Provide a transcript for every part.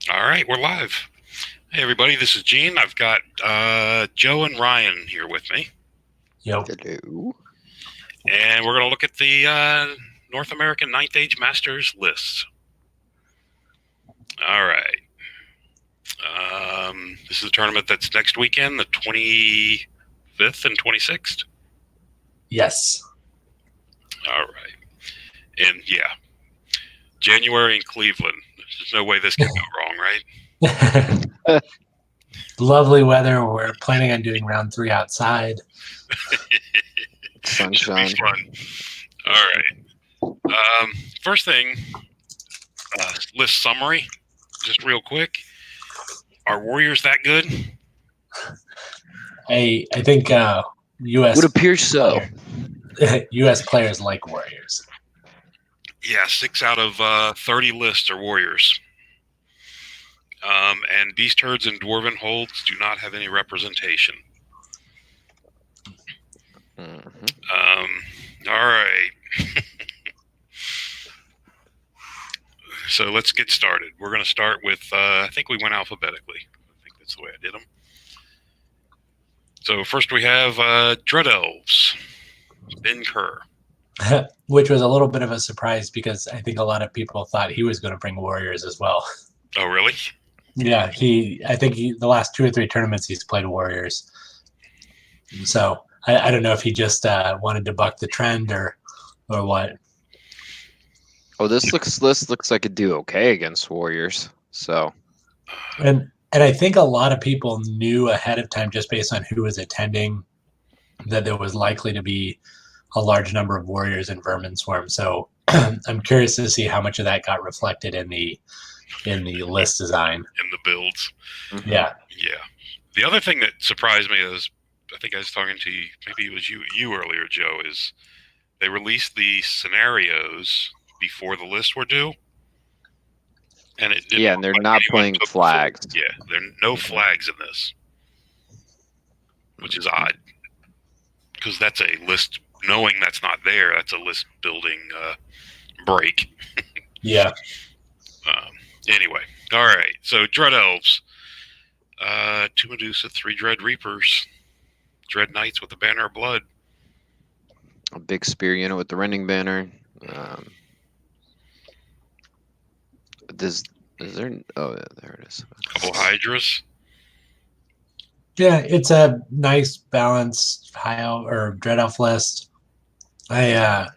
All right, we're live. Hey, everybody, this is Gene. I've got Joe and Ryan here with me. Yo. Hello. And we're going to look at the North American Ninth Age Masters list. All right. This is a tournament that's next weekend, the 25th and 26th. Yes. All right. And yeah, January in Cleveland. There's no way this can go wrong, right? Lovely weather. We're planning on doing round 3 outside. Sunshine. Should be fun. All right. First thing, list summary, just real quick. Are Warriors that good? I think U.S. Would appear so. U.S. players like Warriors. Yeah, 6 out of 30 lists are Warriors. And Beast Herds and Dwarven Holds do not have any representation. Mm-hmm. All right. So let's get started. We're going to start with, I think we went alphabetically. I think that's the way I did them. So first we have Dread Elves, Ben Kerr. Which was a little bit of a surprise because I think a lot of people thought he was going to bring Warriors as well. Oh, really? Yeah, I think the last 2 or 3 tournaments he's played Warriors. So I don't know if he just wanted to buck the trend or what. Oh, this list looks like it'd do okay against Warriors. So, and I think a lot of people knew ahead of time, just based on who was attending, that there was likely to be a large number of Warriors in Vermin Swarm. So I'm curious to see how much of that got reflected in the list design, in the builds. mm-hmm. Yeah. The other thing that surprised me is, I think I was talking to you, maybe it was you earlier, Joe, is they released the scenarios before the lists were due. And it didn't. Yeah, and they're not playing flags. Yeah, there are no flags in this, which is odd. Because that's a list, knowing that's not there, that's a list building break. Yeah. Anyway, all right. So Dread Elves, 2 Medusa, 3 Dread Reapers, Dread Knights with the Banner of Blood. A big spear unit with the Rending Banner. Is there? Oh, yeah, there it is. Couple Hydras. Yeah, it's a nice balanced high elf or Dread Elf list. I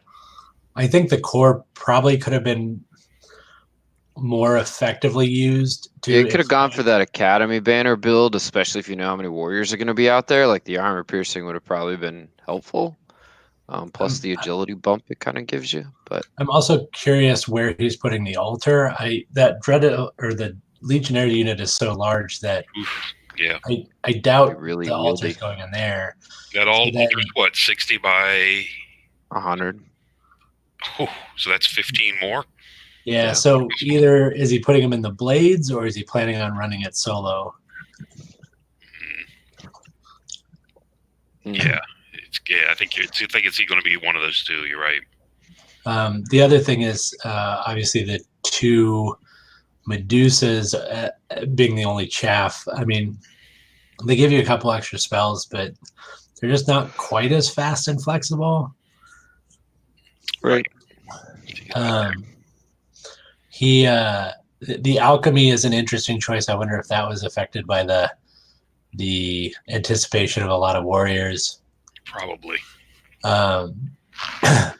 think the core probably could have been more effectively used. Yeah, it could have gone for that Academy banner build, especially if you know how many Warriors are going to be out there. Like the armor piercing would have probably been helpful. Plus the agility bump it kind of gives you. But I'm also curious where he's putting the altar. That Dread or the Legionary unit is so large that Yeah, I doubt really the altar's going in there. that altar's what, 60 by 100. Oh, so that's 15 more. Yeah, so either is he putting him in the blades or is he planning on running it solo? Yeah, I think it's going to be one of those two. You're right. The other thing is obviously the 2 Medusas being the only chaff. I mean, they give you a couple extra spells, but they're just not quite as fast and flexible. Right. The alchemy is an interesting choice. I wonder if that was affected by the anticipation of a lot of Warriors. Probably.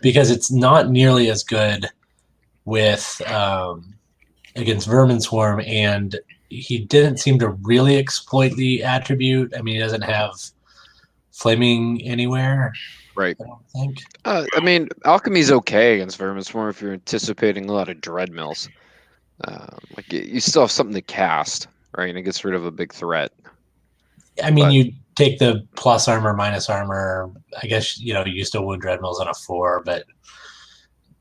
Because it's not nearly as good with against Vermin Swarm, and he didn't seem to really exploit the attribute. I mean, he doesn't have flaming anywhere. Right. I don't think. I mean, alchemy's okay against Vermin Swarm if you're anticipating a lot of dread mills. Like you still have something to cast, right? And it gets rid of a big threat. I mean, you take the plus armor, minus armor. I guess you still wound dread mills on a 4, but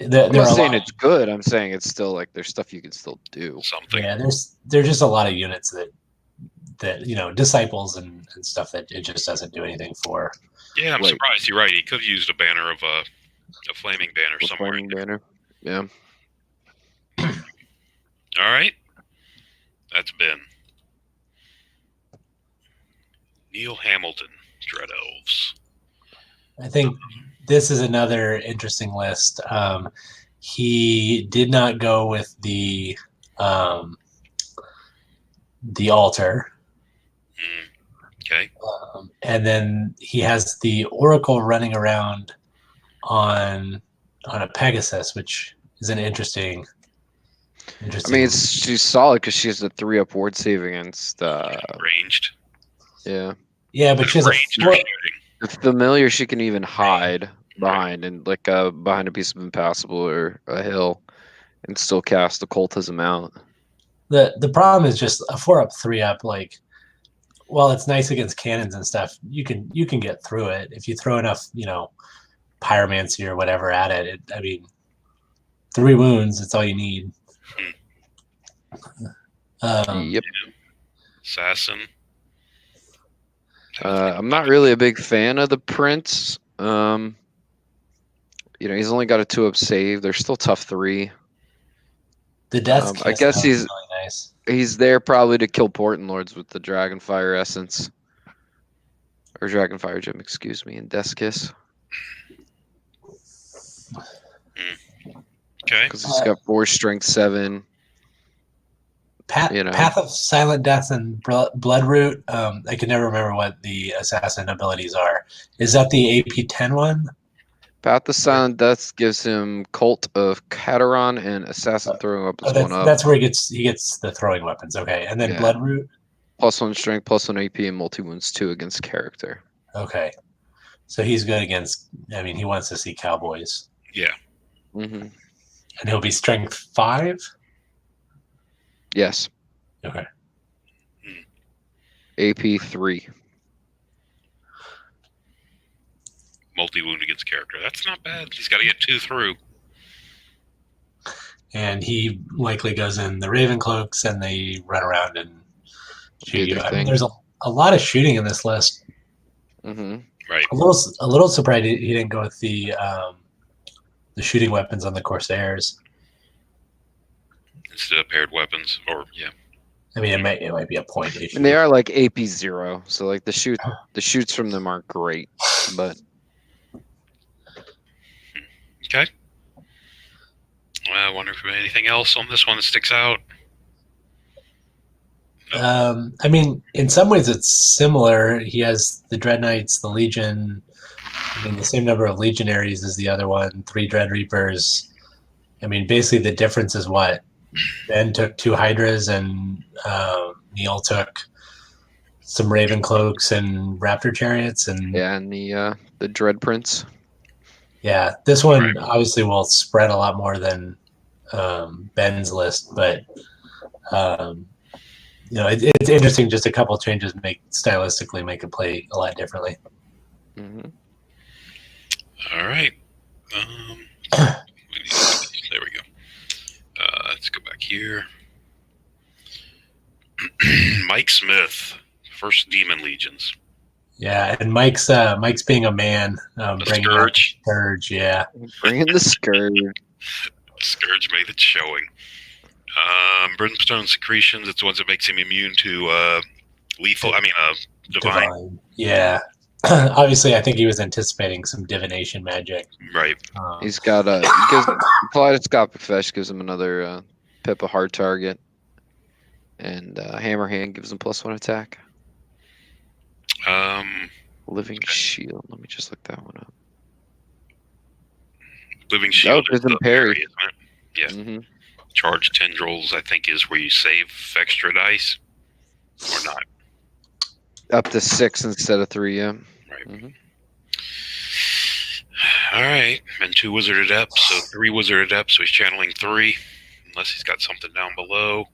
I'm not saying it's good. I'm saying it's still like there's stuff you can still do. Something. Yeah, there's just a lot of units that disciples and stuff that it just doesn't do anything for. Yeah, I'm surprised. You're right. He could have used a banner of a flaming banner somewhere. Flaming banner. Yeah. All right. it's been. Neil Hamilton, Dread Elves. I think this is another interesting list. He did not go with the altar. Okay. And then he has the Oracle running around on a Pegasus, which is an interesting. I mean, she's solid because she has the 3-up ward save against. Ranged. Yeah. Yeah, but she has Ranged or shooting. The familiar she can even hide behind, and like behind a piece of impassable or a hill, and still cast occultism out. The problem is just a 4-up, 3-up. Like, while it's nice against cannons and stuff, you can get through it if you throw enough, pyromancy or whatever at it. I mean, 3 wounds, it's all you need. Yep. Assassin. I'm not really a big fan of the prince. He's only got a 2-up save. They're still tough 3. The death kiss, I guess really nice. He's there probably to kill Portent Lords with the Dragonfire Essence. Or Dragonfire Gem, excuse me, and Death Kiss. Okay. Because he's got 4 strength 7. Path of Silent Death and Bloodroot. I can never remember what the assassin abilities are. Is that the AP10 one? Path of Silent Death gives him Cult of Cateron and Assassin throwing weapons 1 up. That's where he gets the throwing weapons. Okay, and then Bloodroot. +1 strength, +1 AP, and multi wounds 2 against character. Okay, so he's good against. I mean, he wants to see cowboys. Yeah. Mm-hmm. And he'll be strength 5. Yes. Okay. AP 3. Multi-wound against character. That's not bad. He's got to get 2 through. And he likely goes in the Ravencloaks, and they run around and shoot you. I mean, there's a lot of shooting in this list. Mm-hmm. Right. A little surprised he didn't go with the shooting weapons on the Corsairs instead of paired weapons, or I mean, it might be a point issue. And they are like AP 0, so like the shoots from them aren't great, but okay. I wonder if there's anything else on this one that sticks out. I mean, in some ways it's similar. He has the Dread Knights, the Legion. I mean, the same number of Legionaries as the other one. 3 Dread Reapers. I mean, basically the difference is what Ben took 2 Hydras and Neil took some Ravencloaks and Raptor Chariots, and the Dread Prince. Yeah, this one obviously will spread a lot more than Ben's list, but it's interesting. Just a couple changes stylistically make it play a lot differently. Mm-hmm. All right. There we go. Let's go back here. Mike Smith, First Demon Legions. Yeah, and Mike's being a man, bringing Scourge. Scourge, yeah, bringing the Scourge. Scourge made its showing. Brimstone Secretions. It's the ones that makes him immune to lethal. I mean, divine. Yeah. Obviously, I think he was anticipating some divination magic. Right. He's got Kaleidoscopic Fetch gives him another pip, a hard target, and Hammer Hand gives him +1 attack. Living Shield. Let me just look that one up. Living Shield is the parry, isn't it? Yeah. Mm-hmm. Charge Tendrils, I think, is where you save extra dice, or not. Up to 6 instead of 3, yeah. Right. Mm-hmm. All right. And 2 Wizard Adepts, so 3 Wizard Adepts, so he's channeling 3, unless he's got something down below.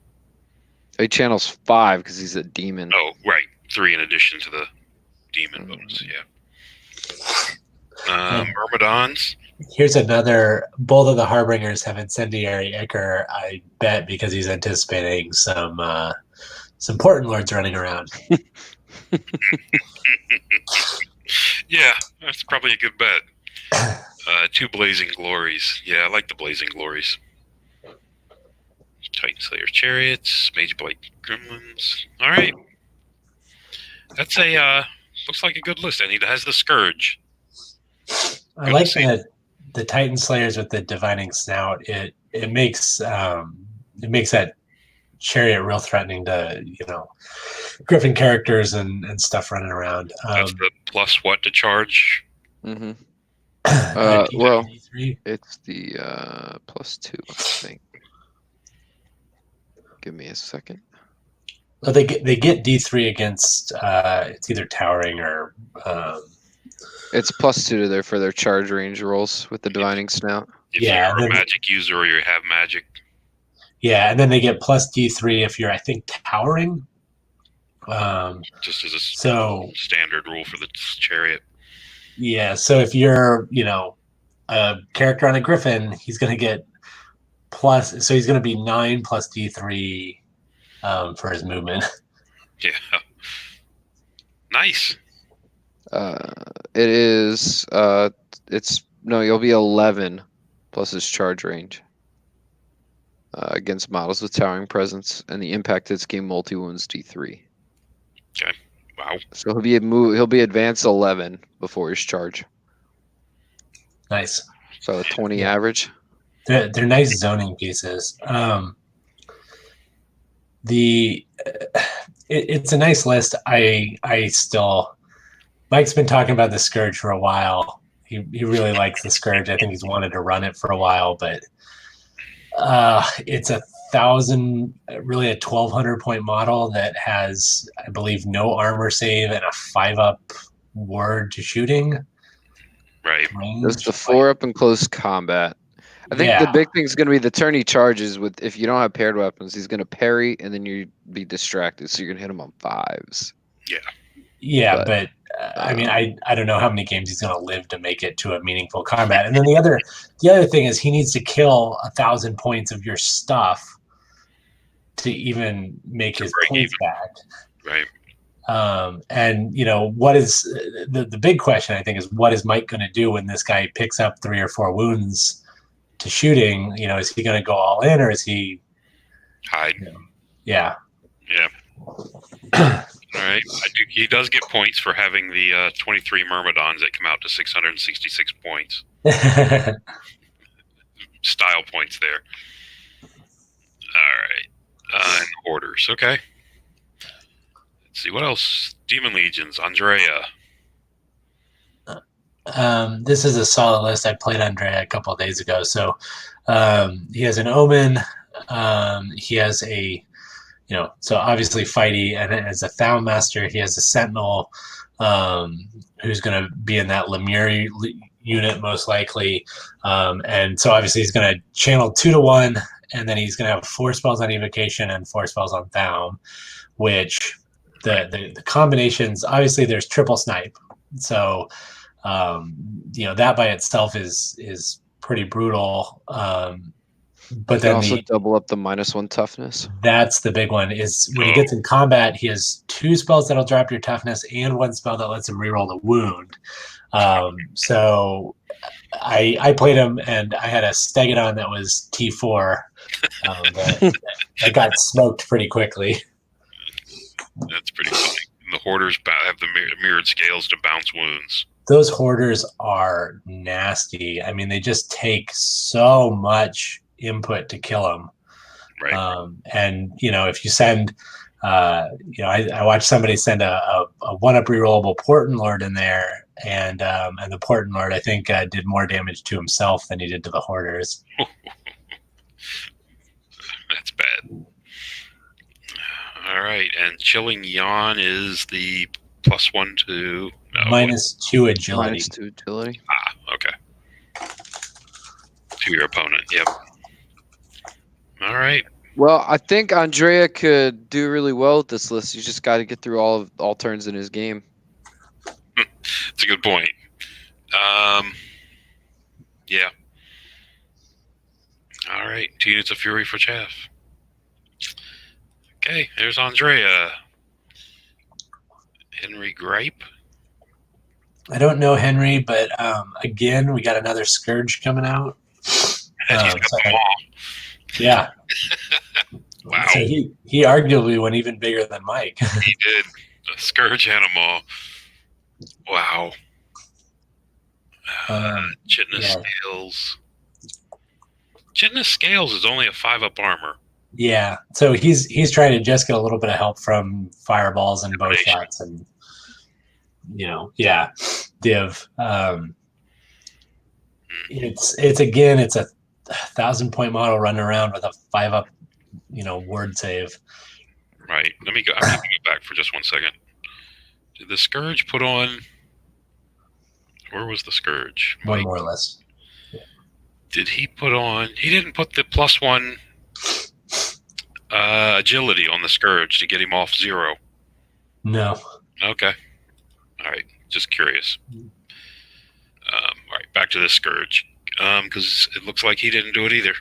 He channels 5 because he's a demon. Oh, right. 3 in addition to the demon bonus, yeah. Myrmidons. Here's another. Both of the Harbingers have Incendiary Ichor, I bet, because he's anticipating some Portent Lords running around. Yeah, that's probably a good bet. 2 Blazing Glories. Yeah, I like the Blazing Glories. Titan Slayer Chariots, Mage Blight Gremlins. All right, that's a looks like a good list, and he has the Scourge. I like the Titan Slayers with the divining snout. It makes that chariot real threatening to Griffin characters and stuff running around. That's the plus what to charge? Mm-hmm. Well, it's the +2, I think. Give me a second. Well, they get D3 against it's either towering or it's +2 to for their charge range rolls with the divining snout. If you're a magic user or you have magic. Yeah, and then they get plus D3 if you're, I think, towering. Just as a standard rule for the chariot. Yeah, so if you're, a character on a Griffin, he's going to get plus, so he's going to be 9 plus D3 for his movement. Yeah. Nice. It is, you'll be 11 plus his charge range. Against models with towering presence, and the impact hits gain multi-wounds D3. Okay. Wow. So he'll be advanced 11 before his charge. Nice. So a 20 average. They're nice zoning pieces. It's a nice list. Mike's been talking about the Scourge for a while. He really likes the Scourge. I think he's wanted to run it for a while, but it's 1,200 point model that has, I believe, no armor save and a 5-up ward to shooting. Right. There's the 4-up in close combat. I think the big thing is going to be the turn he charges with. If you don't have paired weapons, he's going to parry, and then you be distracted, so you're going to hit him on 5s. Yeah. Yeah, but I mean, I don't know how many games he's going to live to make it to a meaningful combat. And then the other thing is he needs to kill 1,000 points of your stuff to even make his points back. Right. And what is the big question? I think is what is Mike going to do when this guy picks up 3 or 4 wounds to shooting? Is he going to go all in, or is he hide? Yeah. Yeah. All right. He does get points for having the 23 Myrmidons that come out to 666 points. Style points there. All right. And orders. Okay. Let's see. What else? Demon Legions. Andrea. This is a solid list. I played Andrea a couple of days ago. So he has an Omen. He has a so obviously fighty, and as a Thou Master, he has a Sentinel who's going to be in that Lemure unit most likely, and so obviously he's going to channel 2 to 1, and then he's going to have 4 spells on Evocation and 4 spells on Thou, which the combinations, obviously there's triple snipe, so that by itself is pretty brutal. But then also double up the -1 toughness. That's the big one. Is when he gets in combat, he has 2 spells that'll drop your toughness and 1 spell that lets him reroll the wound. So I played him, and I had a Stegodon that was T4 that got smoked pretty quickly. That's pretty funny. And the Hoarders have the mirrored scales to bounce wounds. Those Hoarders are nasty. I mean, they just take so much input to kill them. Right. And if you send I watched somebody send a 1-up rerollable Portent Lord in there, and the Portent Lord I think did more damage to himself than he did to the Hoarders. That's bad. All right, and Chilling Yawn is the +1 to -2 agility. -2 agility. Okay. To your opponent. Yep. All right. Well, I think Andrea could do really well with this list. You just got to get through all turns in his game. That's a good point. Yeah. All right. 2 units of Fury for Chaff. Okay, there's Andrea. Henry Gripe. I don't know Henry, but again, we got another Scourge coming out. And he's got them all. Yeah. Wow. So he arguably went even bigger than Mike. He did. A Scourge Animal. Wow. Chitinous yeah. Scales. Chitinous Scales is only a 5-up armor. Yeah. So he's trying to just get a little bit of help from fireballs and bow Combination. shots and div. It's again it's a 1,000-point model running around with a 5-up word save. Right. Let me go. I'm going to go back for just 1 second. Did the Scourge put on? Where was the Scourge? One more list. Did he put on? He didn't put the +1 agility on the Scourge to get him off 0. No. Okay. All right. Just curious. All right. Back to the Scourge. Because it looks like he didn't do it either.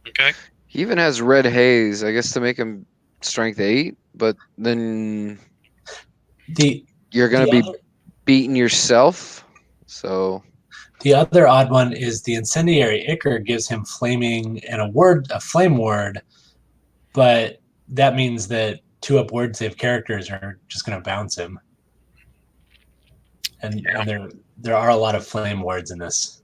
Okay. He even has red haze, I guess, to make him strength 8, but then you're going to be beating yourself. So the other odd one is the Incendiary Ichor gives him flaming and a flame word, but that means that 2-up word save characters are just going to bounce him. And there are a lot of flame words in this.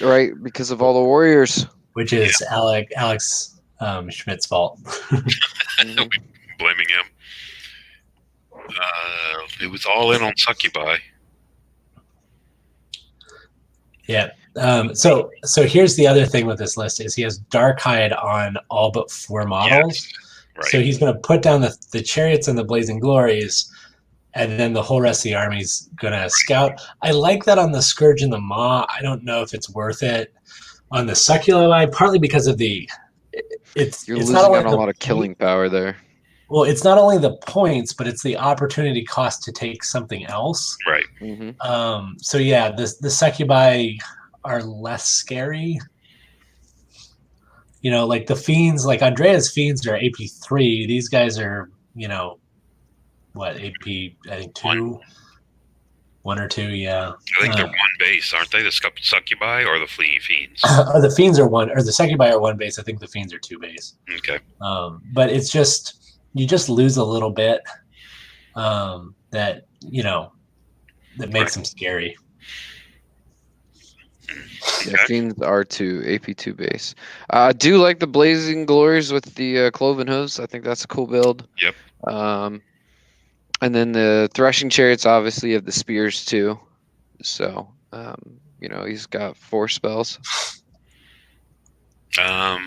Right, because of all the warriors. Which is Alex Schmidt's fault. Blaming him. It was all in on Succubi. Yeah. So here's the other thing with this list is he has Darkhide on all but 4 models. Yes. Right. So he's going to put down the chariots and the blazing glories, and then the whole rest of the army's going to scout. I like that on the Scourge and the Maw. I don't know if it's worth it on the Succubi, partly because of you're losing out a lot of killing power there. Well, it's not only the points, but it's the opportunity cost to take something else. Right. Mm-hmm. So yeah, the Succubi are less scary. Like the Fiends, like Andrea's Fiends are AP3. These guys are, what, AP, I think 2? 1 or 2, yeah. I think they're 1 base, aren't they? The Succubi or the Fleeing Fiends? The Fiends are 1, or the Succubi are 1 base. I think the Fiends are 2 base. Okay. But it's just, you just lose a little bit that makes them scary. Yeah, Fiends are 2, AP2 base. I do like the Blazing Glories with the Cloven Hooves. I think that's a cool build. Yep. And then the Threshing Chariots obviously have the Spears too. So, he's got 4 spells. I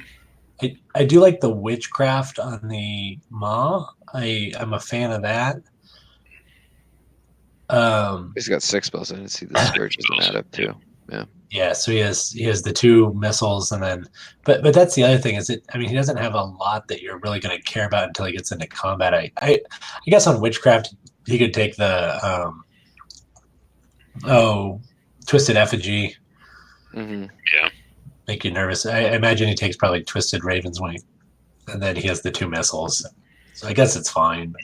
do like the Witchcraft on the Maw. I'm a fan of that. He's got 6 spells. I didn't see the Scourge doesn't add up too. Yeah. Yeah, so he has the 2 missiles, and then but that's the other thing is he doesn't have a lot that you're really going to care about until he gets into combat. I guess on Witchcraft he could take the Twisted Effigy. Mm-hmm. Yeah. Make you nervous. I imagine he takes probably Twisted Raven's Wing, and then he has the 2 missiles. So I guess it's fine.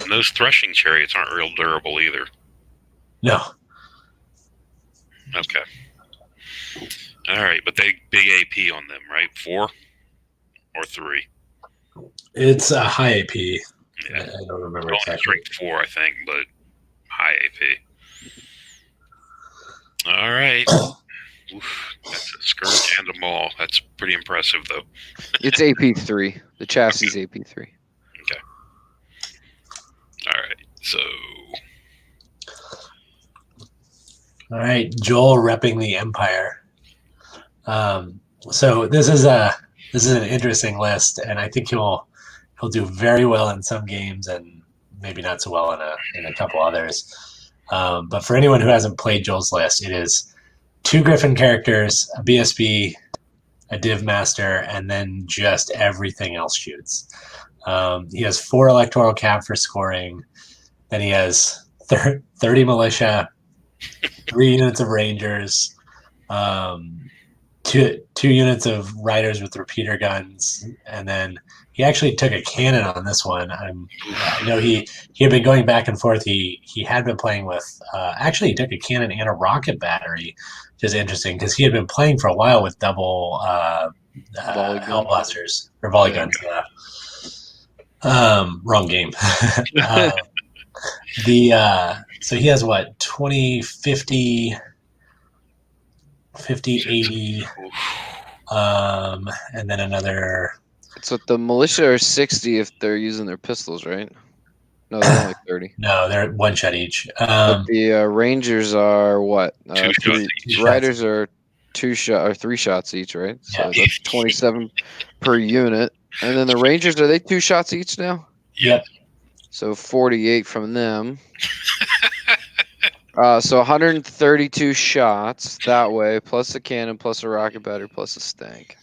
And those Threshing Chariots aren't real durable either. No. Okay. All right, but they big AP on them, right? 4 or 3? It's a high AP. Yeah. I don't remember Only exactly. strength 4, I think, but high AP. All right. Oof, that's a Scourge and a Maul. That's pretty impressive, though. It's AP3. The chassis is AP3. Okay. All right. So. All right, Joel repping the Empire. So this is an interesting list, and I think he'll do very well in some games and maybe not so well in a couple others. But for anyone who hasn't played Joel's list, it is 2 Griffin characters, a BSB, a Div Master, and then just everything else shoots. He has 4 Electoral Cap for scoring. Then he has 30 Militia, 3 units of Rangers, 2 two units of riders with repeater guns, and then he actually took a cannon on this one. I know he had been going back and forth. He had been playing with actually he took a cannon and a rocket battery, which is interesting because he had been playing for a while with double hell blasters or volley guns. Yeah. Wrong game. So he has what 20, 50, 80, and then another. So the militia are 60 if they're using their pistols, right? No, they're only 30. No, they're one shot each. But the Rangers are what? Two shots each. Riders are 3 shots each, right? So that's 27 per unit. And then the Rangers, are they 2 shots each now? Yep. So 48 from them. So 132 shots that way, plus a cannon, plus a rocket battery, plus a stank.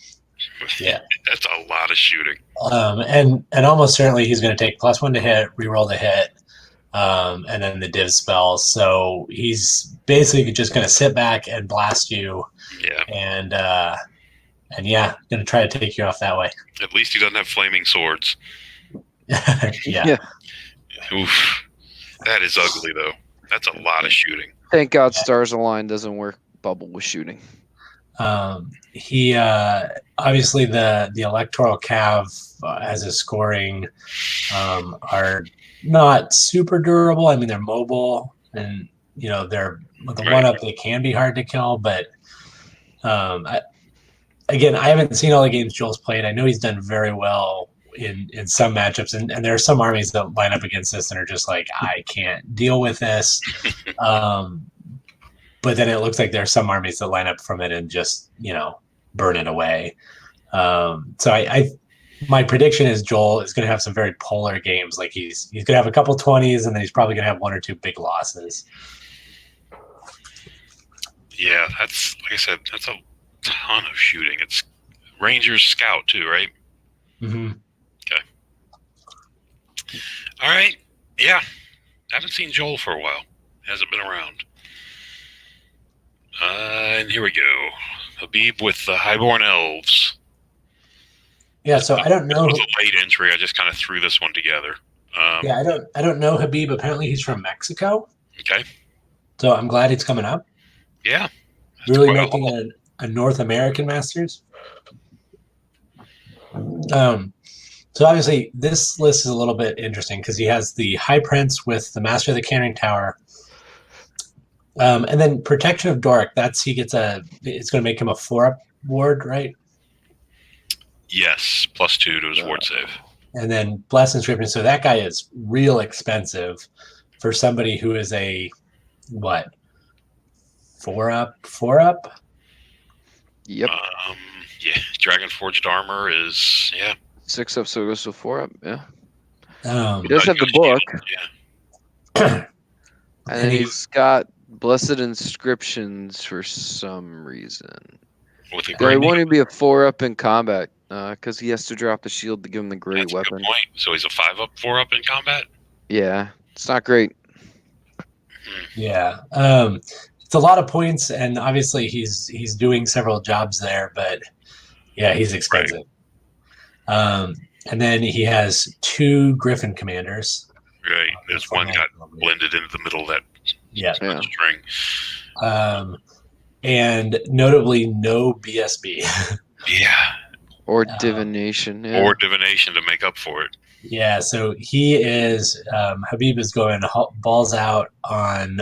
Yeah, that's a lot of shooting. And almost certainly he's going to take +1 to hit, reroll the hit, and then the div spells. So he's basically just going to sit back and blast you. Yeah. And yeah, going to try to take you off that way. At least he doesn't have flaming swords. Yeah. Oof. That is ugly though. That's a lot of shooting. Thank God Stars Align doesn't work bubble with shooting. He obviously the electoral cav as his scoring are not super durable. I mean, they're mobile, and they're with the Right. 1-up. They can be hard to kill, but I haven't seen all the games Joel's played. I know he's done very well in some matchups, and there are some armies that line up against this and are just like, I can't deal with this. But then it looks like there are some armies that line up from it and just burn it away. So my prediction is Joel is going to have some very polar games. Like he's going to have a couple 20s, and then he's probably going to have 1 or 2 big losses. Yeah, that's like I said. That's a ton of shooting. It's Rangers Scout too, right? Mm-hmm. Okay. All right. Yeah, haven't seen Joel for a while. Hasn't been around. And here we go. Habib with the Highborn Elves. Yeah, so I don't know. It was a late entry. I just kind of threw this one together. Yeah, I don't know Habib. Apparently, he's from Mexico. Okay. So I'm glad he's coming up. Yeah. Really making a North American Masters. So obviously, this list is a little bit interesting because he has the High Prince with the Master of the Canning Tower. And then Protection of Dork, it's going to make him a 4-up ward, right? Yes, +2 to his ward save. And then Bless Inscription. So that guy is real expensive for somebody who is a, what, 4-up? Yep. Yeah, Dragon Forged Armor is, 6-up, so it goes to 4-up, yeah. He does have the book. Yeah. And then he's got Blessed Inscriptions for some reason. With a I great want him to be a 4-up in combat because he has to drop the shield to give him the great That's weapon. a good point. So he's a 5-up, 4-up in combat? Yeah, it's not great. Yeah. It's a lot of points, and obviously he's doing several jobs there, but yeah, he's expensive. Right. And then he has 2 Griffin commanders. Right. There's one got blended into the middle of that string. And notably no BSB. Yeah. Or divination. Yeah. Or divination to make up for it. Yeah, so he is Habib is going balls out on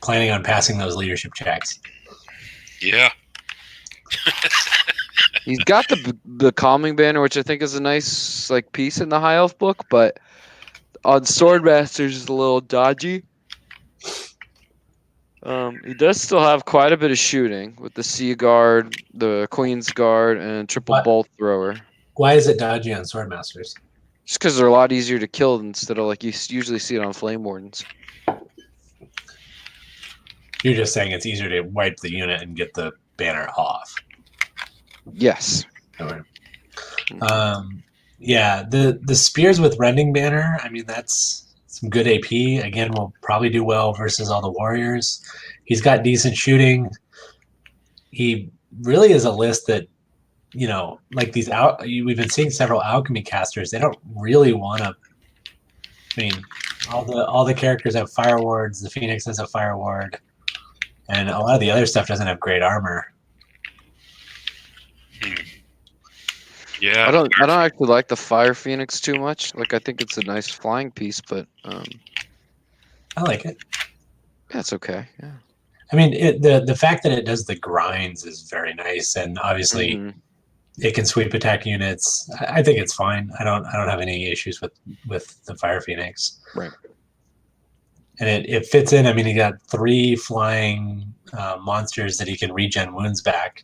planning on passing those leadership checks. Yeah. He's got the calming banner, which I think is a nice piece in the High Elf book, but on Swordmasters is a little dodgy. He does still have quite a bit of shooting with the Sea Guard, the Queen's Guard, and triple bolt thrower. Why is it dodgy on Swordmasters? Just because they're a lot easier to kill instead of you usually see it on Flame Wardens. You're just saying it's easier to wipe the unit and get the banner off. Yes. Okay. Yeah, the spears with rending banner, I mean, that's some good AP. Again, will probably do well versus all the warriors. He's got decent shooting. He really is a list that, like we've been seeing several alchemy casters. They don't really want to. I mean, all the characters have fire wards. The Phoenix has a fire ward, and a lot of the other stuff doesn't have great armor. Yeah, I don't actually like the Fire Phoenix too much. Like, I think it's a nice flying piece, but I like it. yeah, it's okay. Yeah. I mean, the fact that it does the grinds is very nice, and obviously it can sweep attack units. I think it's fine. I don't have any issues with the Fire Phoenix. Right. And it fits in. I mean, he got 3 flying monsters that he can regen wounds back.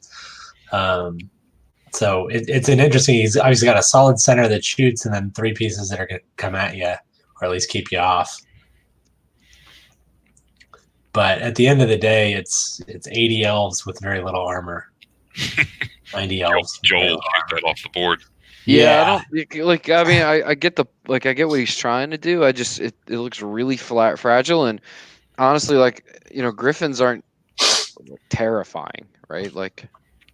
So it's an interesting. He's obviously got a solid center that shoots, and then 3 pieces that are going to come at you, or at least keep you off. But at the end of the day, it's 80 elves with very little armor. 90 elves. Joel took that off the board. Yeah, I don't like. I mean, I get I get what he's trying to do. It looks really fragile, and honestly, griffins aren't terrifying, right? Like,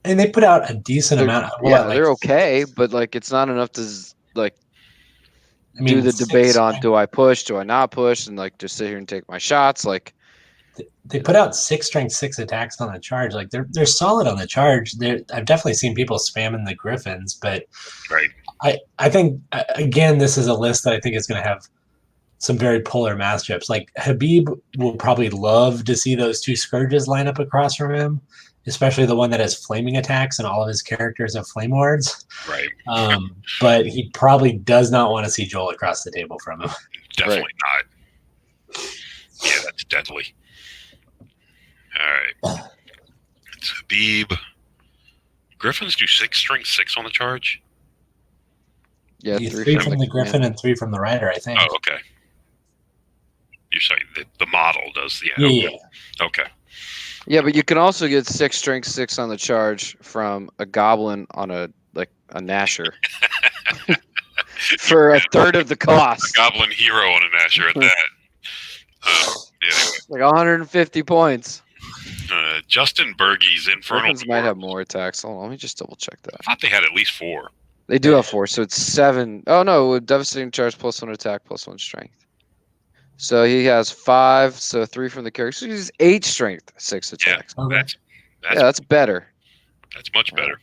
and they put out a decent amount. They're okay, but it's not enough to do the debate on do I push, do I not push, and just sit here and take my shots. Like, they put out 6 strength 6 attacks on the charge. Like, they're solid on the charge. I've definitely seen people spamming the griffins, but right. I think again this is a list that I think is going to have some very polar matchups. Like, Habib will probably love to see those 2 scourges line up across from him, especially the one that has flaming attacks and all of his characters have flame wards. Right. But he probably does not want to see Joel across the table from him. Definitely not. Yeah, that's deadly. All right. It's Habib. Griffins do 6 strength 6 on the charge? Yeah, 3 from the Griffin and 3 from the Rider, I think. Oh, okay. You're saying the model does the... Yeah. Okay. Yeah, but you can also get 6 strength 6 on the charge from a goblin on a Nasher. For a third of the cost. A goblin hero on a Nasher at that. Anyway. Like 150 points. Justin Bergey's Infernal Dwarves might have more attacks. Hold on, let me just double check that. I thought they had at least 4. They do have 4, so it's 7. Oh no, with devastating charge plus 1 attack plus 1 strength. So he has 5, so 3 from the character. So he's 8 strength 6 attacks. Yeah, Okay. That's better. That's much better.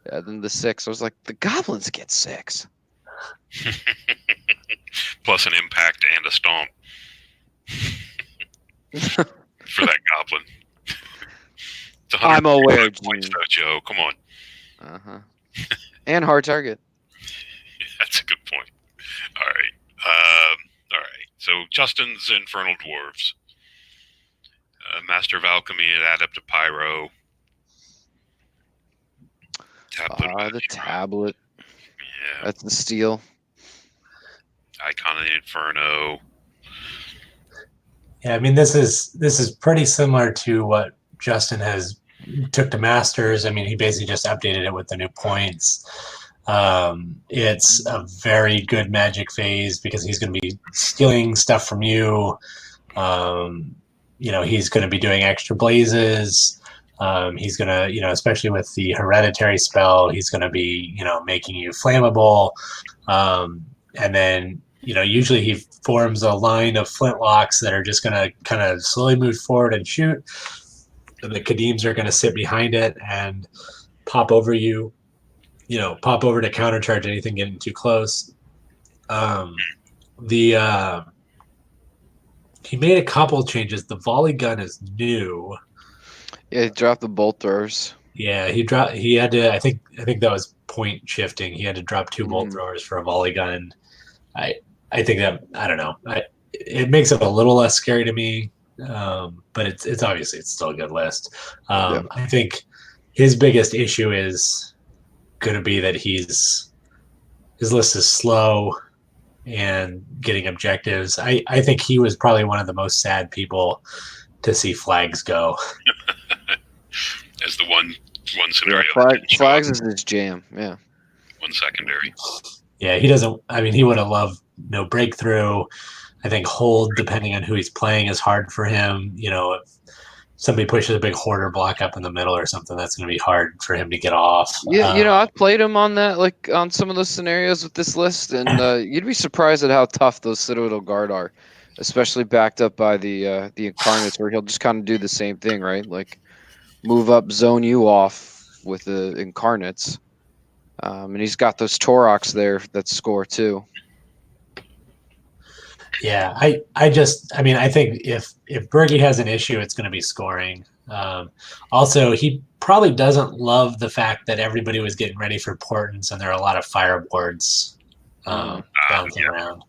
Yeah, than the 6. I was like, the goblins get 6. Plus an impact and a stomp. For that goblin. It's I'm aware, points, though, Joe. Come on. Uh-huh. And hard target. Yeah, that's a good point. All right. All right. So Justin's Infernal Dwarves. Master of Alchemy and Adept of Pyro. The tablet. Yeah. That's the steel. Icon of the Inferno. Yeah, I mean, this is pretty similar to what Justin has took to Masters. I mean, he basically just updated it with the new points. It's a very good magic phase because he's going to be stealing stuff from you. He's going to be doing extra blazes. He's going to, especially with the hereditary spell, he's going to be, making you flammable. And then, usually he forms a line of flintlocks that are just going to kind of slowly move forward and shoot. And the Kadims are going to sit behind it and pop over you, pop over to countercharge anything getting too close. He made a couple changes. The volley gun is new. Yeah, he dropped the bolt throwers. Yeah, he had to, I think that was point shifting. He had to drop 2 bolt throwers for a volley gun. I think that, I don't know. It makes it a little less scary to me. But it's obviously it's still a good list. I think his biggest issue is going to be that his list is slow and getting objectives. I think he was probably one of the most sad people to see flags go. As the one scenario. Flags is his jam. Yeah. One secondary. Yeah, he doesn't. I mean, he would have loved no breakthrough. I think hold, depending on who he's playing, is hard for him. somebody pushes a big hoarder block up in the middle or something, that's going to be hard for him to get off. Yeah, I've played him on that, like on some of those scenarios with this list, and you'd be surprised at how tough those Citadel Guard are, especially backed up by the Incarnates, where he'll just kind of do the same thing, right? Like move up, zone you off with the Incarnates, and he's got those Toroks there that score too. Yeah, I think if Bergie has an issue, it's going to be scoring. Also, he probably doesn't love the fact that everybody was getting ready for Portents, and there are a lot of fireboards bouncing around.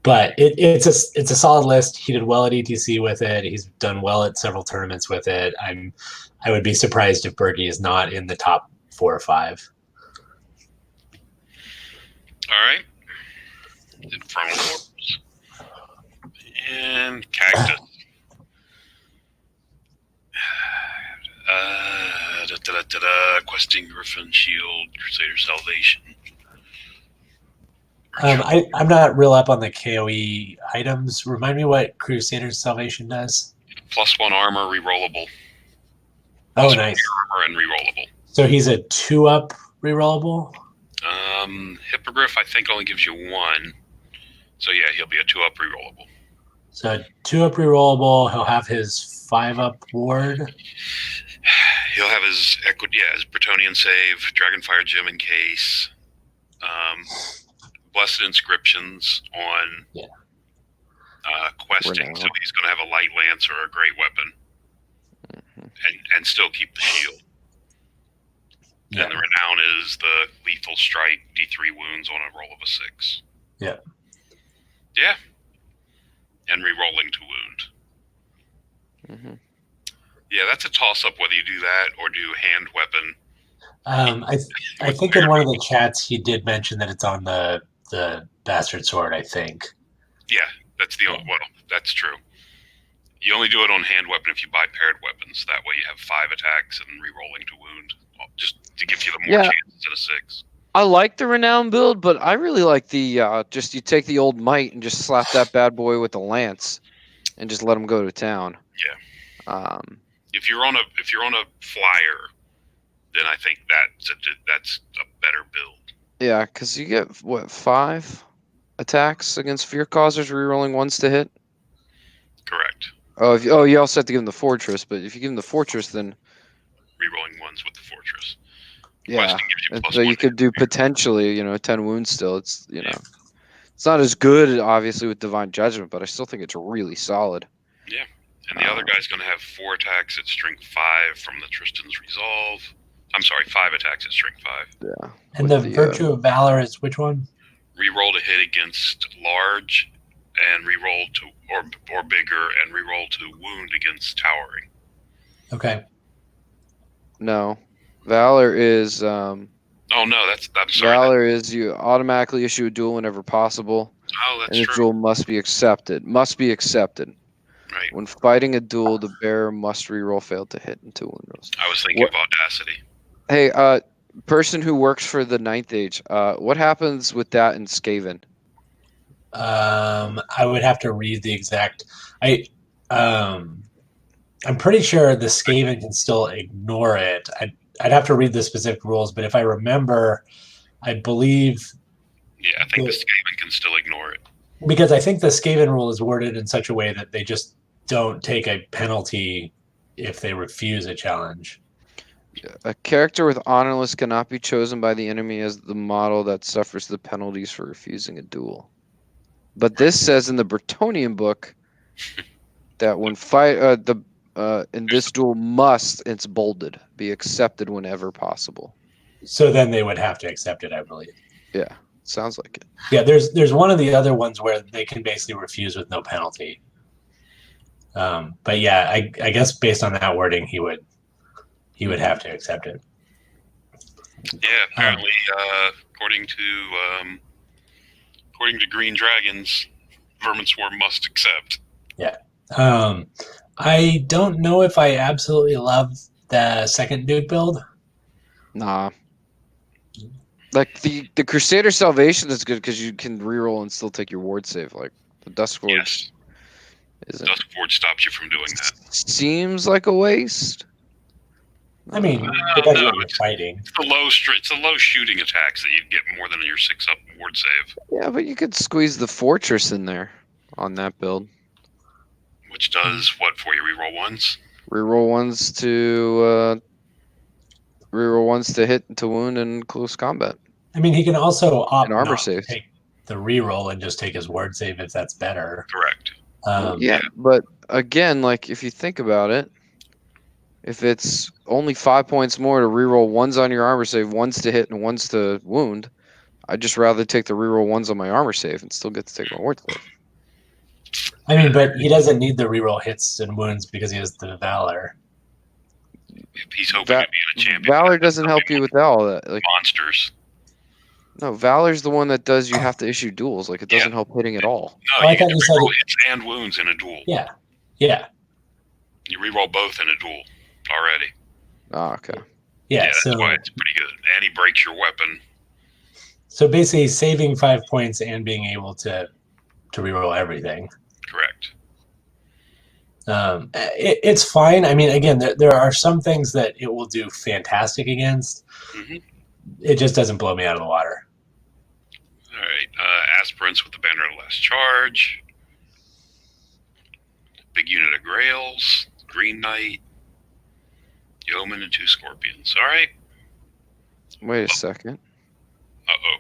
But it's a solid list. He did well at ETC with it. He's done well at several tournaments with it. I would be surprised if Bergie is not in the top 4 or 5. All right. Infernal Dwarves. And Cactus. Questing Griffin, Shield, Crusader Salvation. I'm not real up on the KOE items. Remind me what Crusader's Salvation does. +1 armor, rerollable. Oh, nice. Armor and rerollable. So he's a 2-up rerollable? Hippogriff, I think, only gives you 1. So yeah, he'll be a 2-up rerollable. So 2-up rerollable. He'll have his 5-up ward. He'll have his his Bretonnian save, Dragonfire Gem in case, Blessed Inscriptions on questing. So he's going to have a light lance or a great weapon, and still keep the shield. Yeah. And the renown is the lethal strike, D3 wounds on a roll of a 6. Yeah. Yeah. And re-rolling to wound. Mm-hmm. Yeah, that's a toss-up whether you do that or do hand weapon. I think in one of the chats he did mention that it's on the Bastard Sword, I think. Yeah, that's the only. Well, that's true. You only do it on hand weapon if you buy paired weapons. That way you have 5 attacks and re-rolling to wound, just to give you the more chances at a 6. I like the renown build, but I really like the just you take the old might and just slap that bad boy with the lance, and just let him go to town. Yeah. If you're on a flyer, then I think that's a better build. Yeah, because you get 5 attacks against fear causers, rerolling 1s to hit. Correct. Oh, you also have to give him the fortress, but if you give him the fortress, then rerolling 1s with the fortress. Yeah, so you could do potentially, 10 wounds still. It's it's not as good, obviously, with Divine Judgment, but I still think it's really solid. Yeah, and the other guy's going to have 4 attacks at strength 5 from the Tristan's Resolve. I'm sorry, 5 attacks at strength 5. Yeah. And the Virtue of Valor is which one? Reroll to hit against large, and reroll to or bigger, and reroll to wound against towering. Okay. No. Valor is oh no, I'm sorry. Valor is you automatically issue a duel whenever possible. Oh, that's and the duel must be accepted. Right. When fighting a duel, the bearer must reroll failed to hit into wound rolls. I was thinking of Audacity. Hey, person who works for the 9th Age, what happens with that in Skaven? I would have to read the exact. I'm pretty sure the Skaven can still ignore it. I'd have to read the specific rules, but if I remember, I believe. Yeah, I think the Skaven can still ignore it. Because I think the Skaven rule is worded in such a way that they just don't take a penalty if they refuse a challenge. A character with honorless cannot be chosen by the enemy as the model that suffers the penalties for refusing a duel. But this says in the Bretonnian book that when in this duel must, it's bolded, be accepted whenever possible. So then they would have to accept it, I believe. Yeah, sounds like it. Yeah, there's one of the other ones where they can basically refuse with no penalty. But yeah, I guess based on that wording, he would have to accept it. Yeah, apparently, according to Green Dragons, Vermin Swarm must accept. Yeah. I don't know if I absolutely love the second dude build. Nah. Like the Crusader Salvation is good because you can reroll and still take your ward save. Like the Dusk Lords. Isn't. Duskforge stops you from doing that. Seems like a waste. I mean, No, depends no, what you're fighting. It's the low shooting attacks that you get more than your 6-up ward save, Yeah, but you could squeeze the fortress in there on that build. which does what for you? Reroll ones. Reroll ones to hit, to wound, and close combat. I mean, he can also opt And armor not to saves. take the reroll and just take his ward save if that's better. Correct. Yeah, but again, like if you think about it, if it's only 5 points more to reroll ones on your armor save, ones to hit, and ones to wound, I'd just rather take the reroll ones on my armor save and still get to take my ward save. I mean, but he doesn't need the reroll hits and wounds because he has the Valor. He's hoping to be in a champion. Valor doesn't help you with all that. Like monsters. no, Valor's the one that does you have to issue duels. Like it doesn't help hitting at all. No, Oh, I you thought can you said reroll hits and wounds in a duel. Yeah. You reroll both in a duel already. Ah, okay. Yeah. That's So why it's pretty good. And he breaks your weapon. So basically, saving 5 points and being able to reroll everything. Correct. It's fine. I mean, again, there are some things that it will do fantastic against. Mm-hmm. It just doesn't blow me out of the water. All right. Aspirants with the banner of the last charge. Big unit of Grails. Green Knight. Yeoman and 2 Scorpions. All right. Wait a second. Uh-oh.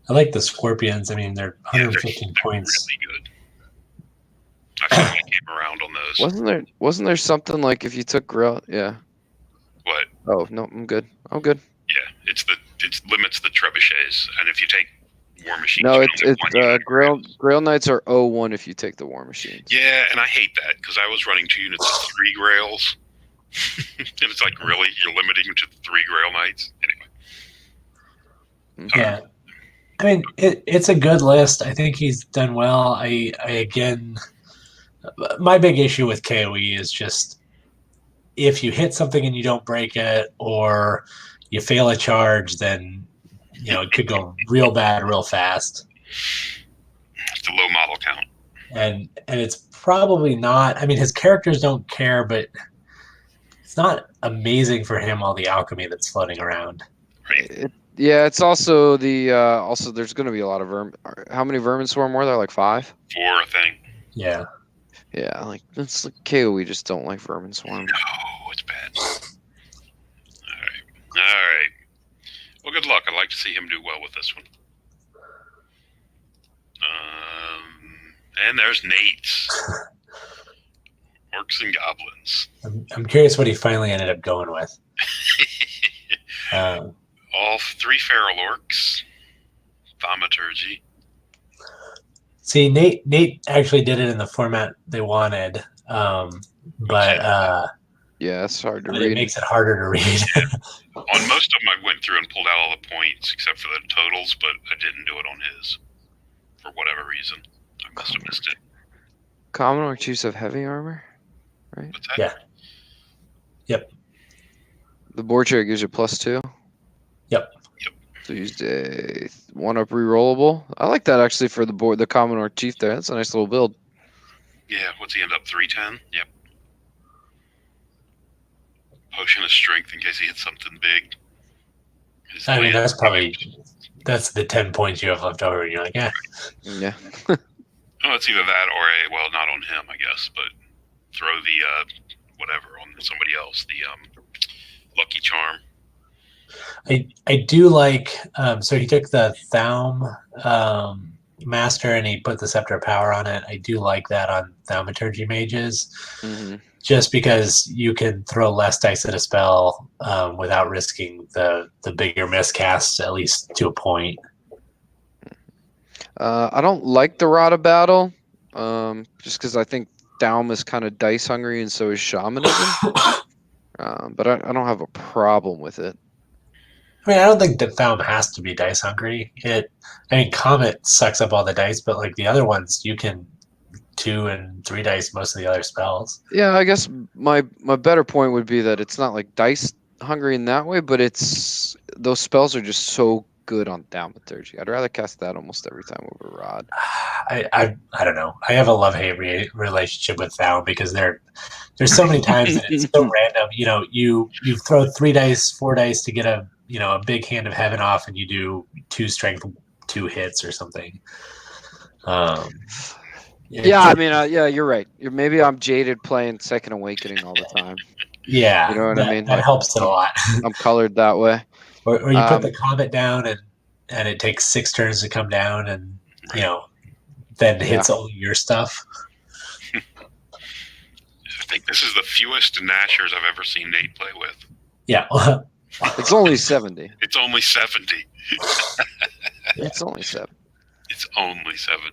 I like the Scorpions. I mean, they're 115 they're points. really good. I finally came around on those. Wasn't there something like if you took Grail? Yeah. What? Oh no, I'm good. Yeah, it limits the trebuchets, and if you take War Machines, No, you it's only have one unit of Grail Knights are 0-1 if you take the War Machines. Yeah, and I hate that because I was running 2 units of 3 Grails, and it's like, really, you're limiting to 3 Grail Knights anyway. Yeah. I mean, it's a good list. I think he's done well. I again, my big issue with KOE is just if you hit something and you don't break it, or you fail a charge, then it could go real bad real fast. It's a low model count, and it's probably not. I mean, his characters don't care, but it's not amazing for him all the alchemy that's floating around. right? Yeah, it's also also there's going to be a lot of How many Vermin Swarm were there? Like 5? 4, I think. Yeah. Yeah, like it's like KOE just don't like Vermin Swarm. No, it's bad. All right. Well, good luck. I'd like to see him do well with this one. And there's Nate's. Orcs and Goblins. I'm curious what he finally ended up going with. All 3 Feral Orcs. Thaumaturgy. See, Nate actually did it in the format they wanted, but Yeah, it's hard to it read. makes it harder to read. On most of them, I went through and pulled out all the points except for the totals, but I didn't do it on his for whatever reason. I must have missed it. Common Orc Chiefs have heavy armor, right? What's that? Yeah. Yep. The board trigger gives you +2. Yep. So you used a 1-up rerollable. I like that actually for the Common Orc Chief there. That's a nice little build. Yeah, what's he end up? 310? Yep. Potion of Strength in case he hits something big. I mean, that's the 10 points you have left over, and you're like, yeah. Yeah. Oh, it's either that or well, not on him, I guess, but throw the whatever on somebody else, the Lucky Charm. I do like, so he took the Thaum Master and he put the Scepter of Power on it. I do like that on Thaumaturgy mages, just because you can throw less dice at a spell without risking the bigger miscasts, at least to a point. I don't like the Rod of Battle, just because I think Thaum is kind of dice hungry, and so is Shamanism. But I don't have a problem with it. I mean, I don't think that Thaum has to be dice hungry. Comet sucks up all the dice, but like the other ones, you can 2 and 3 dice most of the other spells. Yeah, I guess my better point would be that it's not like dice hungry in that way, but those spells are just so good on Thaumaturgy. I'd rather cast that almost every time over Rod. I don't know. I have a love-hate relationship with Thou because there's so many times that it's so random. You throw 3 dice, 4 dice to get a big hand of heaven off, and you do 2 strength, 2 hits or something. Yeah, you're right. Maybe I'm jaded playing Second Awakening all the time. Yeah, you know what I mean. That helps it a lot. I'm colored that way. Or you put the comet down, and it takes 6 turns to come down, and then hits all your stuff. I think this is the fewest Nashers I've ever seen Nate play with. Yeah. It's only 70. It's only 70. It's only 7. It's only 70.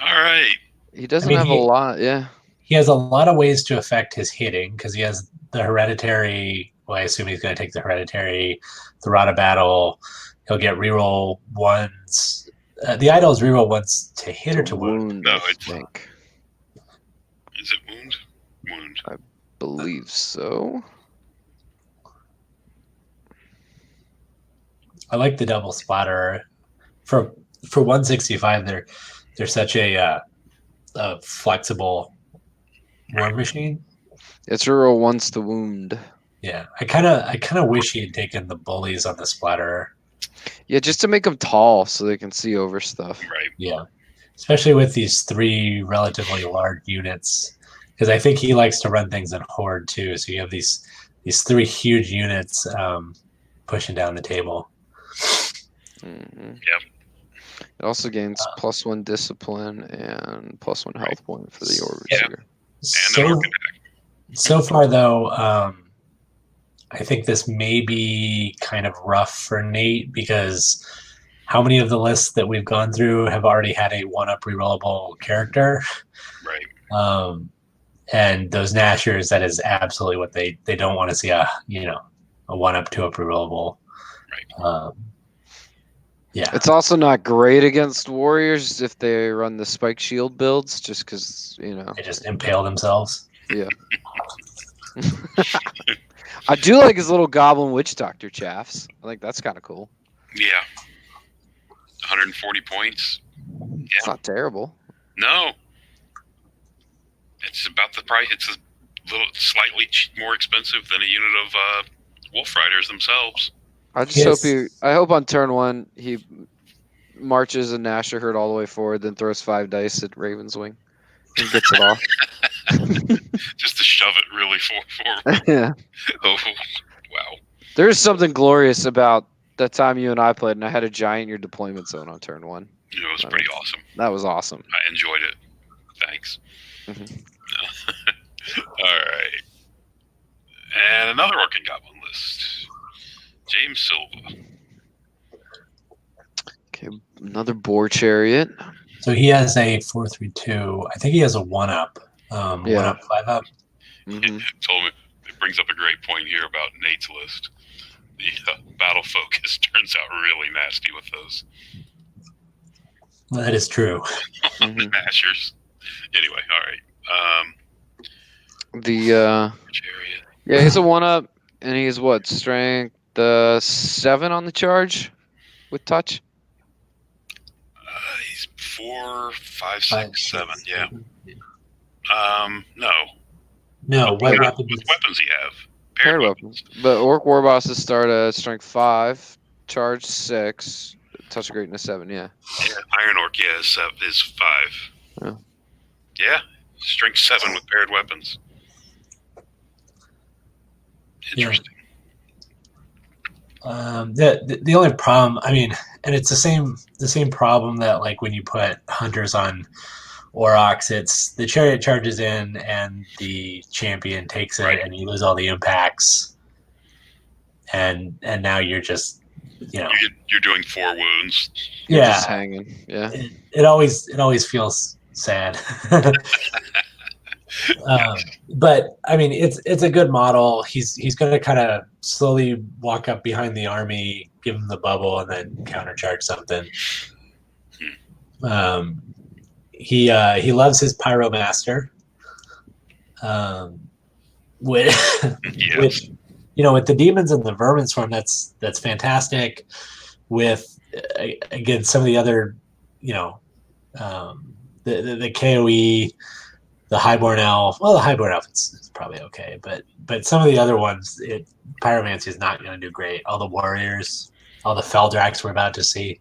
All right. He doesn't have a lot, yeah. He has a lot of ways to affect his hitting because he has the hereditary. Well, I assume he's going to take the hereditary, the Rod of Battle. He'll get reroll ones. The idol is reroll ones to hit or to wound. No, I think. Is it wound? Wound. I believe so. I like the double splatter. For 165, they're such a flexible war machine. It's reroll once to wound. Yeah, I kind of wish he had taken the bullies on the splatter. Yeah, just to make them tall so they can see over stuff. Right. Yeah, especially with these 3 relatively large units, because I think he likes to run things in horde too. So you have these 3 huge units pushing down the table. Mm-hmm. Yep. It also gains +1 discipline and +1 health point for the Overseer. Yeah. So far, though, I think this may be kind of rough for Nate because how many of the lists that we've gone through have already had a 1-up rerollable character? Right. And those Nashers, that is absolutely what they don't want to see a 1-up, 2-up rerollable. Right. Yeah. It's also not great against warriors if they run the spike shield builds, just because they just impale themselves. Yeah. I do like his little goblin witch doctor chaffs. I think that's kind of cool. Yeah. 140 points. Yeah. It's not terrible. No. It's about the price. It's a little slightly more expensive than a unit of Wolf Riders themselves. I just I hope on turn 1 he marches a Nasher herd all the way forward, then throws 5 dice at Raven's Wing and gets it off. Just to shove it really forward. Yeah. Oh, wow. There's something glorious about that time you and I played, and I had a giant in your deployment zone on turn 1. It was pretty awesome. That was awesome. I enjoyed it. Thanks. Mm-hmm. All right. And another Orc and Goblin list. James Silva. Okay, another Boar Chariot. So he has a 4/3/2. I think he has a 1-up. 1-up, 5-up. Mm-hmm. It brings up a great point here about Nate's list. The battle focus turns out really nasty with those. Well, that is true. Mm-hmm. The Nashers. Anyway, all right. Chariot. Yeah, he's a 1-up, and he's what, strength 7 on the charge with touch? He's 4, 5, 6, 7. Yeah. No. No. What weapons he have? Paired weapons. But Orc War Bosses start at strength 5, charge 6, touch of greatness 7. Yeah. Yeah. Iron Orc, is 5. Yeah. Yeah. Strength 7 with paired weapons. Interesting. The only problem, I mean, and it's the same problem that like when you put hunters on Orcs, it's the chariot charges in and the champion takes it, and you lose all the impacts, and now you're just you're doing 4 wounds. You're just hanging. Yeah. It always feels sad. But I mean, it's a good model. He's going to kind of slowly walk up behind the army, give him the bubble, and then countercharge something. He loves his Pyromaster, which with the demons and the Vermin Swarm, that's fantastic. with again some of the other, the KOE, the Highborn Elf. Well, the Highborn Elf is probably okay, but some of the other ones, Pyromancy is not going to do great. All the warriors, all the Feldrax we're about to see.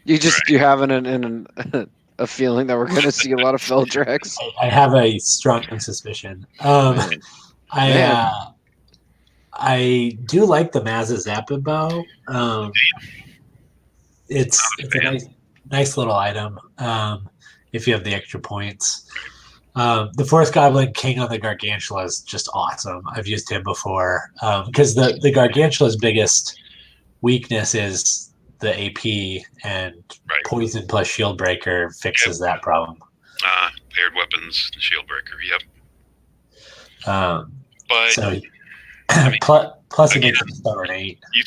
You having a feeling that we're going to see a lot of Feldrax. I have a strong suspicion. I do like the Mazazappa bow. It's a nice little item if you have the extra points. The Forest Goblin King on the Gargantula is just awesome. I've used him before because the Gargantula's biggest weakness is the AP, and Poison plus Shield Breaker fixes that problem. Paired weapons, Shield Breaker, yep. But so, I mean, plus it makes you stubborn 8. You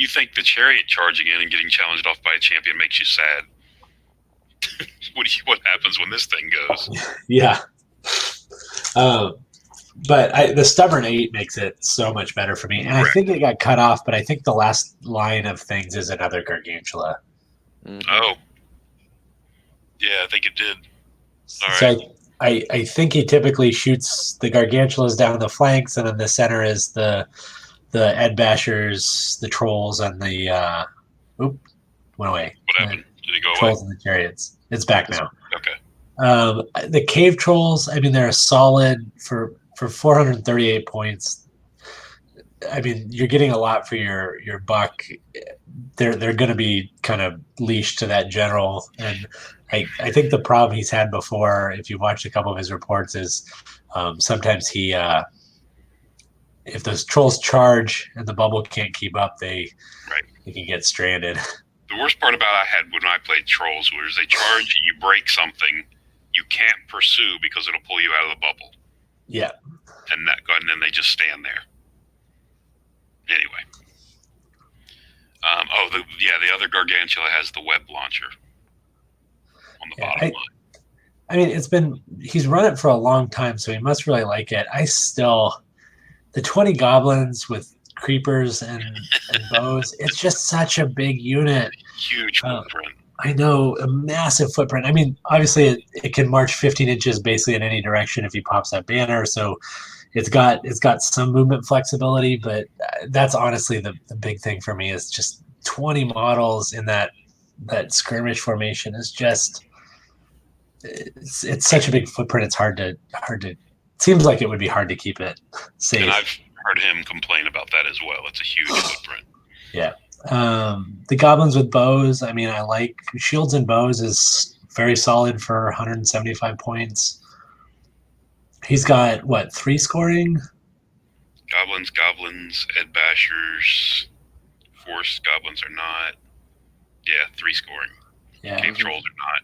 think the Chariot charging in and getting challenged off by a champion makes you sad? What happens when this thing goes? Yeah. But the stubborn 8 makes it so much better for me, and I think it got cut off. But I think the last line of things is another Gargantula. Oh, yeah, I think it did. All so right. I think he typically shoots the Gargantulas down the flanks, and then the center is the Ed Bashers, the trolls, and the went away. What happened? Did it go away? Trolls and the chariots. It's back now. Okay. The cave trolls, I mean, they're a solid for 438 points. I mean, you're getting a lot for your buck. They're going to be kind of leashed to that general, and I think the problem he's had before, if you watch a couple of his reports, is sometimes he if those trolls charge and the bubble can't keep up, they can get stranded. The worst part about I had when I played trolls was they charge, you break something, you can't pursue because it'll pull you out of the bubble. Yeah. And then they just stand there. Anyway. The other Gargantula has the web launcher on the bottom line. I mean, he's run it for a long time, so he must really like it. The 20 goblins with creepers and bows, it's just such a big unit. Huge footprint. I know, a massive footprint. I mean, obviously it can march 15 inches basically in any direction if he pops that banner, so it's got some movement flexibility, but that's honestly the big thing for me is just 20 models in that skirmish formation is just it's such a big footprint. It's hard to seems like it would be hard to keep it safe. And I've heard him complain about that as well. It's a huge footprint. Yeah. The goblins with bows, I mean, I like shields and bows is very solid for 175 points. He's got 3 scoring? Goblins, Ed Bashers, Force goblins are not. Yeah, 3 scoring. Yeah. Cave trolls are not.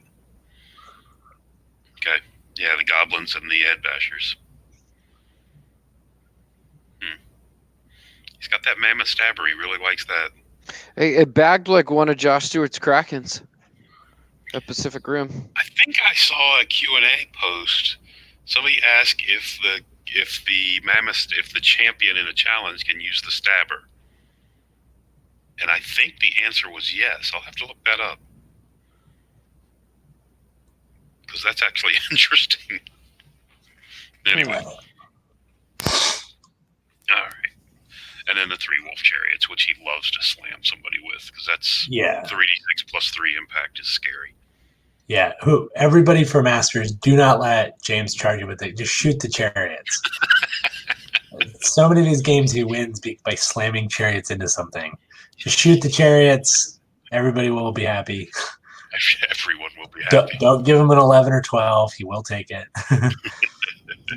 Okay. Yeah, the goblins and the Ed Bashers. He's got that mammoth stabber. He really likes that. Hey, it bagged like one of Josh Stewart's Krakens at Pacific Rim. I think I saw a Q&A post. Somebody asked if the champion in a challenge can use the stabber. And I think the answer was yes. I'll have to look that up. Because that's actually interesting. Anyway. All right. And then the 3 wolf chariots, which he loves to slam somebody with, because that's 3d6 plus 3 impact is scary. Yeah, everybody for Masters, do not let James charge you with it. Just shoot the chariots. So many of these games he wins by slamming chariots into something. Just shoot the chariots. Everybody will be happy. Everyone will be happy. Don't give him an 11 or 12. He will take it.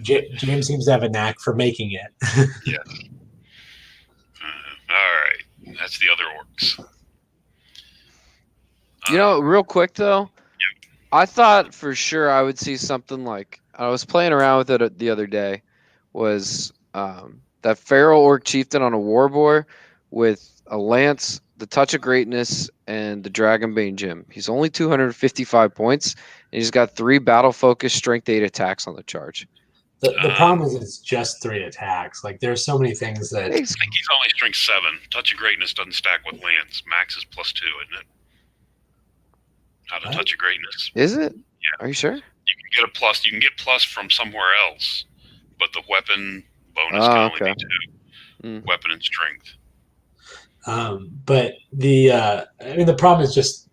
James seems to have a knack for making it. Yeah. All right. That's the other orcs. Real quick, though, I thought for sure I would see something like, I was playing around with it the other day, was that Feral Orc Chieftain on a War Boar with a Lance, the Touch of Greatness, and the Dragonbane Gem. He's only 255 points, and he's got 3 battle-focused Strength 8 attacks on the charge. The problem is it's just 3 attacks. Like there's so many things that I think he's only strength 7. Touch of Greatness doesn't stack with lands. Max is +2, isn't it? Not a What? Touch of Greatness. Is it? Yeah. Are you sure? You can get a plus. You can get plus from somewhere else, but the weapon bonus can only okay. be 2. Weapon and strength. But the problem is just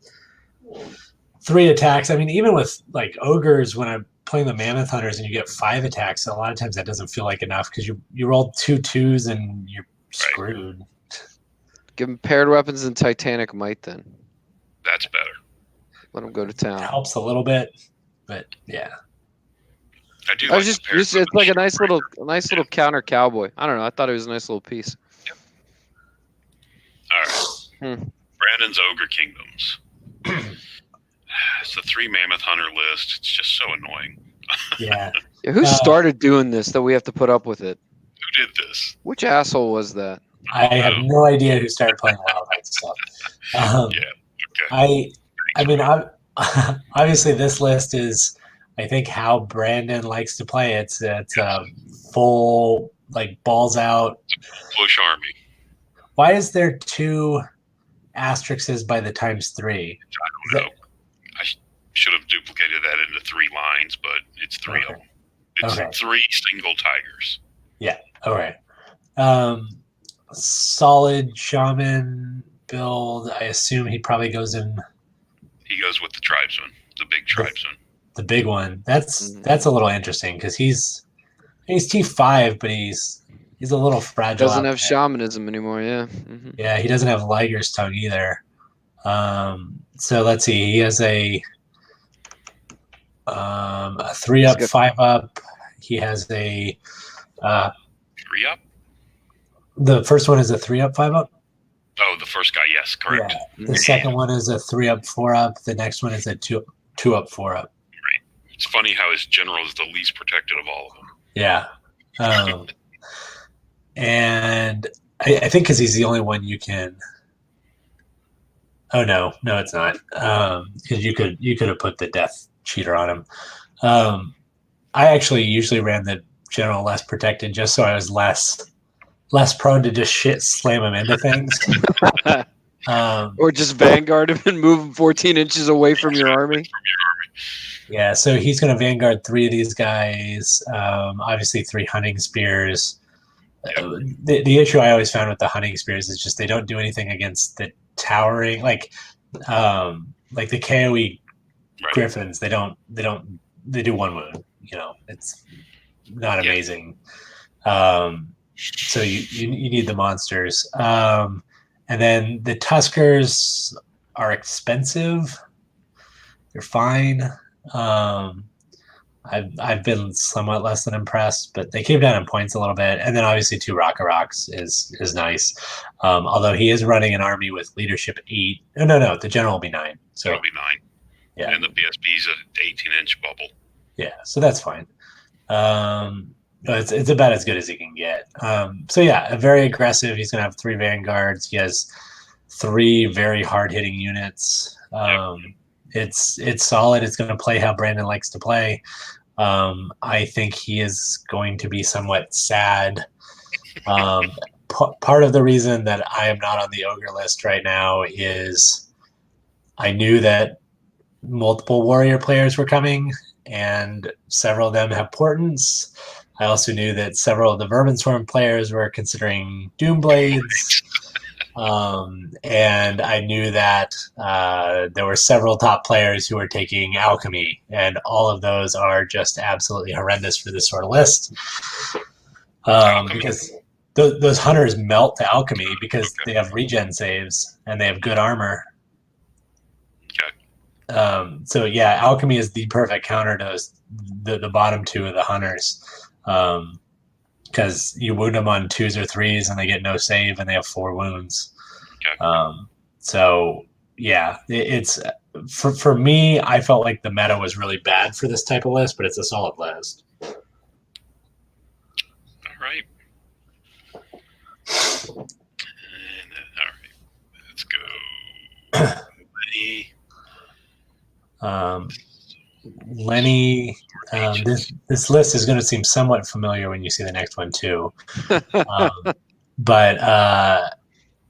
3 attacks. I mean, even with like ogres, when I'm playing the mammoth hunters and you get 5 attacks, a lot of times that doesn't feel like enough because you rolled 2 2s and you're screwed. Give him paired weapons and Titanic Might then. That's better. Let him go to town. It helps a little bit, but yeah. I do. I was it's like a nice little counter cowboy. I don't know. I thought it was a nice little piece. Yep. All right. Brandon's Ogre Kingdoms. It's the 3 mammoth hunter list. It's just so annoying. Yeah. Who started doing this that we have to put up with it? Who did this? Which asshole was that? I have no idea who started playing Wild Heart stuff. Okay. I mean, obviously this list is, I think, how Brandon likes to play. It's full, like, balls out. Bush army. Why is there 2 asterisks by the ×3? I don't know. I should have duplicated that into 3 lines, but it's 3 of them. It's 3 single tigers. Yeah. All right. Solid shaman build. I assume he probably goes in. He goes with the tribesman, the big tribesman. The big one. That's a little interesting because he's T5, but he's a little fragile. Doesn't have shamanism anymore. Yeah. Mm-hmm. Yeah, he doesn't have Liger's Tongue either. So let's see. He has a 3-up, 5-up. He has a 3-up. The first one is a 3-up, 5-up. Oh, the first guy, yes, correct. Yeah. The second one is a 3-up, 4-up. The next one is a 2-up, 4-up. Right. It's funny how his general is the least protected of all of them. Yeah. And I think because he's the only one you can. Oh no, it's not. Because you could have put the death cheater on him. I actually usually ran the general less protected just so I was less prone to just shit slam him into things. Or just vanguard him and move him 14 inches away from your army. Yeah, so he's going to vanguard 3 of these guys. Obviously, 3 hunting spears. The issue I always found with the hunting spears is just they don't do anything against the towering, like the KOE griffins. They do 1 wound. It's not amazing. So you need the monsters. And then the Tuskers are expensive. They're fine. I've been somewhat less than impressed, but they came down in points a little bit. And then obviously 2 Rocks is nice. Although he is running an army with leadership 8. No, the general will be 9. So it'll be 9. Yeah. And the PSP's an 18-inch bubble. Yeah, so that's fine. It's about as good as he can get. So yeah, very aggressive. He's gonna have 3 vanguards. He has 3 very hard hitting units. It's solid. It's gonna play how Brandon likes to play. I think he is going to be somewhat sad. Part of the reason that I am not on the ogre list right now is I knew that multiple warrior players were coming, and several of them have portents. I also knew that several of the Vermin Swarm players were considering Doomblades. And I knew that there were several top players who were taking Alchemy, and all of those are just absolutely horrendous for this sort of list. Because those hunters melt to Alchemy because they have regen saves and they have good armor. So yeah, Alchemy is the perfect counter to the bottom 2 of the hunters. Because you wound them on 2s or 3s and they get no save and they have 4 wounds. Okay. So yeah, it's for me. I felt like the meta was really bad for this type of list, but it's a solid list. All right. All right. Let's go. Lenny, this list is going to seem somewhat familiar when you see the next one too. But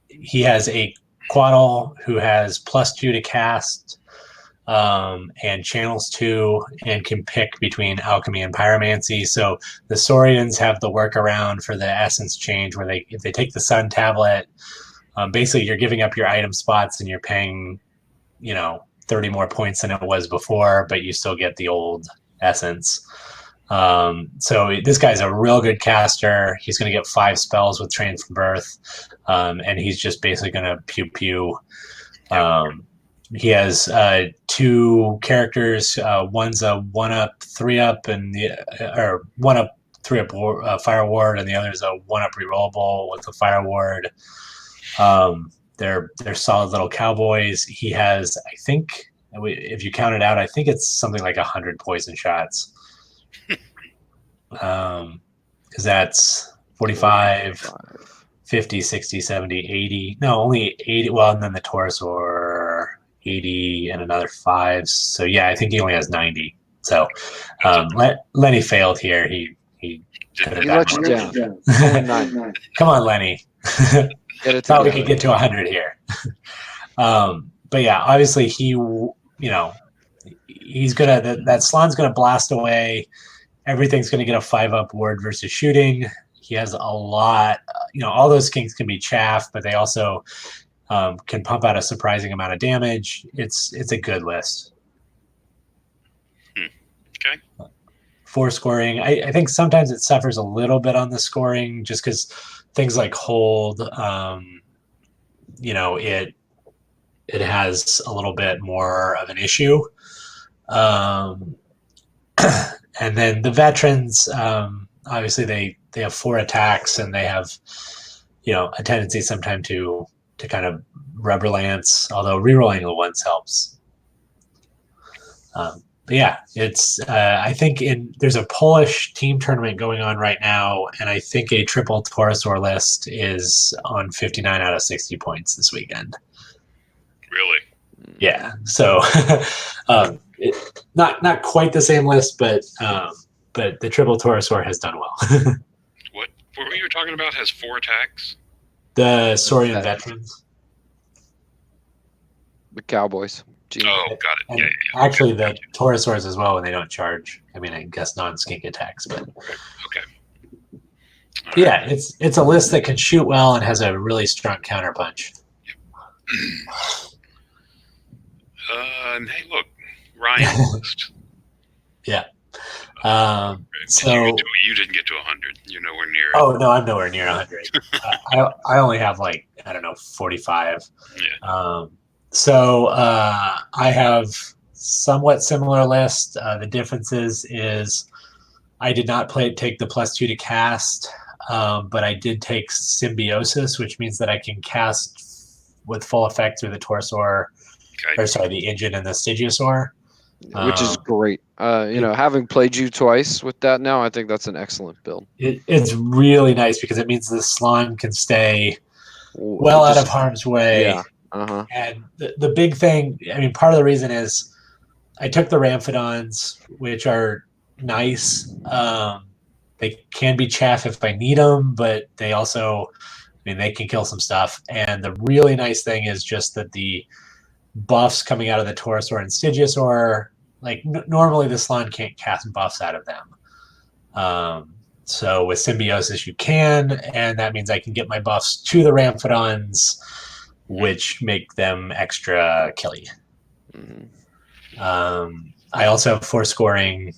he has a Quaddle who has +2 to cast, and channels 2, and can pick between alchemy and pyromancy. So the Saurians have the workaround for the essence change, where if they take the Sun Tablet, basically you're giving up your item spots and you're paying, 30 more points than it was before, but you still get the old essence. So this guy's a real good caster. He's going to get 5 spells with Train from Birth, and he's just basically going to pew pew. He has 2 characters. One's a 1-up, 3-up, and or 1-up, 3-up Fire Ward, and the other is a 1-up rerollable with a Fire Ward. They're solid little cowboys. He has, I think, if you count it out, I think it's something like 100 poison shots. Because that's 45, 50, 60, 70, 80. No, only 80. Well, and then the Taurosaur, 80, and another 5. So yeah, I think he only has 90. So Lenny failed here. He let you down. Only 9. Come on, Lenny. Thought we could get to 100 here. But yeah, obviously he's gonna that Slan's gonna blast away. Everything's gonna get a 5-up ward versus shooting. He has a lot. All those kings can be chaff, but they also can pump out a surprising amount of damage. It's a good list. Okay. 4 scoring. I think sometimes it suffers a little bit on the scoring just because things like hold, it has a little bit more of an issue. And then the veterans, obviously they have 4 attacks, and they have, a tendency sometimes to kind of rubber lance, although rerolling the ones helps. But yeah, it's I think there's a Polish team tournament going on right now, and I think a triple Taurosaur list is on 59 out of 60 points this weekend. Really? Yeah. So not quite the same list, but the triple Taurosaur has done well. What were you talking about? Has 4 attacks? The Saurian veterans. The Cowboys. Oh, got it. Yeah. Actually, the Taurosaurs as well when they don't charge. I mean, I guess non-skink attacks, but okay. Yeah, it's a list that can shoot well and has a really strong counterpunch. And hey, look, Ryan's list. Yeah. So you didn't get to 100. You're nowhere near. Oh no, I'm nowhere near 100. I only have 45. Yeah. So I have somewhat similar list. The differences is I did not take the +2 to cast, but I did take Symbiosis, which means that I can cast with full effect through the Taurosaur, the Engine and the Stygiosaur. Which is great. Having played you twice with that now, I think that's an excellent build. It's really nice because it means the Slan can stay out of harm's way. Yeah. Uh-huh. And the big thing, part of the reason is I took the Ramphidons, which are nice. They can be chaff if I need them, but they also, they can kill some stuff. And the really nice thing is just that the buffs coming out of the Taurosaur and Stygiosaur, normally the Slan can't cast buffs out of them. So with Symbiosis you can, and that means I can get my buffs to the Ramphidons, which make them extra killy. Mm-hmm. I also have 4 scoring.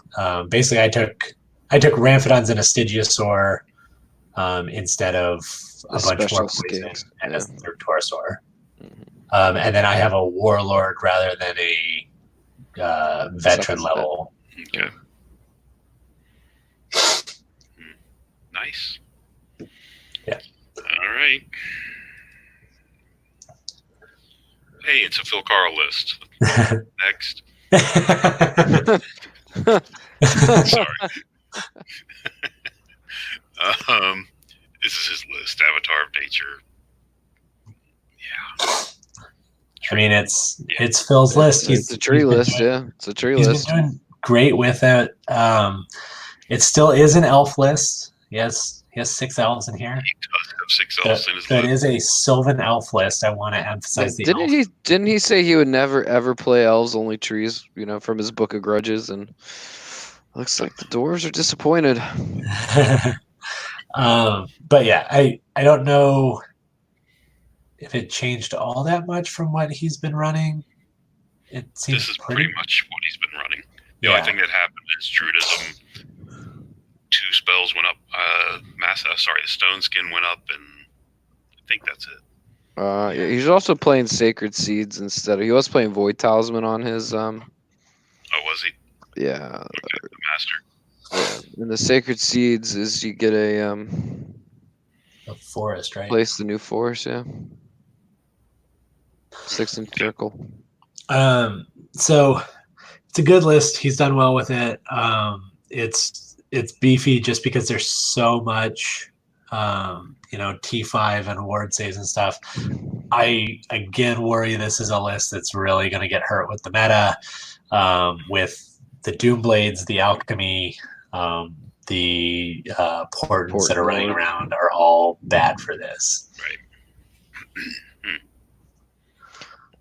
Basically, I took Ramphidons and a Stygiosaur instead of a bunch more poison and a third Taurosaur. Mm-hmm. And then I have a Warlord rather than a veteran level. Okay. Nice. Yeah. All right. Hey, it's a Phil Carl list. Next. Sorry. This is his list. Avatar of Nature. Yeah. It's Phil's list. It's a tree list, yeah. It's a tree list. Been great with it. It still is an elf list. He has 6 elves in here. He does have 6 elves in his So it list. is a Sylvan elf list. I want to emphasize the elf. Didn't he say he would never ever play elves, only trees? From his Book of Grudges, and looks like the dwarves are disappointed. But yeah, I don't know if it changed all that much from what he's been running. It seems This is pretty much what he's been running. The Yeah. only thing that happened is Druidism. 2 spells went up. The Stone Skin went up, and I think that's it. He's also playing Sacred Seeds instead. He was playing Void Talisman on his. Oh, was he? Yeah. Okay, the Master. Yeah. And the Sacred Seeds is you get a forest, right? place the new forest, yeah. 6-inch circle. So it's a good list. He's done well with it. It's beefy just because there's so much, T5 and ward saves and stuff. I again worry this is a list that's really going to get hurt with the meta, with the Doom Blades, the Alchemy, the Portents that are running around are all bad for this. Right.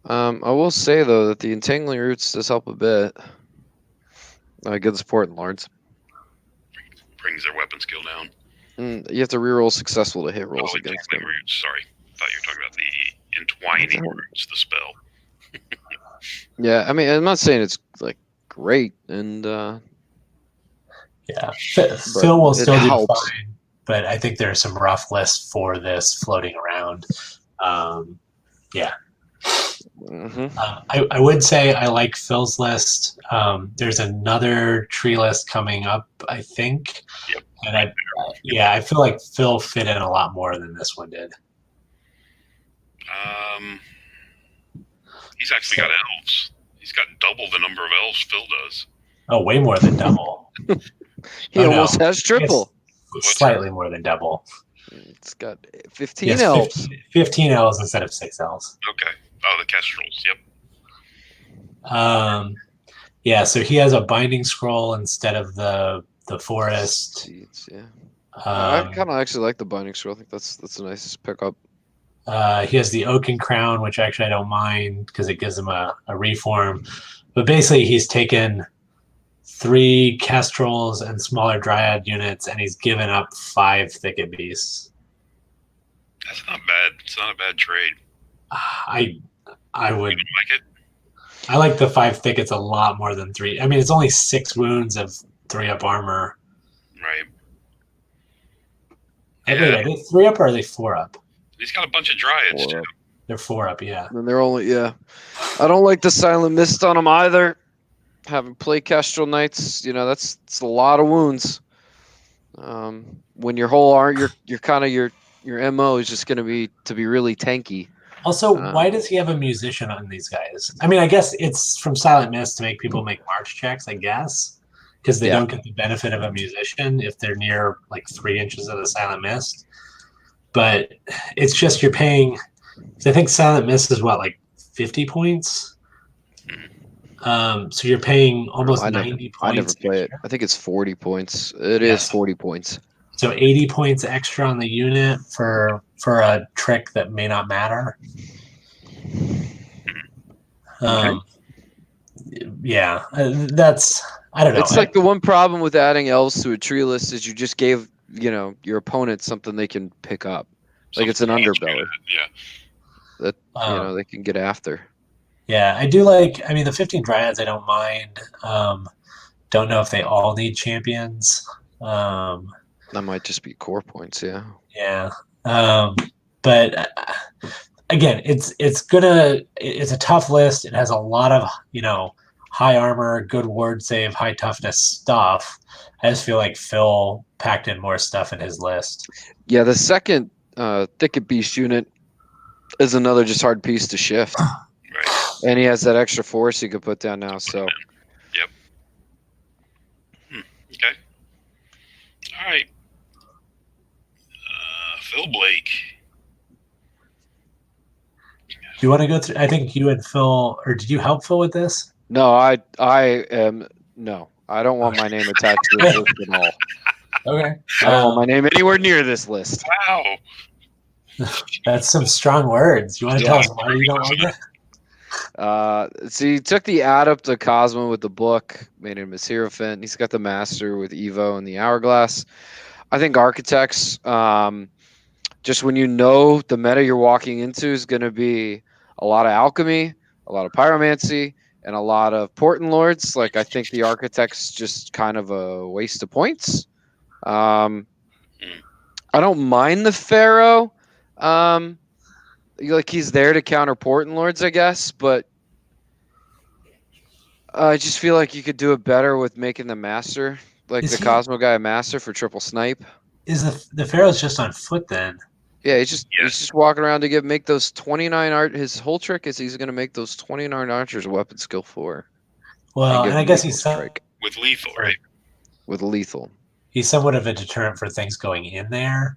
I will say though that the Entangling Roots does help a bit. Good support in Lords. Brings their weapon skill down. You have to reroll successful to hit rolls against Entangling them. Roots. Sorry, I thought you were talking about the Entwining Roots, the spell. Yeah, I mean, I'm not saying it's like great, and Yeah, Phil will still do helps. fine, but I think there are some rough lists for this floating around. Yeah. I would say I like Phil's list. There's another tree list coming up, I think. Yep. And I feel like Phil fit in a lot more than this one did. He's actually got elves. He's got double the number of elves Phil does. Oh, way more than double. He almost has triple. Slightly more than double. It's got 15 elves. 15 elves instead of 6 elves. Okay. Oh, the Kestrels. Yep. Yeah, so he has a binding scroll instead of the forest. Seeds, yeah. I kind of actually like the binding scroll. I think that's a nice pickup. He has the Oaken Crown, which actually I don't mind because it gives him a reform. But basically, he's taken 3 Kestrels and smaller Dryad units, and he's given up 5 Thicket Beasts. That's not bad. It's not a bad trade. I would You like it? I like the 5 Thickets a lot more than 3. I mean, it's only 6 wounds of 3-up armor. Right. Wait, are they 3-up or are they 4-up? He's got a bunch of Dryads, too. They're 4-up, yeah. And they're only, yeah. I don't like the Silent Mist on them either. Having played Kestrel Knights, that's a lot of wounds. When your whole your kind of your MO is just going to be really tanky. Also, why does he have a musician on these guys? I mean, I guess it's from Silent Mist to make people make march checks, I guess, because they don't get the benefit of a musician if they're near like 3 inches of the Silent Mist. But it's just you're paying. I think Silent Mist is what, like 50 points. So you're paying almost 90 points. I never play it. I think it's 40 points. It is 40 points. So 80 points extra on the unit for a trick that may not matter. Yeah, that's, I don't know. It's like the one problem with adding elves to a tree list is you just gave your opponent something they can pick up. Like it's an underbelly. Yeah. That they can get after. Yeah, I do like. I mean, the 15 Dryads I don't mind. Don't know if they all need champions. That might just be core points, yeah. Yeah, but again, it's a tough list. It has a lot of high armor, good ward save, high toughness stuff. I just feel like Phil packed in more stuff in his list. Yeah, the second Thicket Beast unit is another just hard piece to shift. Right. And he has that extra force he could put down now. So. Yep. Okay. All right. Phil Blake. Do you want to go through? I think you and Phil, or did you help Phil with this? No, I am No, I don't want my name attached to this list at all. Okay. I don't want my name anywhere near this list. Wow. That's some strong words. You want to tell us why you don't like it? So you took the adept to Cosmo with the book, made him a Hierophant. He's got the master with Evo and the Hourglass. I think architects, just when you know the meta you're walking into is going to be a lot of alchemy, a lot of pyromancy, and a lot of Portent Lords. Like, I think the architect's just kind of a waste of points. I don't mind the Pharaoh. Like, he's there to counter Portent Lords, I guess, but I just feel like you could do it better with making the master, like Is the he- Cosmo guy, a master for triple snipe. Is the Pharaoh's just on foot then? Yeah, he's just walking around to make those 29 art. His whole trick is he's going to make those 29 archers weapon skill 4. Well, give and I him guess lethal strike With lethal, right? with lethal. he's somewhat of a deterrent for things going in there.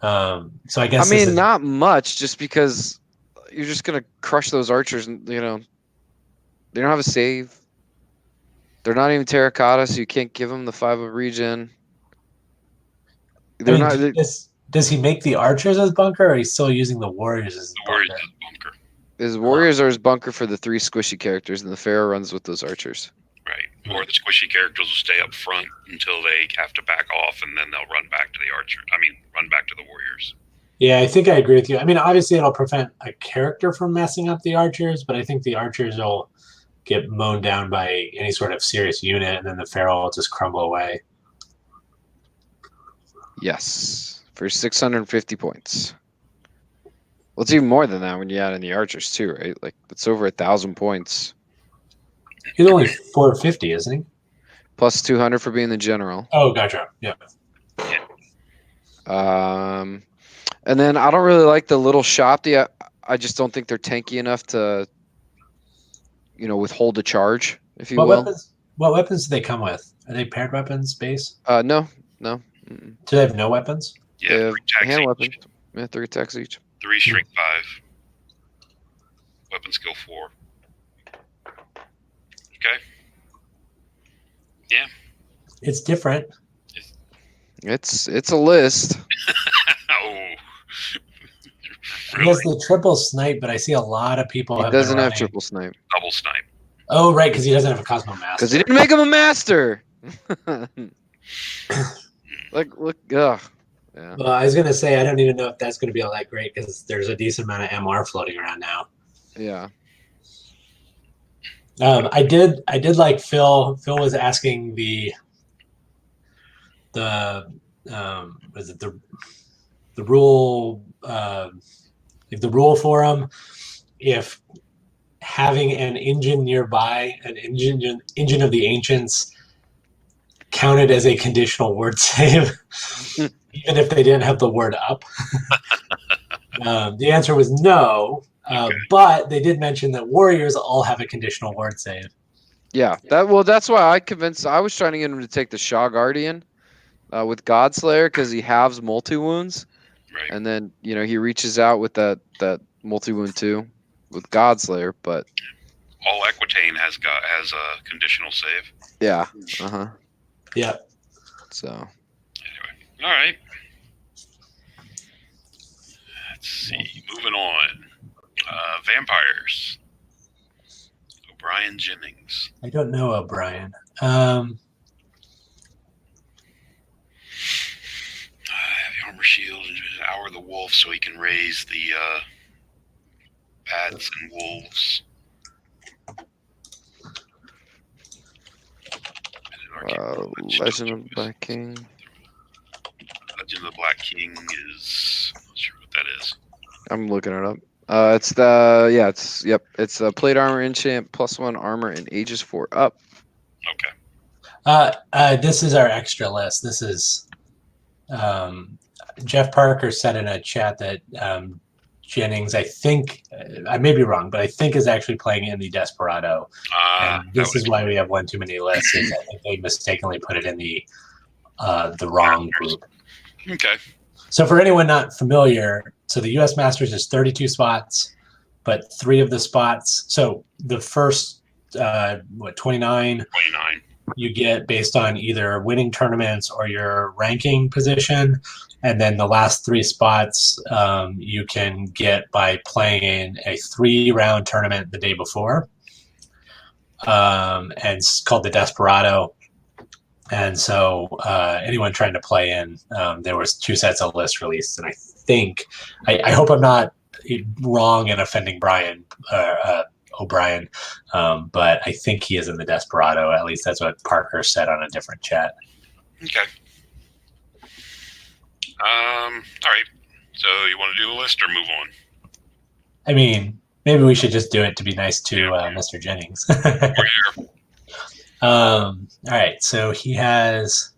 So I guess I mean, not much, just because you're just going to crush those archers, and they don't have a save. They're not even terracotta, so you can't give them the 5 of regen. They're not. Does he make the archers as bunker, or he's still using the warriors as The warriors bunker? is bunker. His warriors are his bunker for the 3 squishy characters, and the Pharaoh runs with those archers. Right. Or the squishy characters will stay up front until they have to back off, and then they'll run back to the archer. Run back to the warriors. Yeah, I think I agree with you. I mean, obviously it'll prevent a character from messing up the archers, but I think the archers will get mown down by any sort of serious unit, and then the Pharaoh will just crumble away. Yes, for 650 points. Well, it's even more than that when you add in the archers too, right? Like, it's over 1,000 points. He's only 450, isn't he? Plus 200 for being the general. Oh, gotcha. Yeah. And then I don't really like the little shop. I just don't think they're tanky enough to, withhold a charge, if you will. What weapons do they come with? Are they paired weapons base? No. Do they have no weapons? They Yeah, have 3 attacks hand each. weapons. Yeah, 3 attacks each. 3 strength 5. Weapon skill 4. Okay. Yeah. It's different. It's a list. Oh. He has the triple snipe, but I see a lot of people He have been doesn't have running- triple snipe. Double snipe. Oh, right, because he doesn't have a Cosmo Master. Because he didn't make him a master. Look. Ugh. Yeah. Well, I was gonna say I don't even know if that's gonna be all that great because there's a decent amount of MR floating around now. Yeah. I did like Phil. Phil was asking was it the rule the rule forum if having an engine nearby, an engine of the ancients, counted as a conditional word save, even if they didn't have the word up. The answer was no. Okay. But they did mention that warriors all have a conditional word save. Yeah. That's why I was trying to get him to take the Shaw Guardian with Godslayer because he halves multi wounds, Right. and then he reaches out with that multi wound too with Godslayer. But All Equitaine has a conditional save. yeah. Yeah. So Anyway. All right. Let's see. Moving on. Vampires. O'Brien Jennings. I don't know O'Brien. Heavy armor shield and just hour the wolf so he can raise the bats and wolves. Legend of the Black King. Legend of the Black King is I'm not sure what that is. I'm looking it up. It's plate armor enchant +1 armor and ages 4 up. Okay. This is our extra list. This is Jeff Parker said in a chat that Jennings, I think, I may be wrong, but I think is actually playing in the Desperado. And this is why we have one too many lists. Is I think they mistakenly put it in the wrong group. Okay. So for anyone not familiar, so the U.S. Masters is 32 spots, but 3 of the spots. So the first 29, 29. you get based on either winning tournaments or your ranking position. And then the last 3 spots you can get by playing a 3-round tournament the day before. And it's called the Desperado. And so anyone trying to play in, there was 2 sets of lists released. And I think, I hope I'm not wrong in offending Brian O'Brien, but I think he is in the Desperado. At least that's what Parker said on a different chat. Okay. All right. So you want to do the list or move on? I mean, maybe we should just do it to be nice to Mr. Jennings. All right. So he has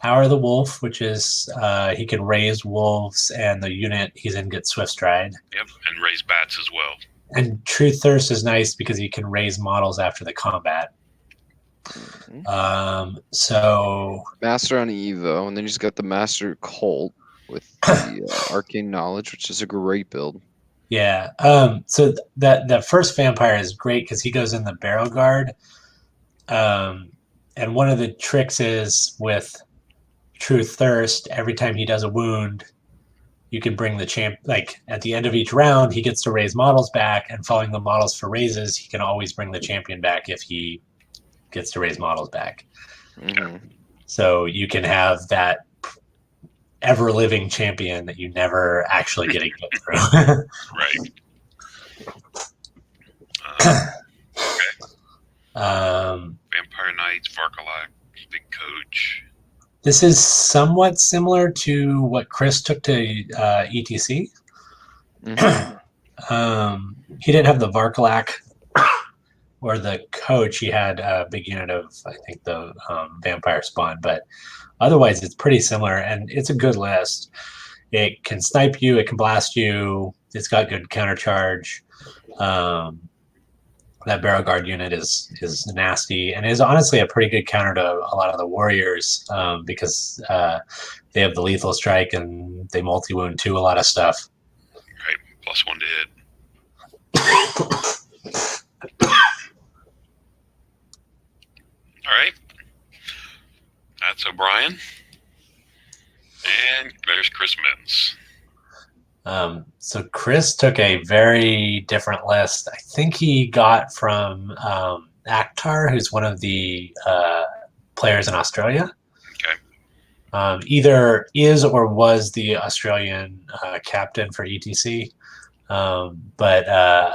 Hour of the Wolf, which is he can raise wolves, and the unit he's in gets Swift Stride. Yep, and raise bats as well. And True Thirst is nice because he can raise models after the combat. So Master on Evo, and then he's got the Master Cult with the Arcane Knowledge, which is a great build. Yeah. So that first vampire is great because he goes in the Barrow Guard. And one of the tricks is with True Thirst, every time he does a wound, you can bring the champ, like at the end of each round, he gets to raise models back, and following the models for raises, he can always bring the champion back if he gets to raise models back. So you can have that ever-living champion that you never actually get through. Right. Vampire Knights, Varkalak, Big Coach. This is somewhat similar to what Chris took to ETC. He didn't have the Varkalak or the Coach. He had a big unit of, I think, the Vampire Spawn, but otherwise it's pretty similar, and it's a good list. It can snipe you, it can blast you, it's got good countercharge. That Barrow Guard unit is nasty, and is honestly a pretty good counter to a lot of the warriors because they have the lethal strike and they multi-wound too a lot of stuff. Right, +1 to hit. All right, that's O'Brien, and there's Chris Mintz. So Chris took a very different list. I think he got from Akhtar, who's one of the players in Australia. Okay. Either is or was the Australian captain for ETC. But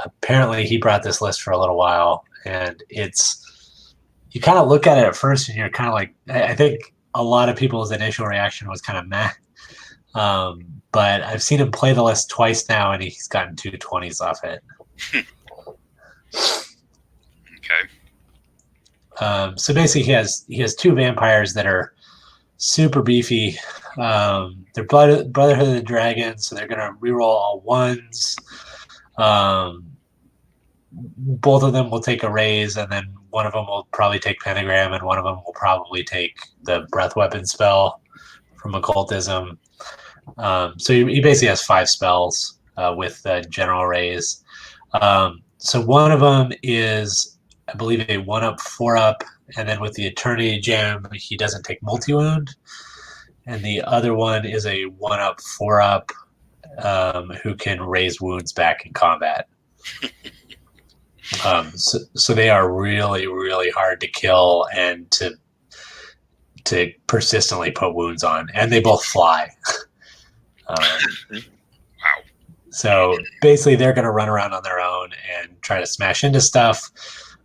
apparently he brought this list for a little while, and you kind of look at it at first and you're kind of like, I think a lot of people's initial reaction was kind of meh. But I've seen him play the list twice now, and he's gotten 2 20s off it. Okay. So basically, he has 2 vampires that are super beefy. They're Brotherhood of the Dragon, so they're gonna reroll all 1s. Both of them will take a raise, and then one of them will probably take Pentagram, and one of them will probably take the Breath Weapon spell from Occultism. So he basically has 5 spells with General Raise. So one of them is, I believe, a 1-up, 4-up, and then with the Eternity Gem, he doesn't take multi-wound. And the other one is a 1-up, 4-up who can raise wounds back in combat. So they are really, really hard to kill and to persistently put wounds on, and they both fly. Wow. So basically they're going to run around on their own and try to smash into stuff.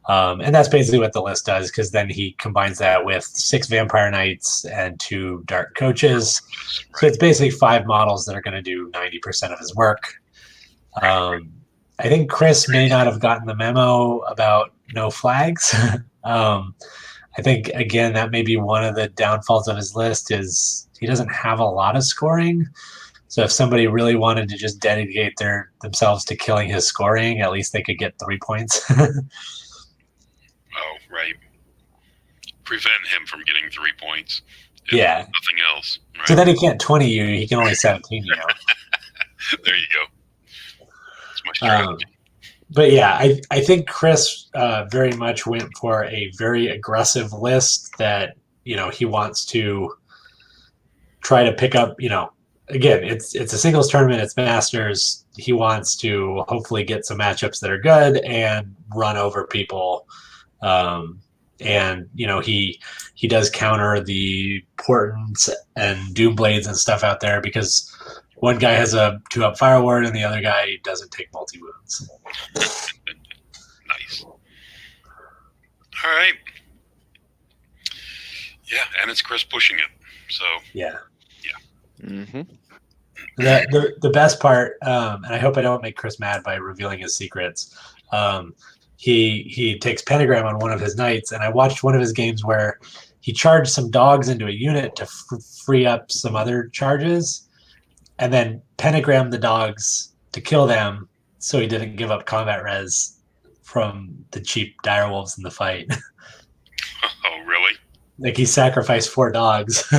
And that's basically what the list does, because then he combines that with 6 Vampire Knights and 2 Dark Coaches. So it's basically 5 models that are going to do 90% of his work. I think Chris may not have gotten the memo about no flags. I think, again, that may be one of the downfalls of his list is he doesn't have a lot of scoring. So if somebody really wanted to just dedicate themselves to killing his scoring, at least they could get 3 points. Oh, right. Prevent him from getting 3 points. Yeah. Nothing else. Right? So then he can't 20 you. He can only 17 you. There you go. That's my strategy. but yeah, I think Chris very much went for a very aggressive list that he wants to try to pick up. Again, it's a singles tournament, it's Masters. He wants to hopefully get some matchups that are good and run over people. And he does counter the Portents and Doomblades and stuff out there because one guy has a 2-up fire ward and the other guy doesn't take multi wounds. Nice. All right. Yeah, and it's Chris pushing it. So yeah. Mm-hmm. The best part, and I hope I don't make Chris mad by revealing his secrets. He takes pentagram on one of his knights, and I watched one of his games where he charged some dogs into a unit to free up some other charges, and then pentagrammed the dogs to kill them, so he didn't give up combat res from the cheap direwolves in the fight. Oh, really? Like he sacrificed 4 dogs.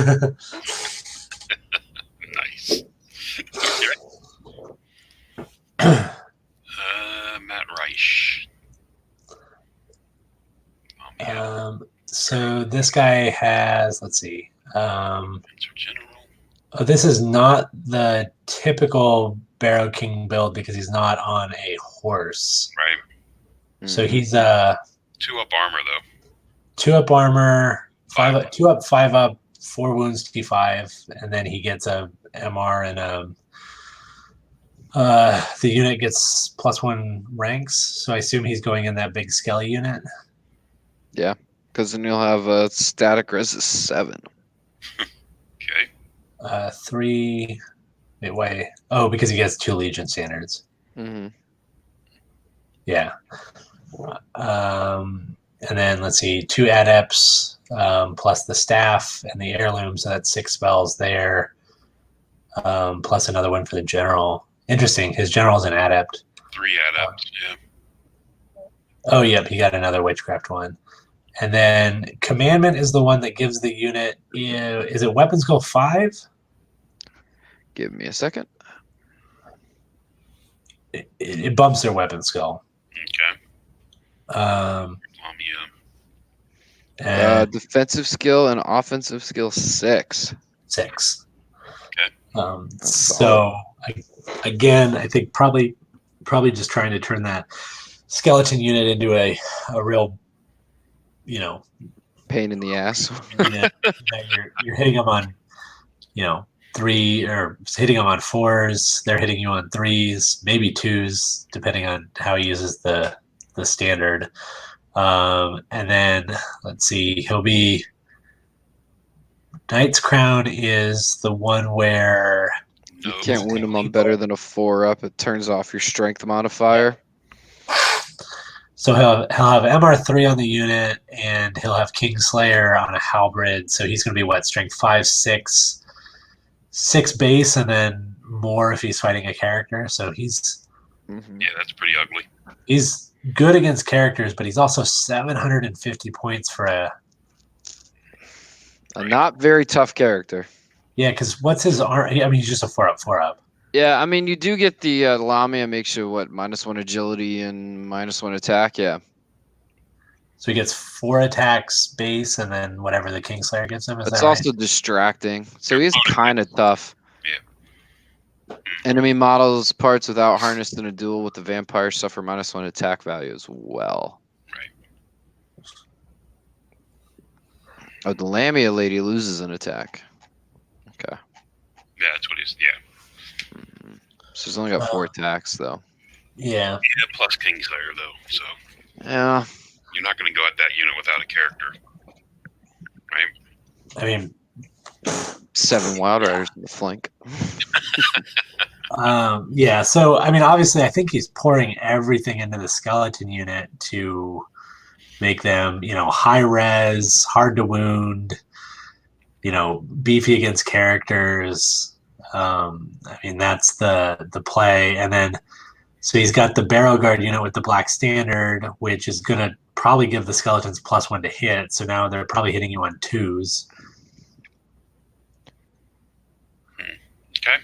Nice. Matt Reich. So this guy has, let's see. General. This is not the typical Barrow King build because he's not on a horse. Right. So he's 2-up armor though. 2-up armor, 2-up, 5-up, 4 wounds D5, and then he gets a MR and the unit gets +1 ranks. So I assume he's going in that big skelly unit. Yeah, because then you'll have a static res of 7. Okay. 3. Wait. Oh, because he gets 2 Legion standards. Mm-hmm. Yeah. And then let's see, 2 adepts plus the staff and the heirloom, so that's 6 spells there. Plus another one for the general. Interesting. His general's an adept. 3 adepts. Yeah. Oh, yep. He got another witchcraft one. And then commandment is the one that gives the unit. Is it weapon skill 5? Give me a second. It bumps their weapon skill. Okay. Defensive skill and offensive skill 6. 6. Okay. So again, I think probably just trying to turn that skeleton unit into a real, pain in the ass. You're hitting them on, 3 or hitting them on 4s. They're hitting you on 3s, maybe 2s, depending on how he uses the standard. And then let's see, he'll be Knight's Crown is the one where you can't wound him on better than a 4-up. It turns off your strength modifier. So he'll have MR3 on the unit, and he'll have Kingslayer on a halberd. So he's going to be what, strength 5, 6 base, and then more if he's fighting a character. So he's yeah, that's pretty ugly. He's good against characters, but he's also 750 points for a not very tough character. Yeah, because what's his arm? I mean, he's just a 4-up. Yeah, I mean, you do get the Lamia makes you -1 agility and -1 attack. Yeah. So he gets 4 attacks base, and then whatever the Kingslayer gives him. It's also distracting. So he's kind of tough. Yeah. Enemy models parts without harnessed in a duel with the vampire suffer -1 attack value as well. Right. Oh, the Lamia lady loses an attack. Okay. Yeah, that's what he's. Yeah. So he's only got 4 attacks, though. Yeah. Yeah, plus Kingslayer, though. So. Yeah. You're not going to go at that unit without a character, right? I mean, 7 Wild Riders in the flank. Yeah. So I mean, obviously, I think he's pouring everything into the skeleton unit to make them, high res, hard to wound, beefy against characters. I mean, that's the play. And then, so he's got the Barrow Guard unit with the Black Standard, which is going to probably give the skeletons +1 to hit. So now they're probably hitting you on 2s. Okay.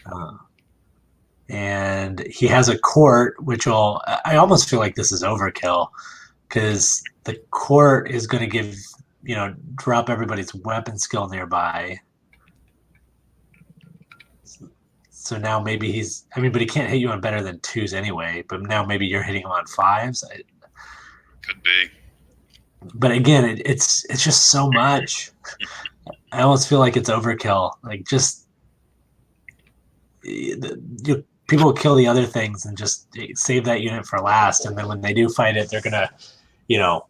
and he has a court, which will. I almost feel like this is overkill because the court is going to give drop everybody's weapon skill nearby. So now maybe he's. I mean, but he can't hit you on better than 2s anyway. But now maybe you're hitting him on 5s. Could be. But again, it's just so much. I almost feel like it's overkill. Like just people kill the other things and just save that unit for last, and then when they do fight it, they're gonna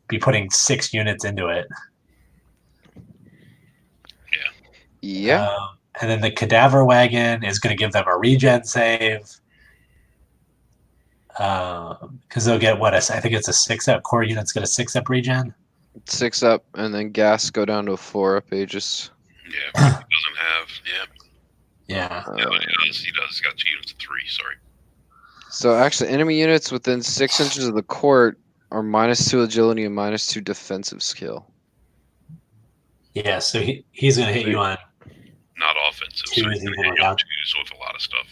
be putting 6 units into it. Yeah. And then the cadaver wagon is going to give them a regen save. Because they'll get I think it's a 6-up core unit's got a 6-up regen. 6 up, and then gas go down to a 4-up Aegis. Yeah, he doesn't have. Yeah. He does. He's got 2 units of 3. Sorry. So actually, enemy units within 6 inches of the court are -2 agility and -2 defensive skill. Yeah, so he's going to hit you on. Not offensive. So 2s he's even going to hit you on without. 2s with a lot of stuff.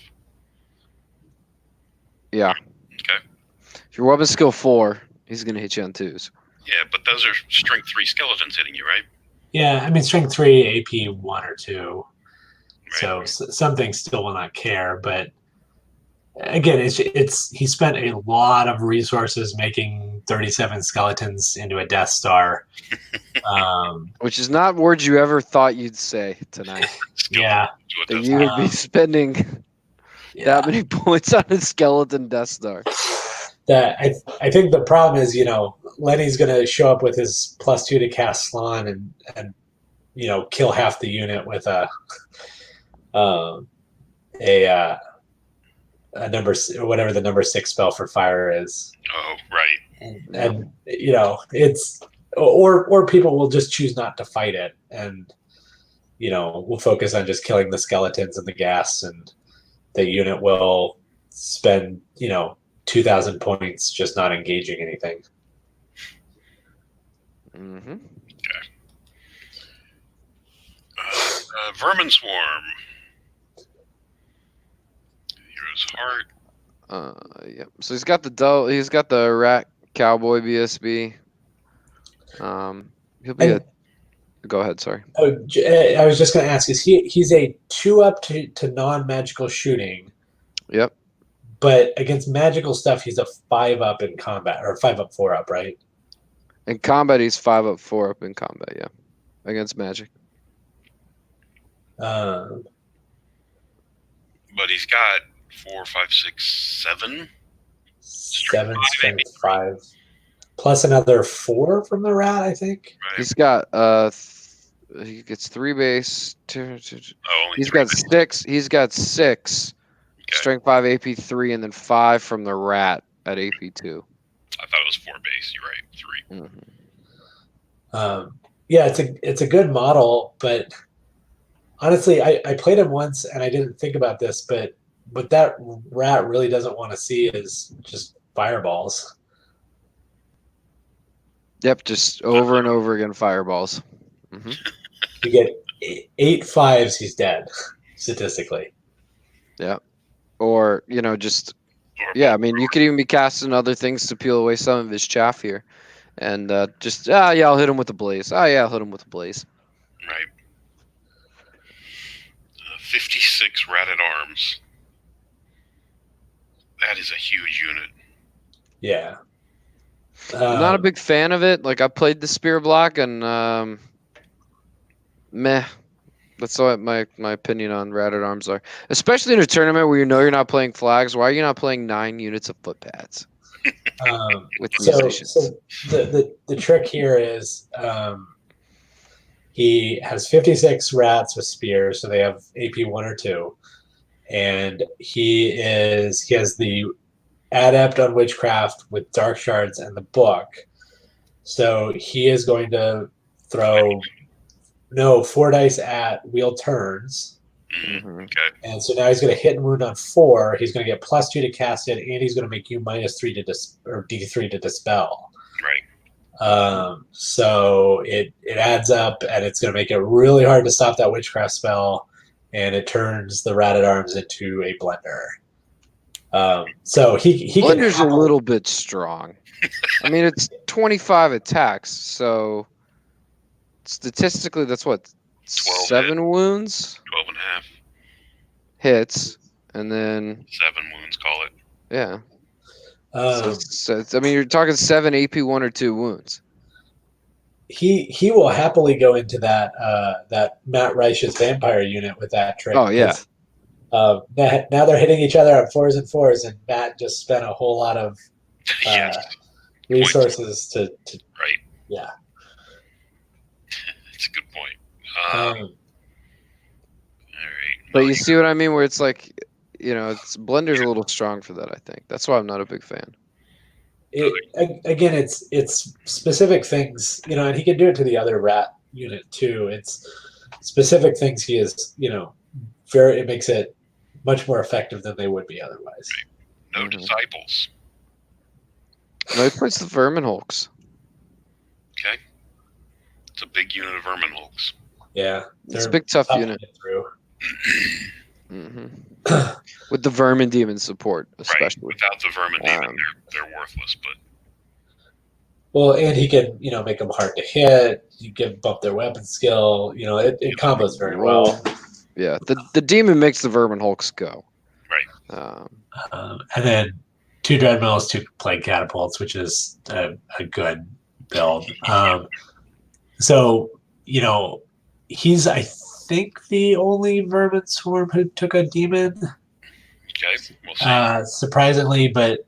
Yeah. Okay. If your weapon skill 4, he's gonna hit you on 2s. Yeah, but those are strength 3 skeletons hitting you, right? Yeah, I mean strength 3, AP 1 or 2. Right. So some things still will not care, but again, it's he spent a lot of resources making 37 skeletons into a Death Star. Which is not words you ever thought you'd say tonight. Yeah. That you would be spending that many points on a skeleton Death Star. That I think the problem is, Lenny's going to show up with his +2 to cast Slann and kill half the unit with a number, or whatever the number 6 spell for fire is. Oh, right. And it's or people will just choose not to fight it, and we'll focus on just killing the skeletons and the gas, and the unit will spend 2,000 points just not engaging anything. Mm-hmm. Okay. Vermin Swarm. Hero's Heart. Yep. So he's got the rat cowboy BSB. He'll be Go ahead. Sorry. Oh, I was just going to ask: he's a 2-up to non-magical shooting? Yep. But against magical stuff, he's a 5-up in combat, or 5-up, 4-up, right? In combat, he's 5-up, 4-up in combat. Yeah, against magic. But he's got 4, 5, 6, 7. 7 strength 5, plus another 4 from the rat, I think. Right. He's got he gets 3 base. He's got 6. He's got 6. Okay. Strength 5, AP 3, and then 5 from the rat at AP 2. I thought it was 4 base. You're right. 3. Mm-hmm. Yeah, it's a good model, but honestly, I played him once and I didn't think about this, but what that rat really doesn't want to see is just fireballs. Yep, just over and over again, fireballs. Mm-hmm. You get 8 5s, he's dead, statistically. Yeah. Or, just... Yeah, I mean, you could even be casting other things to peel away some of his chaff here. And I'll hit him with a blaze. I'll hit him with a blaze. Right. 56 rat-at-arms. That is a huge unit. Yeah. I'm not a big fan of it. Like, I played the spear block, and meh. That's what my opinion on rat-at-arms are. Especially in a tournament where you're not playing flags. Why are you not playing 9 units of footpads? With musicians. So the trick here is he has 56 rats with spears, so they have AP 1 or 2, and he has the adept on witchcraft with dark shards and the book. So he is going to throw 4 dice at wheel turns. Mm-hmm. Okay. And so now he's going to hit and wound on 4. He's going to get +2 to cast it, and he's going to make you -3 to D3 to dispel. Right. So it adds up, and it's going to make it really hard to stop that witchcraft spell, and it turns the rat-at-arms into a blender. So he can Blender's a little bit strong. I mean, it's 25 attacks, so statistically, that's what 12 7 wounds 12 and a half. hits, and then 7 wounds, call it. yeah. Um, I mean, you're talking 7 AP, 1 or 2 wounds. he will happily go into that Matt Reich's vampire unit with that trick. Oh yeah. 'cause, now they're hitting each other on 4s and 4s, and Matt just spent a whole lot of Yes. resources to Right. yeah. It's a good point. Um, All right. But you see what I mean? Where it's like, it's Blender's a little strong for that. I think that's why I'm not a big fan. Again, it's specific things, and he can do it to the other rat unit too. It's specific things he is, it makes it much more effective than they would be otherwise. No disciples. No, he puts the Vermin Hulks. Okay. It's a big unit of vermin hulks. Yeah, It's a big tough to unit. get through. With the Vermin Demon support, especially. Right. Without the vermin demon, they're worthless. But well, and he can, make them hard to hit. You can bump their weapon skill. It combos very well. Yeah, the demon makes the Vermin Hulks go. Right. And then 2 Dreadmills, 2 Plague Catapults, which is a good build. So, he's, I think, the only Vermin Swarm who took a demon. Okay, we'll see. Surprisingly, but,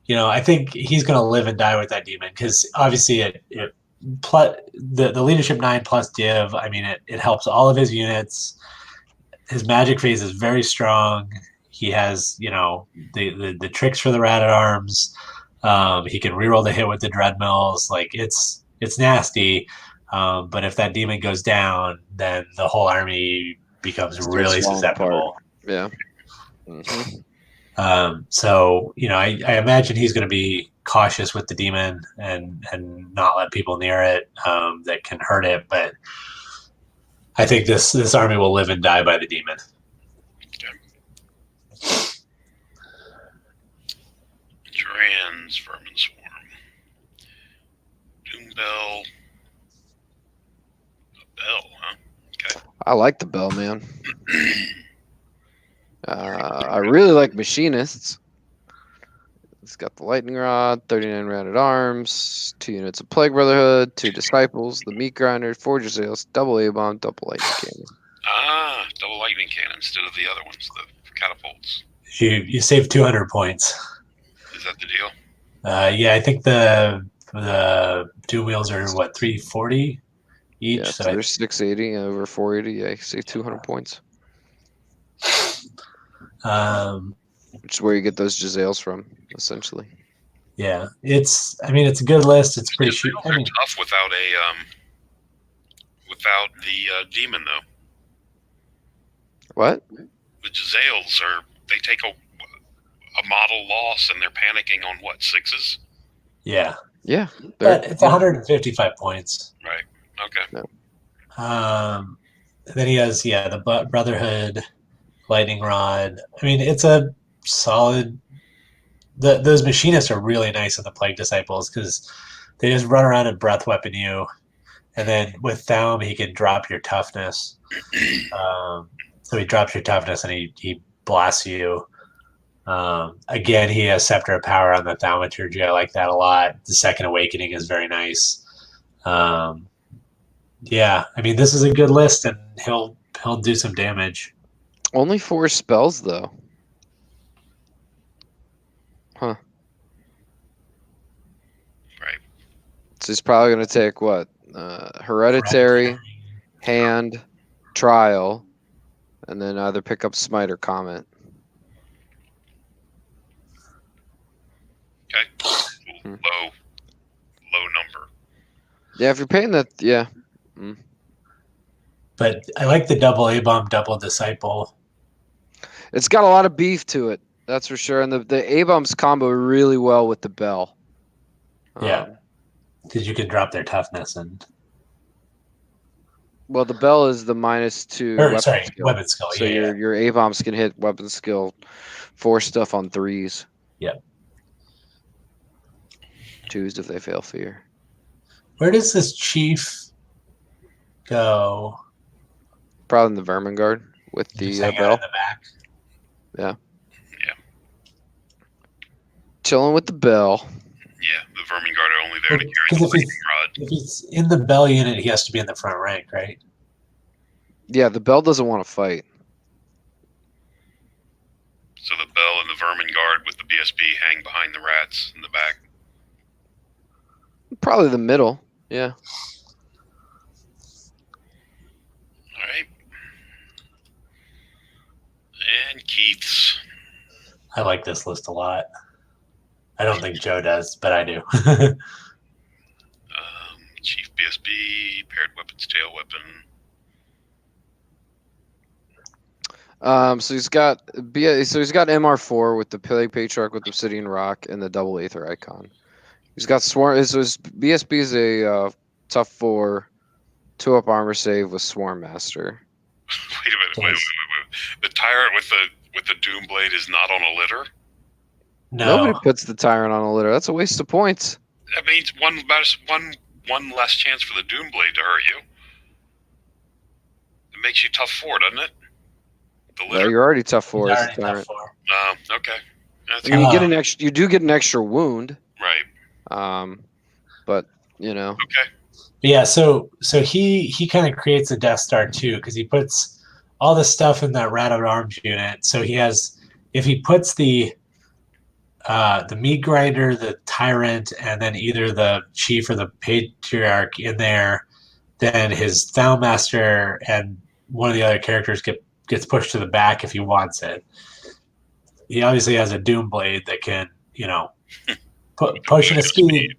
I think he's going to live and die with that demon because obviously the leadership 9 plus div, I mean, it helps all of his units. His magic phase is very strong. He has, the tricks for the rat at arms. He can reroll the hit with the Dreadmills. Like it's nasty. But if that demon goes down, then the whole army becomes really susceptible. Yeah. So I imagine he's going to be cautious with the demon and not let people near it that can hurt it. But I think this army will live and die by the demon. Trans Vermin Swarm. Doom Bell. A bell, huh? Okay. I like the bell, man. I really like Machinists. It's got the Lightning Rod, 39 rounded arms, 2 units of Plague Brotherhood, 2 Disciples, the Meat Grinder, 4 Jazales, double A-bomb, double Lightning Cannon. Ah, double Lightning Cannon instead of the other ones, the catapults. You save 200 points. Is that the deal? Yeah, I think the Doom Wheels are, 340 each? Yeah, so they're 680 over 480. Yeah, you save 200 points. Which is where you get those Jazales from, essentially. Yeah, it's a good list. It's pretty Jazales are tough without the demon though. What? The Jazales they take a model loss and they're panicking on what, 6s? Yeah. Yeah. But it's 155 points. Right. Okay. No. Then he has the Brotherhood, Lightning Rod. I mean, it's a solid. Those Machinists are really nice with the Plague Disciples because they just run around and breath weapon you, and then with Thaum he can drop your toughness. So he drops your toughness and he blasts you. Again, he has Scepter of Power on the Thaumaturgy. I like that a lot. The Second Awakening is very nice. Yeah, I mean, this is a good list, and he'll do some damage. Only 4 spells, though. Huh. Right. So he's probably going to take what? Hereditary, Hand, Trial, and then either pick up Smite or Comment. Okay. Low number. Yeah, if you're paying that, yeah. But I like the double A-bomb, double Disciple. It's got a lot of beef to it, that's for sure. And the A-bombs combo really well with the bell. Yeah, because you can drop their toughness and. Well, the bell is the -2 weapon skill. weapon skill. So Yeah, your A-bombs can hit weapon skill 4 stuff on 3s. Yep. 2s if they fail fear. Where does this chief go? Probably in the Vermin Guard with the Just hang out bell. in the back. Yeah. Yeah. Chilling with the bell. Yeah, the Vermin Guard are only there to carry Because the if lightning rod. he's in the bell unit, he has to be in the front rank, right? Yeah, the bell doesn't want to fight. So the bell and the Vermin Guard with the BSB hang behind the rats in the back. Probably the middle. Yeah. All right. And Keith's. I like this list a lot. I don't think Joe does, but I do. Chief BSB, paired weapons, tail weapon. So he's got MR4 with the Plague Patriarch with Obsidian Rock and the double Aether Icon. He's got Swarm. So his BSB is a tough 4, 2-up armor save with Swarm Master. Wait a minute. The tyrant with the Doom Blade is not on a litter? No. Nobody puts the Tyrant on a litter. That's a waste of points. That means one less chance for the Doom Blade to hurt you. It makes you tough 4, doesn't it? The No, litter. you're already tough 4 as a Already tough Tyrant. 4. Okay. That's I mean, you get an extra. You do get an extra wound. right. But you know. Okay. Yeah, so he kind of creates a Death Star too, because he puts all the stuff in that Rat at Arms unit. So he has, if he puts the meat grinder, the tyrant, and then either the chief or the patriarch in there, then his Thaumaster and one of the other characters gets pushed to the back if he wants it. He obviously has a Doom Blade that can, push at a speed.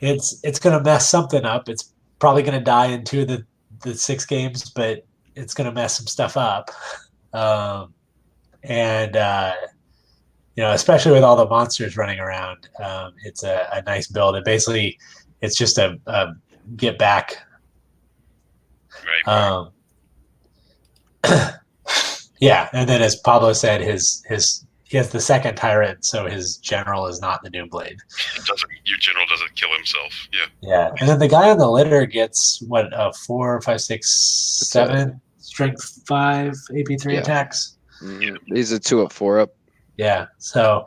Yep. It's going to mess something up. It's probably going to die in 2 of the 6 games, but it's going to mess some stuff up. Especially with all the monsters running around, it's a nice build. It's just a get back. Right. Yeah, and then as Pablo said, he has the second tyrant, so his general is not the Doom Blade. Your general doesn't kill himself. Yeah. Yeah, and then the guy on the litter gets what, 4, 5, 6, 7 strength 5 AP3 attacks. Mm-hmm. He's a 2-up, 4-up. Yeah, so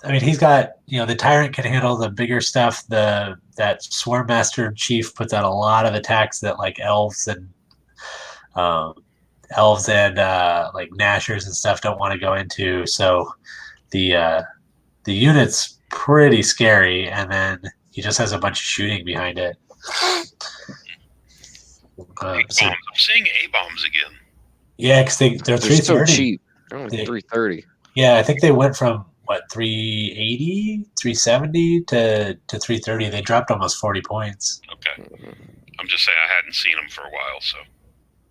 he's got, the tyrant can handle the bigger stuff. That Swarm Master chief puts out a lot of attacks that like elves and like Nashers and stuff don't want to go into. So the unit's pretty scary, and then he just has a bunch of shooting behind it. I'm seeing A-bombs again. Yeah, because they're 330. So cheap. They're only 330. Yeah, I think they went from 380, 370 to 330. They dropped almost 40 points. Okay. I'm just saying I hadn't seen them for a while, so.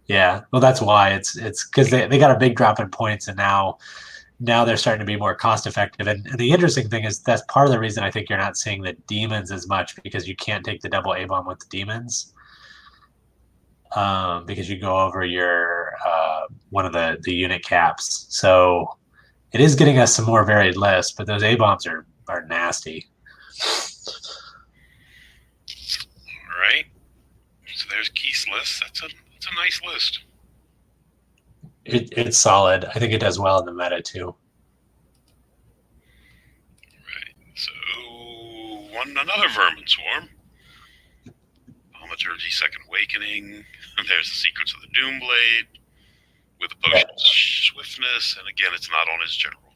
Yeah, well, that's why it's because they got a big drop in points, and now they're starting to be more cost effective. And the interesting thing is that's part of the reason I think you're not seeing the demons as much, because you can't take the double A-bomb with the demons, because you go over your one of the unit caps. So it is getting us some more varied lists, but those A-bombs are nasty. All right. So there's Keith's list. That's a nice list. It's solid. I think it does well in the meta too. Right. So another Vermin Swarm. Thaumaturgy, Second Awakening. There's the Secrets of the Doom Blade with a potion of swiftness, and again, it's not on his general.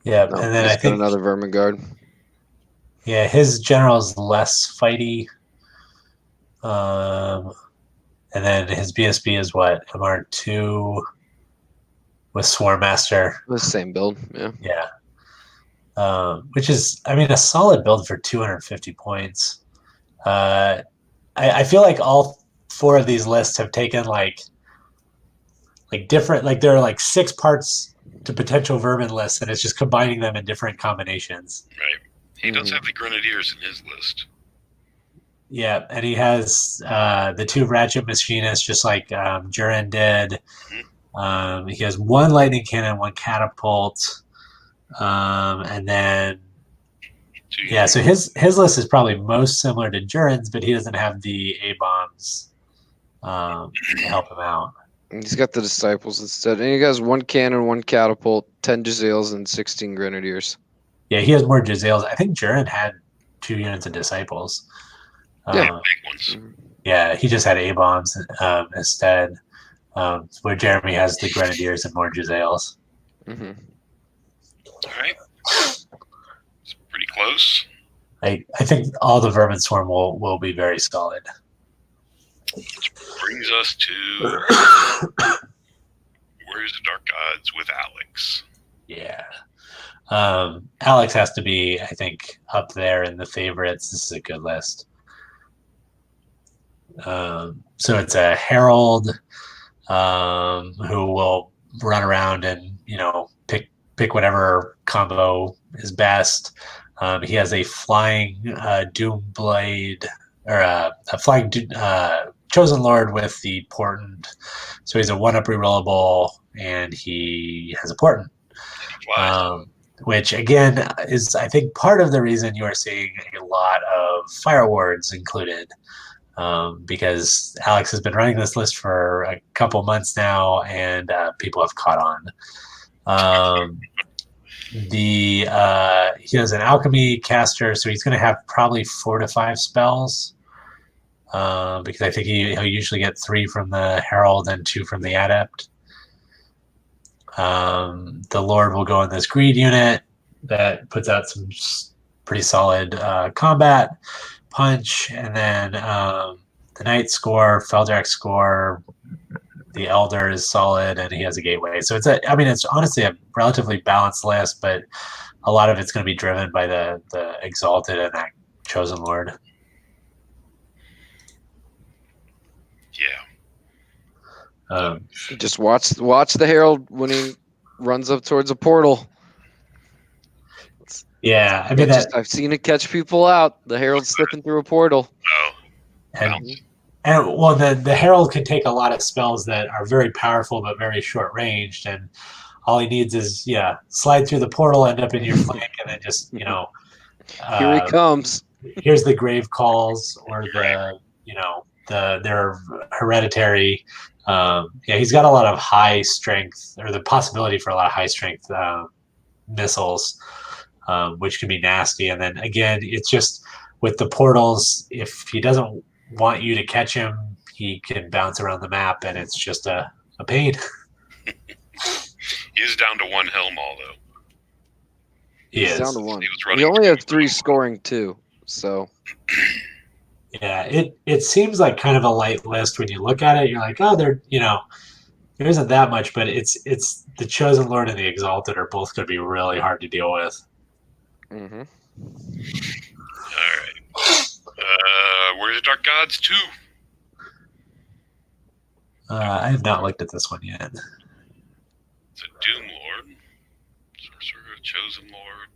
Yeah, No, and then I think another Vermin Guard. Yeah, his general's less fighty. And then his BSB is what? MR2 with Swarm Master. The same build, yeah. Yeah. Which is, a solid build for 250 points. I feel like all 4 of these lists have taken like different, there are like 6 parts to potential vermin lists, and it's just combining them in different combinations. Right. He does have the Grenadiers in his list. Yeah, and he has the 2 ratchet machinists, just like Durin did. He has 1 lightning cannon, 1 catapult, and then yeah. So his list is probably most similar to Durin's, but he doesn't have the A bombs to help him out. He's got the disciples instead, and he has 1 cannon, 1 catapult, 10 Jezzails, and 16 grenadiers. Yeah, he has more Jezzails. I think Durin had 2 units of disciples. Yeah. Big ones. Yeah, he just had A bombs instead. Where Jeremy has the grenadiers and more Jezzails. Mm-hmm. All right. It's pretty close. I think all the Vermin Swarm will be very solid. Which brings us to Warriors of Dark Gods with Alex. Yeah. Alex has to be, I think, up there in the favorites. This is a good list. So it's a Herald who will run around and, pick whatever combo is best. He has a flying Doomblade, or a flying Chosen Lord with the Portent. So he's a 1-up rerollable, and he has a Portent. Which, again, is, I think, part of the reason you are seeing a lot of Fire Wards included. Because Alex has been running this list for a couple months now, and people have caught on. He has an alchemy caster, so he's going to have probably 4 to 5 spells. Because I think he'll usually get 3 from the Herald and 2 from the Adept. The Lord will go in this greed unit that puts out some pretty solid combat punch, and then the Knight score, Feldrak score, the Elder is solid, and he has a gateway. So it's honestly a relatively balanced list, but a lot of it's going to be driven by the Exalted and that Chosen Lord. Yeah. Just watch the Herald when he runs up towards a portal. Yeah, I mean I've seen it catch people out. The Herald slipping through a portal. Oh. And well, the Herald can take a lot of spells that are very powerful but very short ranged, and all he needs is slide through the portal, end up in your flank, and then just here he comes. Here's the Grave Calls, or their hereditary. He's got a lot of high strength, or the possibility for a lot of high strength missiles, which can be nasty. And then again, it's just with the portals, if he doesn't want you to catch him, he can bounce around the map, and it's just a pain. He is down to 1 Hellmaul, though. He's down to 1. He only has 3 scoring too, so. Yeah, it seems like kind of a light list when you look at it. You're like, oh, there isn't that much, but it's the Chosen Lord and the Exalted are both going to be really hard to deal with. Mm-hmm. All right. Warriors of Dark Gods 2. I have not looked at this one yet. It's a Doom Lord. Sorcerer, Chosen Lord.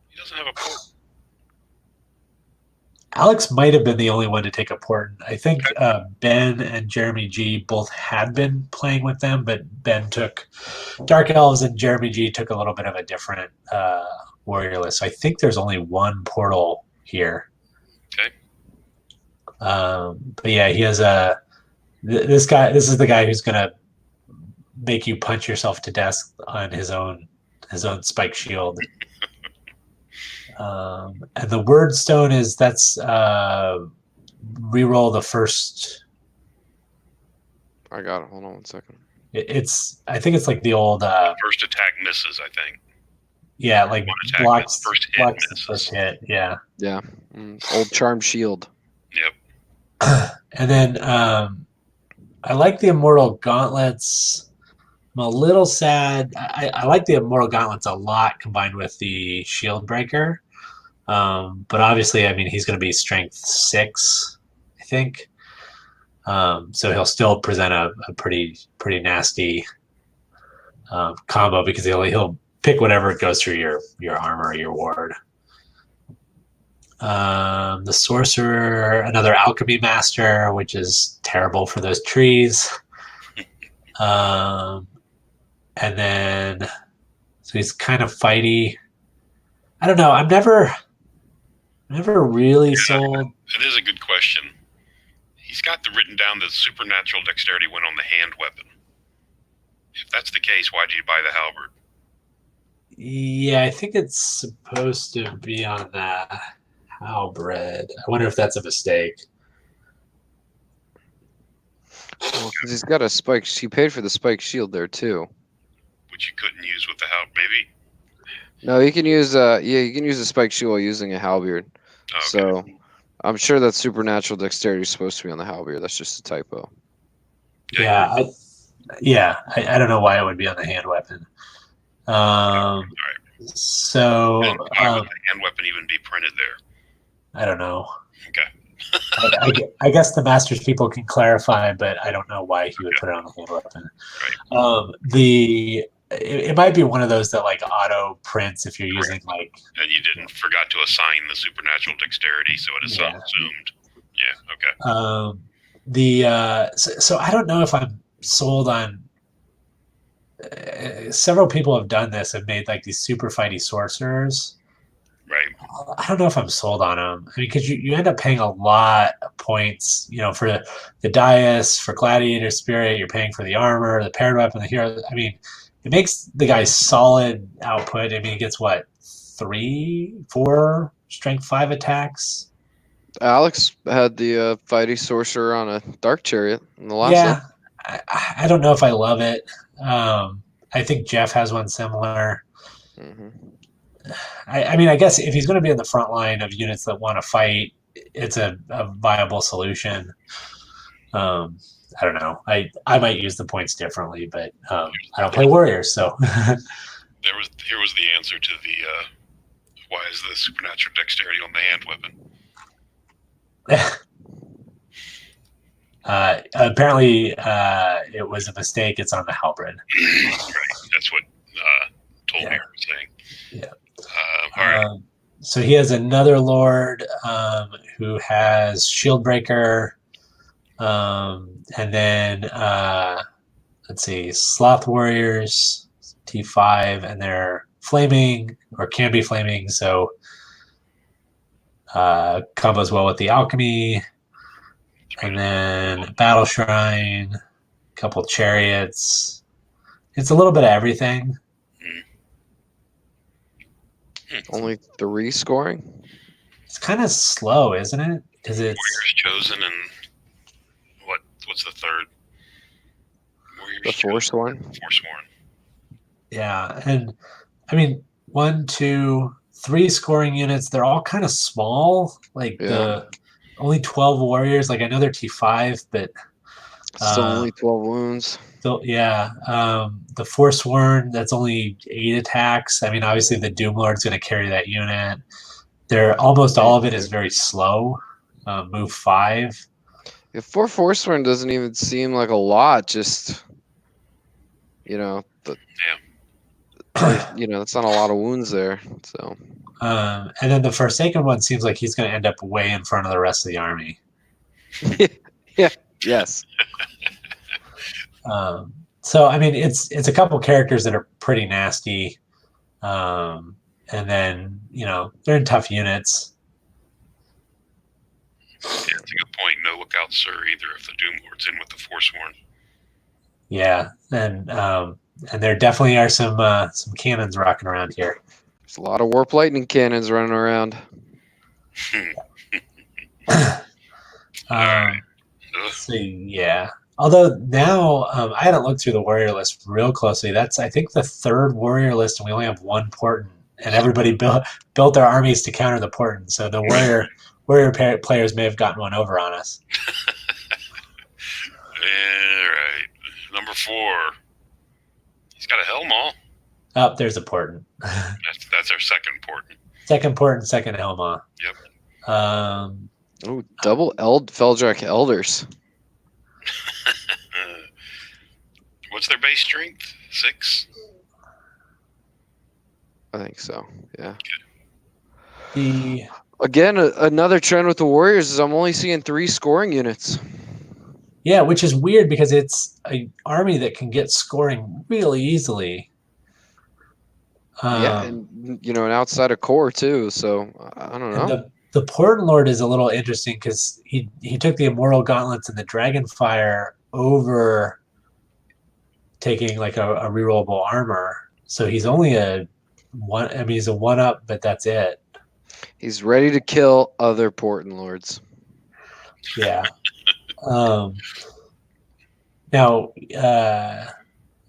He doesn't have a port. Alex might have been the only one to take a Portent. I think Ben and Jeremy G both had been playing with them, but Ben took Dark Elves and Jeremy G took a little bit of a different warrior list. So I think there's only 1 portal here. Okay. But yeah, he has this guy. This is the guy who's gonna make you punch yourself to death on his own spike shield. And the word stone is reroll the first. I got it. Hold on 1 second. I think it's like the old First attack misses, I think. Yeah, like blocks the first hit. Yeah. Yeah. Old charm shield. Yep. And then I like the Immortal Gauntlets. I'm a little sad. I like the Immortal Gauntlets a lot combined with the Shield Breaker. But obviously, I mean, he's going to be strength 6, I think. So he'll still present a pretty nasty combo, because he'll pick whatever goes through your armor or your ward. The sorcerer, another alchemy master, which is terrible for those trees. Um, and then, so he's kind of fighty. I don't know. I'm never really sold. It is a good question. He's got written down that supernatural dexterity went on the hand weapon. If that's the case, why did you buy the halberd? Yeah, I think it's supposed to be on that halberd. I wonder if that's a mistake. Well, because he's got a spike. He paid for the spike shield there too. Which you couldn't use with the halberd, maybe? No, you can use you can use a spike shield while using a halberd. Oh, okay. So I'm sure that supernatural dexterity is supposed to be on the halberd. That's just a typo. Yeah, I don't know why it would be on the hand weapon. So And why would the hand weapon even be printed there? I don't know. Okay. I guess the Masters people can clarify, but I don't know why he would put it on the hand weapon. Right. It might be one of those that like auto prints if you're using like. And you didn't forgot to assign the supernatural dexterity, so it is assumed. Yeah. Okay. So I don't know if I'm sold on. Several people have done this and made like these super fighty sorcerers. Right. I don't know if I'm sold on them. I mean, because you end up paying a lot of points, for the dais, for gladiator spirit. You're paying for the armor, the paired weapon, the hero. I mean, it makes the guy solid output. I mean, he gets what 3, 4 strength 5 attacks. Alex had the fighty sorcerer on a dark chariot in the last. Yeah, I don't know if I love it. I think Jeff has one similar. Mm-hmm. I mean, I guess if he's going to be in the front line of units that want to fight, it's a viable solution. I don't know. I might use the points differently, but I don't play warriors, so. Here was the answer to the why is the supernatural dexterity on the hand weapon? Apparently, it was a mistake. It's on the halberd. Right. That's what told me you were saying. Yeah. All right. So he has another lord who has Shieldbreaker, and then let's see, Sloth Warriors T5, and they're flaming or can be flaming, so combos well with the alchemy, and then Battle Shrine, a couple chariots. It's a little bit of everything. Only 3 scoring. It's kind of slow, isn't it? Because it's Warriors Chosen and what's the third? Warriors The Forsworn. Forsworn. Yeah, and I mean 1, 2, 3 scoring units. They're all kind of small. Like the only 12 warriors. Like I know they're T5, but still only 12 wounds. Still, yeah. The Forsworn, that's only 8 attacks. I mean, obviously the Doom Lord's going to carry that unit. Almost all of it is very slow. Move 5. If 4 Forsworn doesn't even seem like a lot, just that's not a lot of wounds there. So. And then the Forsaken one seems like he's going to end up way in front of the rest of the army. Yeah. Yes. So I mean, it's a couple characters that are pretty nasty, and then they're in tough units. Yeah, that's a good point. No lookout, sir, either if the Doom Lord's in with the Forsworn. Yeah, and there definitely are some cannons rocking around here. There's a lot of Warp Lightning cannons running around. So yeah. Although now I hadn't looked through the warrior list real closely. That's I think the 3rd warrior list, and we only have 1 portent, and everybody built their armies to counter the portent. So the warrior players may have gotten one over on us. All right, number 4. He's got a Hellmaw. Oh, there's a portent. That's our second portent. Second portent, second Hellmaw. Yep. Double Feldrak Elders. What's their base strength? 6? I think so. Yeah. Again, another trend with the Warriors is I'm only seeing 3 scoring units. Yeah, which is weird because it's an army that can get scoring really easily. Yeah, and an outside of core too. So I don't and know. the Portent Lord is a little interesting because he took the Immortal Gauntlets and the Dragonfire over taking like a rerollable armor. So he's only a one. I mean, he's a 1-up, but that's it. He's ready to kill other Portent Lords. Yeah. Now, let's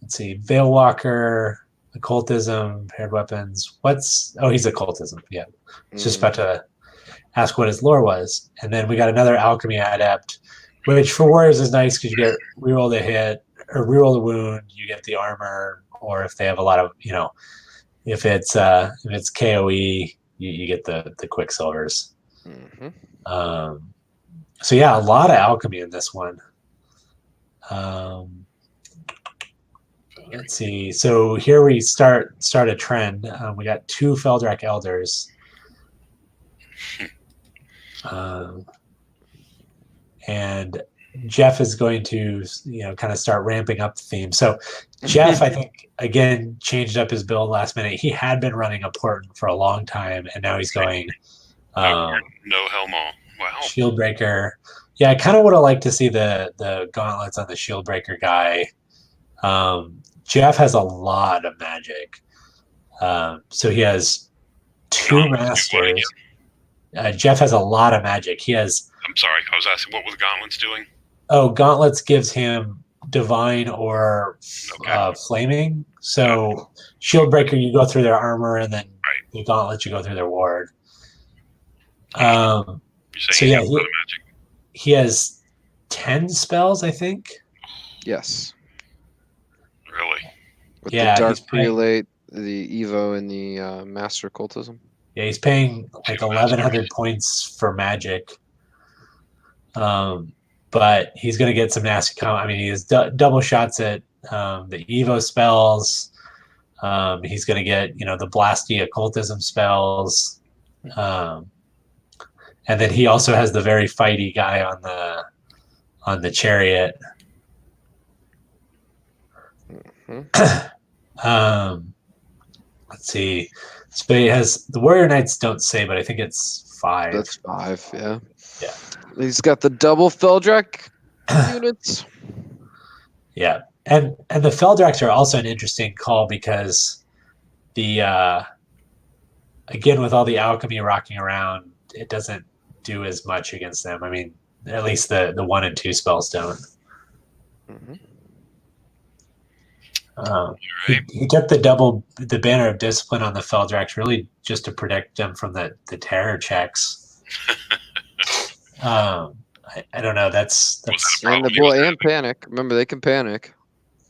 see. Veilwalker, occultism, paired weapons. He's occultism. Yeah. Just about to ask what his lore was. And then we got another alchemy adept, which for warriors is nice because you get reroll the hit or reroll the wound, you get the armor, or if they have a lot of, if it's KOE, you get the quicksilvers. Mm-hmm. So yeah, a lot of alchemy in this one. Let's see. So here we start a trend. We got 2 Feldrak Elders. And Jeff is going to, kind of start ramping up the theme. So Jeff, I think, again, changed up his build last minute. He had been running a Portent for a long time, and now he's going no Helmo. Wow. Shieldbreaker. Yeah, I kind of would have liked to see the gauntlets on the Shieldbreaker guy. Jeff has a lot of magic. So he has 2 masters. Jeff has a lot of magic. He has. I'm sorry, I was asking what was Gauntlets doing? Oh, Gauntlets gives him divine or flaming. So Shieldbreaker, you go through their armor, and then the Gauntlets, you go through their ward. So yeah, he has 10 spells, I think. Yes. Really? With the Dark Prelate, the Evo, and the Master Occultism. Yeah, he's paying like 1,100 points for magic. But he's going to get some nasty I mean, he has double shots at the Evo spells. He's going to get, the Blasty Occultism spells. And then he also has the very fighty guy on the Chariot. Mm-hmm. Let's see. So he has the Warrior Knights don't say, but I think it's 5. That's 5, yeah. Yeah. He's got the double Feldrak units. Yeah. And the Feldraks are also an interesting call because the again, with all the alchemy rocking around, it doesn't do as much against them. I mean, at least the 1 and 2 spells don't. Mm-hmm. He took the Banner of Discipline on the Feldraks really just to protect them from the terror checks. I don't know. That's and panic. Remember, they can panic.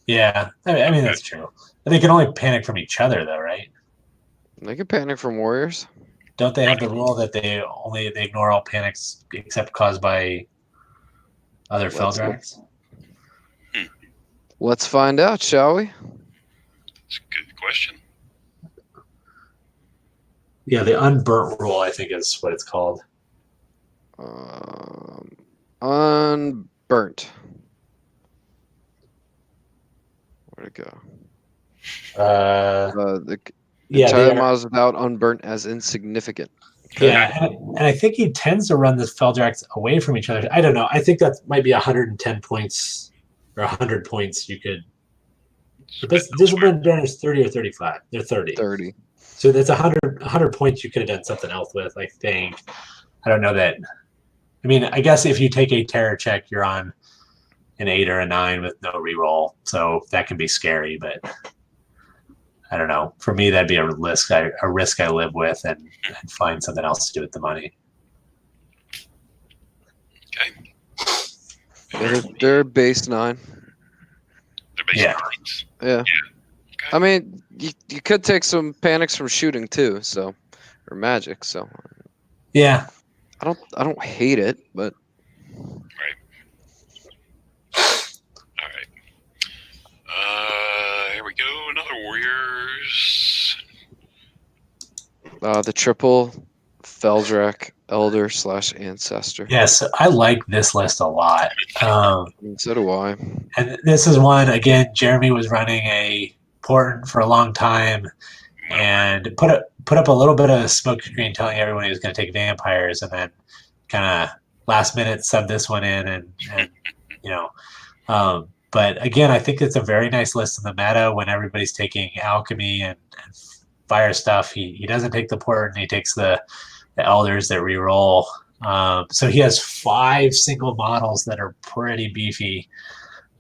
Yeah, I mean that's true. They can only panic from each other, though, right? They can panic from warriors. Don't they have the rule that they ignore all panics except caused by other Feldraks? Let's find out, shall we? That's a good question. Yeah, the unburnt rule, I think, is what it's called. Unburnt. Where'd it go? The Tiamat without unburnt as insignificant. Okay. Yeah, and I think he tends to run the Feldraks away from each other. I don't know. I think that might be 110 points or 100 points you could. But Discipline Banner's 30 or 35. They're 30. 30. So that's 100 points you could have done something else with, I think. I don't know that. I mean, I guess if you take a terror check, you're on an 8 or a 9 with no reroll. So that can be scary, but I don't know. For me, that'd be a risk I live with and find something else to do with the money. Okay. They're base 9. They're base 9s. Yeah. Okay. I mean, you could take some panics from shooting too, or magic. So. Yeah. I don't hate it, but. Right. All right. Here we go. Another Warriors. The triple Feldrak, Elder / Ancestor. Yes, I like this list a lot. And so do I. And this is one, again, Jeremy was running a Portent for a long time and put up a little bit of a smoke screen telling everyone he was going to take vampires, and then kind of last minute subbed this one in, and you know. But again, I think it's a very nice list in the meta when everybody's taking alchemy and fire stuff. He doesn't take the Portent, he takes the elders that reroll. So he has 5 single models that are pretty beefy.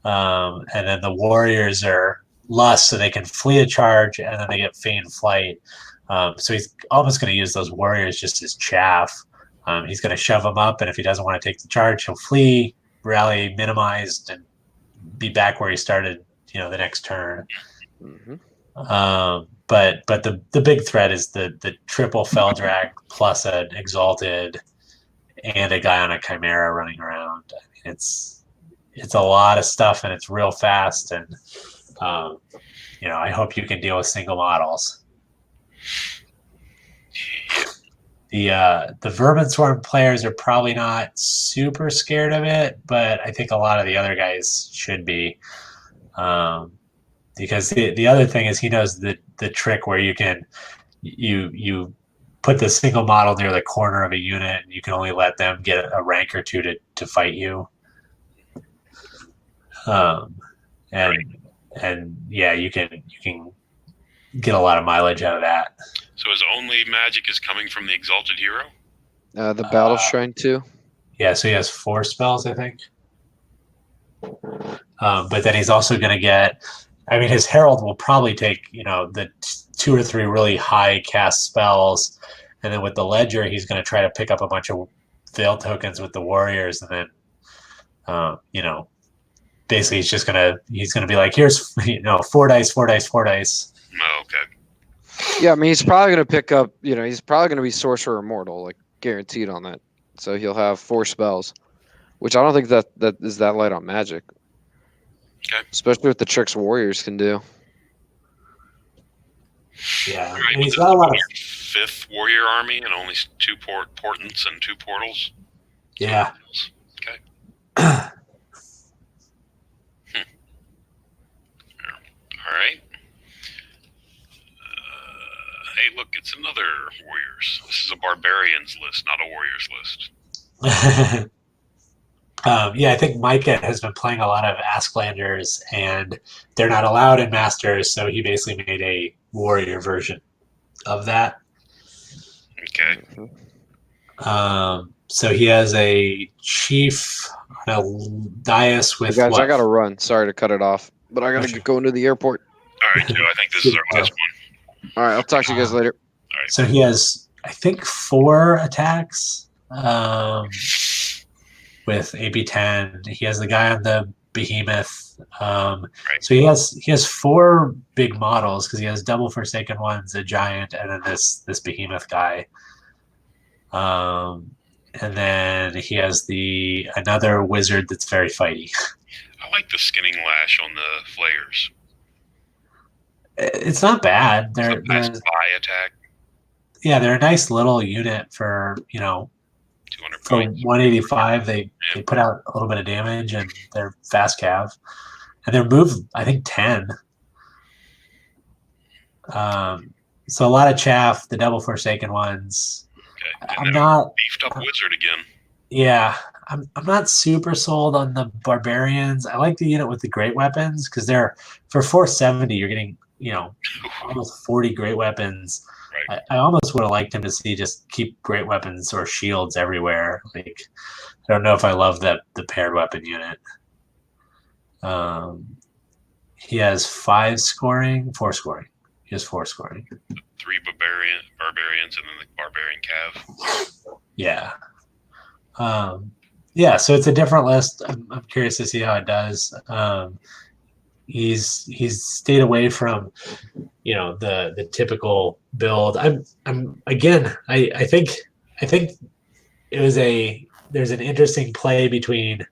And then the warriors are lust, so they can flee a charge, and then they get feign flight. So he's almost going to use those warriors just as chaff. He's going to shove them up, and if he doesn't want to take the charge, he'll flee, rally minimized, and be back where he started, the next turn. Mm-hmm. But the big threat is the triple Feldrak plus an Exalted and a guy on a Chimera running around. I mean, it's a lot of stuff, and it's real fast, and I hope you can deal with single models. The Vermin Swarm players are probably not super scared of it, but I think a lot of the other guys should be, because the other thing is he knows the trick where you can you put the single model near the corner of a unit, and you can only let them get a rank or two to fight you. And yeah, you can get a lot of mileage out of that. So his only magic is coming from the Exalted Hero? The Battle Shrine too. Yeah, so he has 4 spells, I think. But then he's also going to get, his Herald will probably take, the 2 or 3 really high cast spells. And then with the Ledger, he's going to try to pick up a bunch of Veil tokens with the Warriors. And then, basically he's going to be like, here's, 4 dice, 4 dice, 4 dice. Oh, okay. Yeah, he's probably going to pick up, he's probably going to be Sorcerer Immortal, like guaranteed on that. So he'll have 4 spells, which I don't think that is that light on magic. Okay. Especially with the tricks Warriors can do. Yeah, Right, and he's got a lot of 5th Warrior Army and only 2 Portents and 2 Portals. Yeah. Okay. All right. Hey, look, it's another Warriors. This is a Barbarians list, not a Warriors list. I think Micah has been playing a lot of Asklanders, and they're not allowed in Masters, so he basically made a Warrior version of that. Okay. So he has a Chief on a dais with Hey guys, I got to run. Sorry to cut it off, but I got to go into the airport. All right, Joe, I think this is our last one. All right, I'll talk to you guys later. All right. So he has, I think, 4 attacks with AP10. He has the guy on the Behemoth. Right. So he has 4 big models because he has double Forsaken ones, a giant, and then this Behemoth guy. And then he has another wizard that's very fighty. I like the skinning lash on the flayers. It's not bad. They're It's a nice buy attack. Yeah, they're a nice little unit for 200 for points. 185. They put out a little bit of damage, and they're fast cav, and their move I think 10. So a lot of chaff. The double Forsaken ones. Okay. And I'm then not beefed up wizard again. Yeah, I'm not super sold on the Barbarians. I like the unit with the great weapons because they're for 470. You're getting almost 40 great weapons. Right. I almost would have liked him to see just keep great weapons or shields everywhere. Like, I don't know if I love the paired weapon unit. He has 4 scoring. He has 4 scoring. 3 barbarians and then the barbarian cav. Yeah. So it's a different list. I'm curious to see how it does. He's stayed away from the typical build. I think there's an interesting play between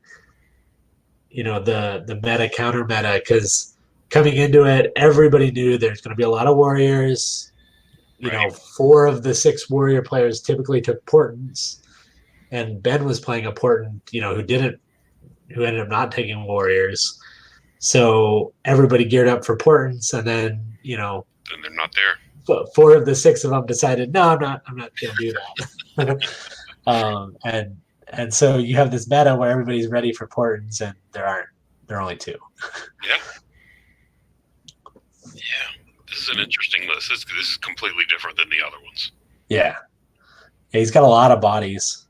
the meta counter meta, because coming into it everybody knew there's going to be a lot of warriors, Right. 4 of the 6 warrior players typically took portents, and Ben was playing a portent, who ended up not taking warriors. So everybody geared up for portents, and then Then they're not there. 4 of the 6 of them decided, no, I'm not going to do that. And so you have this meta where everybody's ready for portents, and there are only 2. Yeah. This is an interesting list. This is completely different than the other ones. Yeah, he's got a lot of bodies.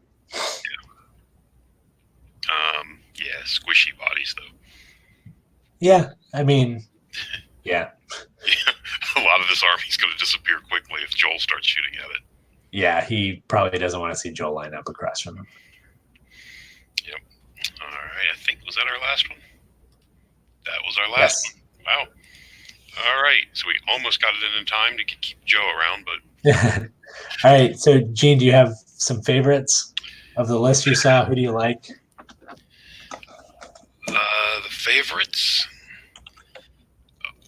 Yeah, squishy bodies though. Yeah, I mean, yeah. A lot of this army's going to disappear quickly if Joel starts shooting at it. Yeah, he probably doesn't want to see Joel line up across from him. Yep. All right, I think, was that our last one? That was our last one. Wow. All right, so we almost got it in time to keep Joe around, but... All right, so Gene, do you have some favorites of the list you saw? Who do you like? The favorites?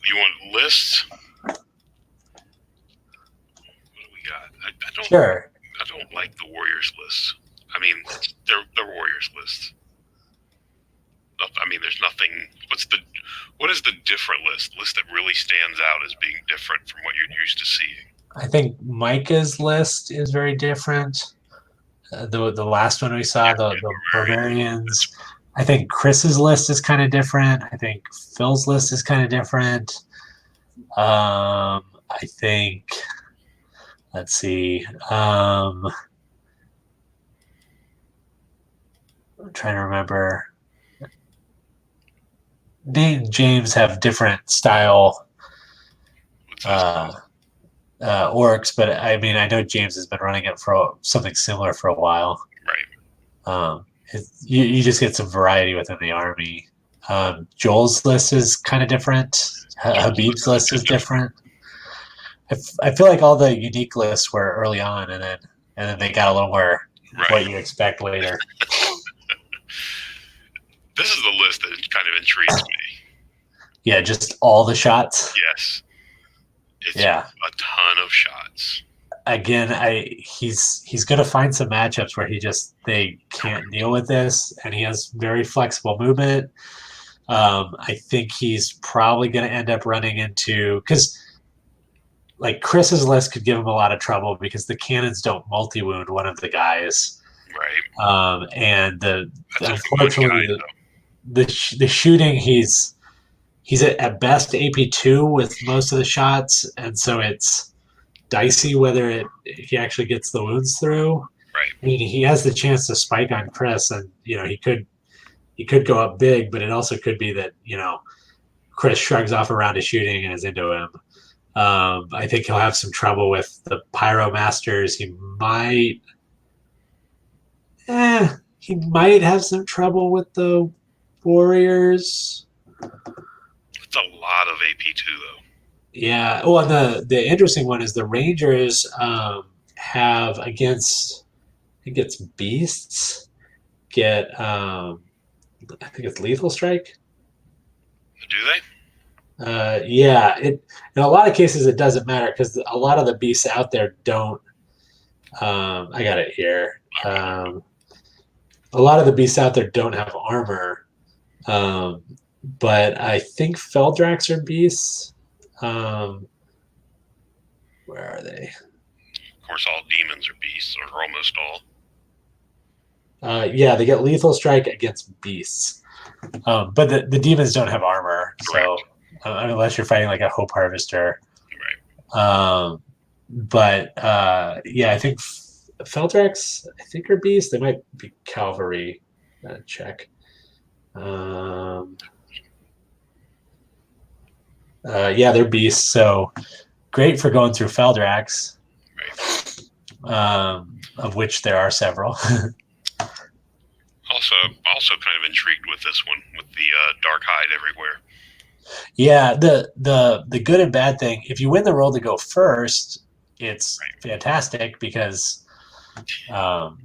You want lists? What do we got? I don't. Sure. I don't like the Warriors lists. I mean, they're Warriors lists. I mean, there's nothing. What is the different list that really stands out as being different from what you're used to seeing? I think Micah's list is very different. The last one we saw, the Barbarians. I think Chris's list is kind of different. I think Phil's list is kind of different. I think, let's see. I'm trying to remember. Nate and James have different style orcs, but I mean, I know James has been running it for something similar for a while. Right. You just get some variety within the army. Joel's list is kind of different. Habib's list is different. I feel like all the unique lists were early on, and then they got a little more what you expect later. This is the list that kind of intrigues me. Yeah, just all the shots. Yes. It's a ton of shots. Again, he's going to find some matchups where they can't deal with this, and he has very flexible movement. I think he's probably going to end up running into, because like Chris's list could give him a lot of trouble because the cannons don't multi-wound one of the guys. Right. And unfortunately the shooting, he's at best AP2 with most of the shots, and so it's dicey whether he actually gets the wounds through. Right. I mean, he has the chance to spike on Chris, and he could go up big, but it also could be that Chris shrugs off a round of shooting and is into him. I think he'll have some trouble with the Pyromasters. He might have some trouble with the Warriors. It's a lot of AP2 though. Yeah. Well, the interesting one is the Rangers have against beasts get I think it's lethal strike. Do they? Yeah. In a lot of cases it doesn't matter because a lot of the beasts out there don't. I got it here. A lot of the beasts out there don't have armor, but I think Feldrax are beasts. Where are they? Of course, all demons are beasts, or almost all. Yeah, they get lethal strike against beasts, but the demons don't have armor, so unless you're fighting like a Hope Harvester. Right. But yeah, I think Feldrax, are beasts. They might be cavalry. Check. Yeah, they're beasts. So great for going through Feldrax, of which there are several. Also kind of intrigued with this one, with the dark hide everywhere. Yeah, the good and bad thing, if you win the roll to go first, it's fantastic because he's 4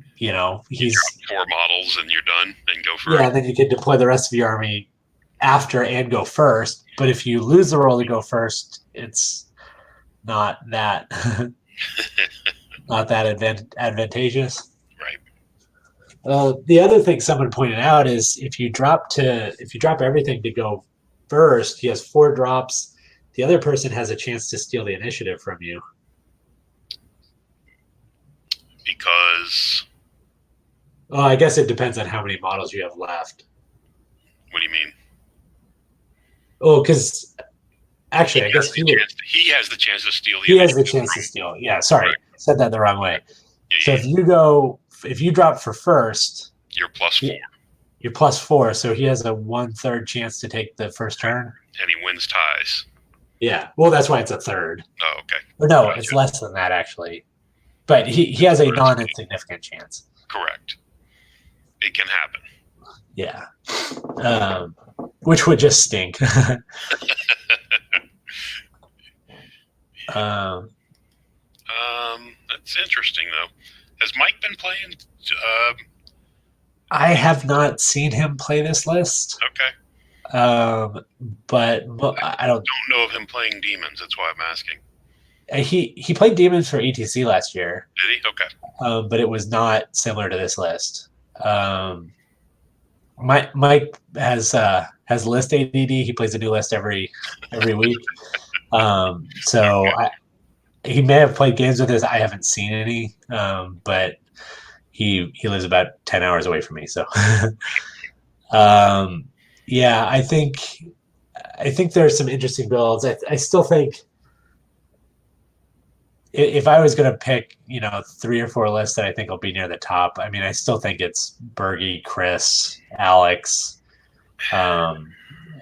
models and you're done and go first. Yeah, then you can deploy the rest of your army after and go first. But if you lose the roll to go first, it's not that Not that advantageous. Right. The other thing someone pointed out is if you drop everything to go first, he has 4 drops. The other person has a chance to steal the initiative from you. Because. Well, I guess it depends on how many models you have left. What do you mean? Oh, because actually, I guess he has the chance to steal. He has the chance to steal. Yeah, sorry, Right. said that the wrong way. Yeah, so if you drop for first, you're +4. You're +4, so he has a 1/3 chance to take the first turn. And he wins ties. Yeah, well, that's why it's a third. Oh, okay. Or no, it's less than that actually. But he has a non-insignificant chance. Correct. It can happen. Yeah. Which would just stink. That's interesting though. Has Mike been playing? I have not seen him play this list. Okay. But I don't know of him playing demons. That's why I'm asking. He played demons for ETC last year. Did he? Okay. But it was not similar to this list. Mike has list ADD. He plays a new list every week. So he may have played games with this. I haven't seen any, but he lives about 10 hours away from me. So, yeah, I think there's some interesting builds. I still think if I was going to pick, 3 or 4 lists that I think will be near the top, I mean, I still think it's Bergie, Chris, Alex, and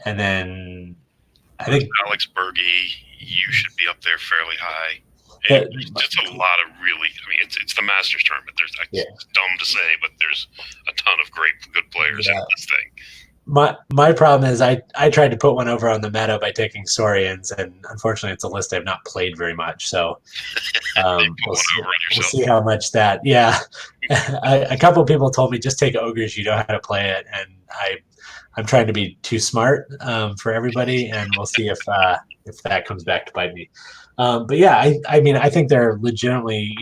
then I think Alex, Bergie, you should be up there fairly high. It's a lot of really. I mean, it's the Masters tournament. It's dumb to say, but there's a ton of good players in this thing. My problem is I tried to put one over on the meta by taking Saurians, and unfortunately, it's a list I've not played very much. So we'll see how much that. Yeah, a couple of people told me just take ogres. You know how to play it, and I'm trying to be too smart for everybody, and we'll see if that comes back to bite me. But yeah, I mean, I think they're legitimately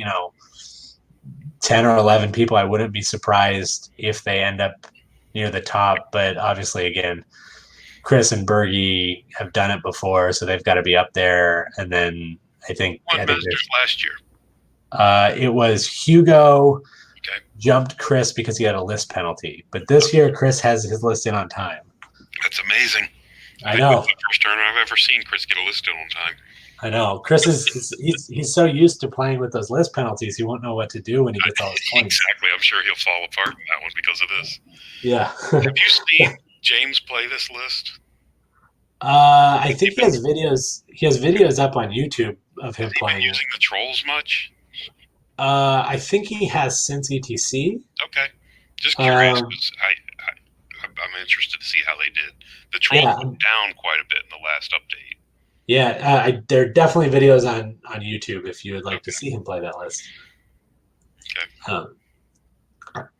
10 or 11 people. I wouldn't be surprised if they end up near the top, but obviously, again, Chris and Bergie have done it before, so they've got to be up there. And then I think last year. It was Hugo jumped Chris because he had a list penalty, but this year Chris has his list in on time. That's amazing. I know. That's the first tournament I've ever seen Chris get a list in on time. I know. Chris he's so used to playing with those list penalties, he won't know what to do when he gets all his points. Exactly. I'm sure he'll fall apart in that one because of this. Yeah. Have you seen James play this list? I think he has videos. He has videos up on YouTube of him playing. Been using the trolls much? I think he has since ETC. Okay. Just curious because I'm interested to see how they did. The trolls went down quite a bit in the last update. Yeah, there are definitely videos on YouTube if you would like to see him play that list. Okay.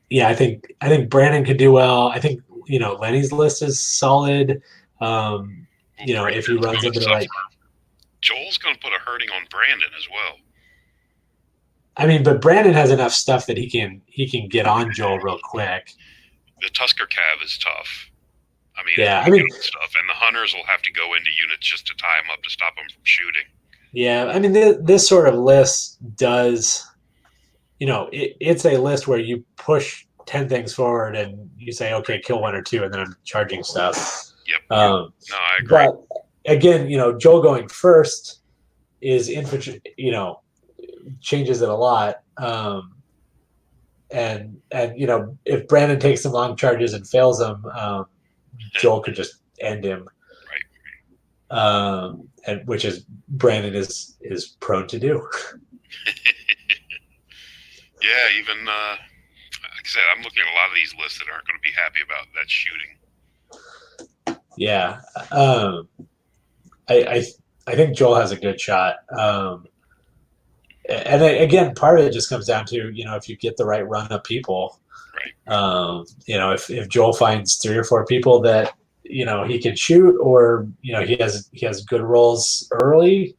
Yeah, I think Brandon could do well. I think Lenny's list is solid. If he runs into the right. Joel's going to put a hurting on Brandon as well. I mean, but Brandon has enough stuff that he can get on Joel real quick. The Tusker Cav is tough. Stuff, and the hunters will have to go into units just to tie them up to stop them from shooting. Yeah, I mean, this sort of list does, it's a list where you push 10 things forward and you say, okay, kill 1 or 2, and then I'm charging stuff. Yep. No, I agree. But again, Joel going first is infantry, changes it a lot. And if Brandon takes some long charges and fails them, Joel could just end him. Right. And which is Brandon is prone to do. Yeah, even like I said, I'm looking at a lot of these lists that aren't going to be happy about that shooting. Yeah, I think Joel has a good shot. And again, part of it just comes down to if you get the right run of people. Right. If Joel finds 3 or 4 people that he can shoot, or he has good rolls early,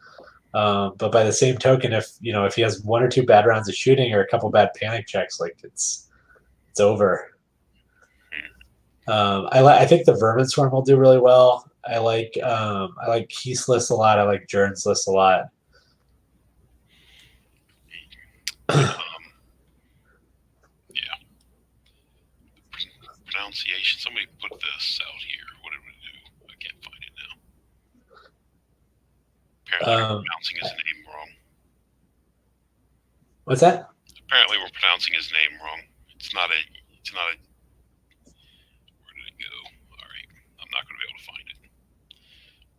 But by the same token, if he has one or two bad rounds of shooting or a couple bad panic checks, like it's over. I think the Vermin Swarm will do really well. I like Keith's list a lot. I like Jern's list a lot. Yeah. Pronunciation. Somebody put this out here. What did we do? I can't find it now. Apparently we're pronouncing his name wrong. What's that? Apparently we're pronouncing his name wrong. It's not a. Where did it go? All right. I'm not going to be able to find it.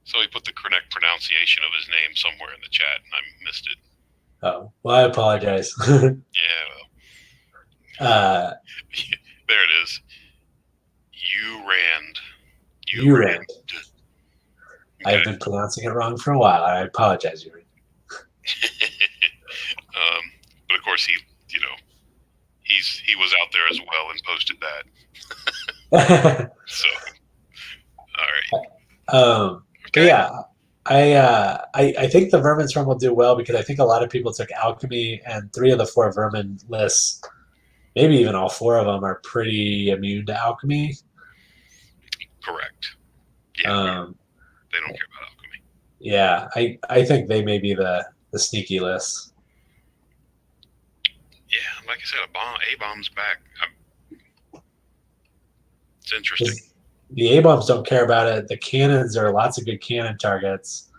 So he put the correct pronunciation of his name somewhere in the chat, and I missed it. Oh, well, I apologize. Yeah, well. There it is. Urand. Urand. Okay. I've been pronouncing it wrong for a while. I apologize, Urand. But of course, he was out there as well and posted that. So, all right. Okay. Yeah, I think the Vermin Swarm will do well because I think a lot of people took Alchemy, and 3 of the 4 Vermin lists, maybe even all 4 of them, are pretty immune to Alchemy. Correct. Yeah. They don't care about Alchemy. Yeah, I think they may be the sneaky list. Yeah, like I said, A-bomb's back. It's interesting. The A-bombs don't care about it. The cannons, there are lots of good cannon targets.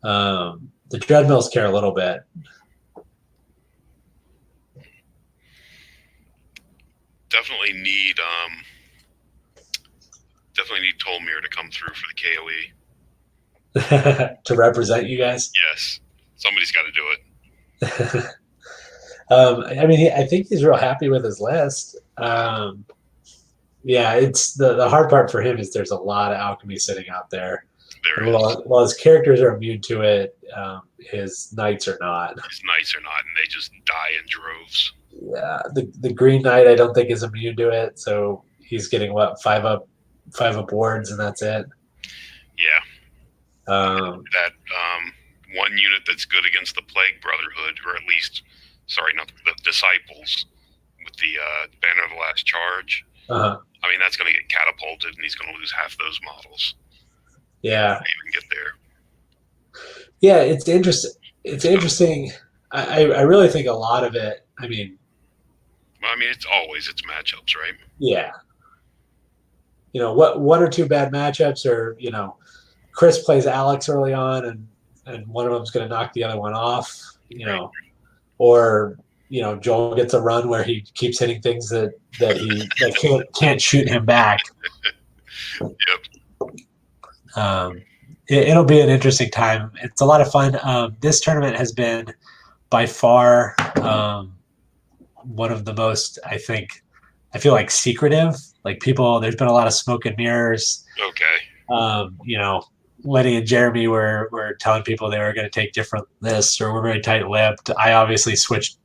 The Dreadmills care a little bit. Definitely need Tolmir to come through for the KOE. To represent you guys? Yes. Somebody's got to do it. I think he's real happy with his list. Yeah, it's the hard part for him is there's a lot of alchemy sitting out there. While his characters are immune to it, his knights are not. His knights are not, and they just die in droves. Yeah, the Green Knight I don't think is immune to it, so he's getting 5 up boards, and that's it. Yeah. That one unit that's good against the Plague Brotherhood, or at least, not the Disciples, with the Banner of the Last Charge. Uh-huh. I mean, that's going to get catapulted, and he's going to lose half those models. Yeah. Even get there. Yeah, it's interesting. It's interesting. I really think a lot of it. It's matchups, right? Yeah. What 1 or 2 bad matchups, or Chris plays Alex early on, and one of them's going to knock the other one off. Right. Or Joel gets a run where he keeps hitting things that can't shoot him back. Yep. It'll be an interesting time. It's a lot of fun. This tournament has been by far one of the most, I feel like, secretive. Like, there's been a lot of smoke and mirrors. Okay. Lenny and Jeremy were telling people they were going to take different lists, or were very tight-lipped. I obviously switched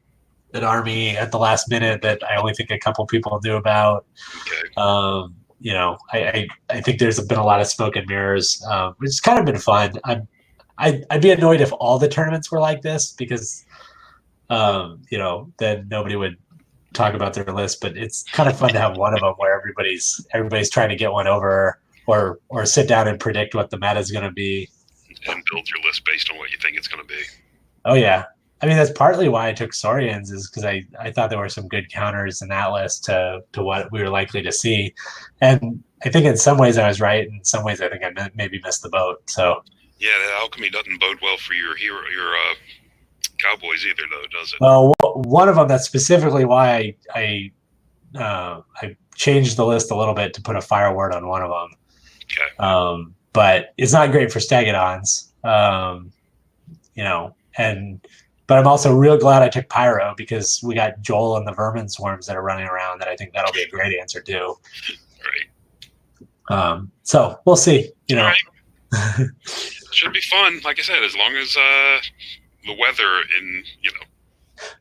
an army at the last minute that I only think a couple people knew about. Okay. I think there's been a lot of smoke and mirrors, which has kind of been fun. I'd be annoyed if all the tournaments were like this, because then nobody would talk about their list. But it's kind of fun to have one of them where everybody's trying to get one over, or sit down and predict what the meta is going to be, and build your list based on what you think it's going to be. Oh yeah. That's partly why I took Saurians, is because I thought there were some good counters in that list to what we were likely to see. And I think in some ways I was right. In some ways I think I maybe missed the boat. So yeah, the alchemy doesn't bode well for your cowboys either, though, does it? Well, one of them, that's specifically why I changed the list a little bit to put a fire word on one of them. Okay. But it's not great for Stegodons. But I'm also real glad I took Pyro, because we got Joel and the Vermin Swarms that are running around, that I think that'll be a great answer too. Right. So we'll see. Right. Should be fun. Like I said, as long as the weather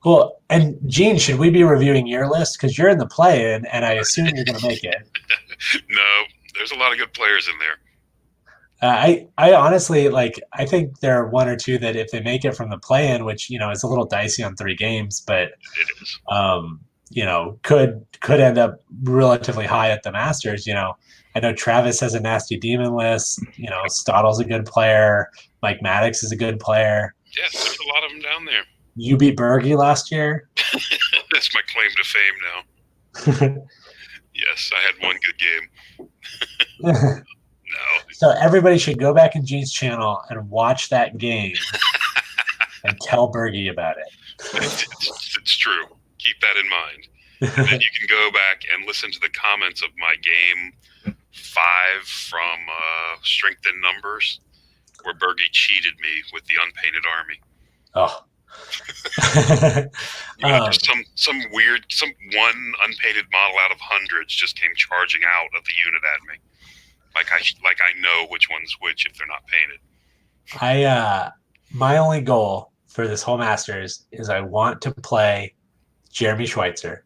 Well, and Gene, should we be reviewing your list? Because you're in the play-in, and I assume you're going to make it. No, there's a lot of good players in there. I honestly like. I think there are one or two that if they make it from the play-in, which is a little dicey on 3 games, but It is. could end up relatively high at the Masters. I know Travis has a nasty demon list. Stottle's a good player. Mike Maddox is a good player. Yeah, there's a lot of them down there. You beat Bergie last year. That's my claim to fame now. Yes, I had one good game. No. So everybody should go back in Gene's channel and watch that game and tell Bergie about it. It's true. Keep that in mind. And then you can go back and listen to the comments of my game 5 from Strength in Numbers, where Bergie cheated me with the unpainted army. Oh. Some one unpainted model out of hundreds just came charging out of the unit at me. Like I know which one's which if they're not painted. My only goal for this whole Masters is I want to play Jeremy Schweitzer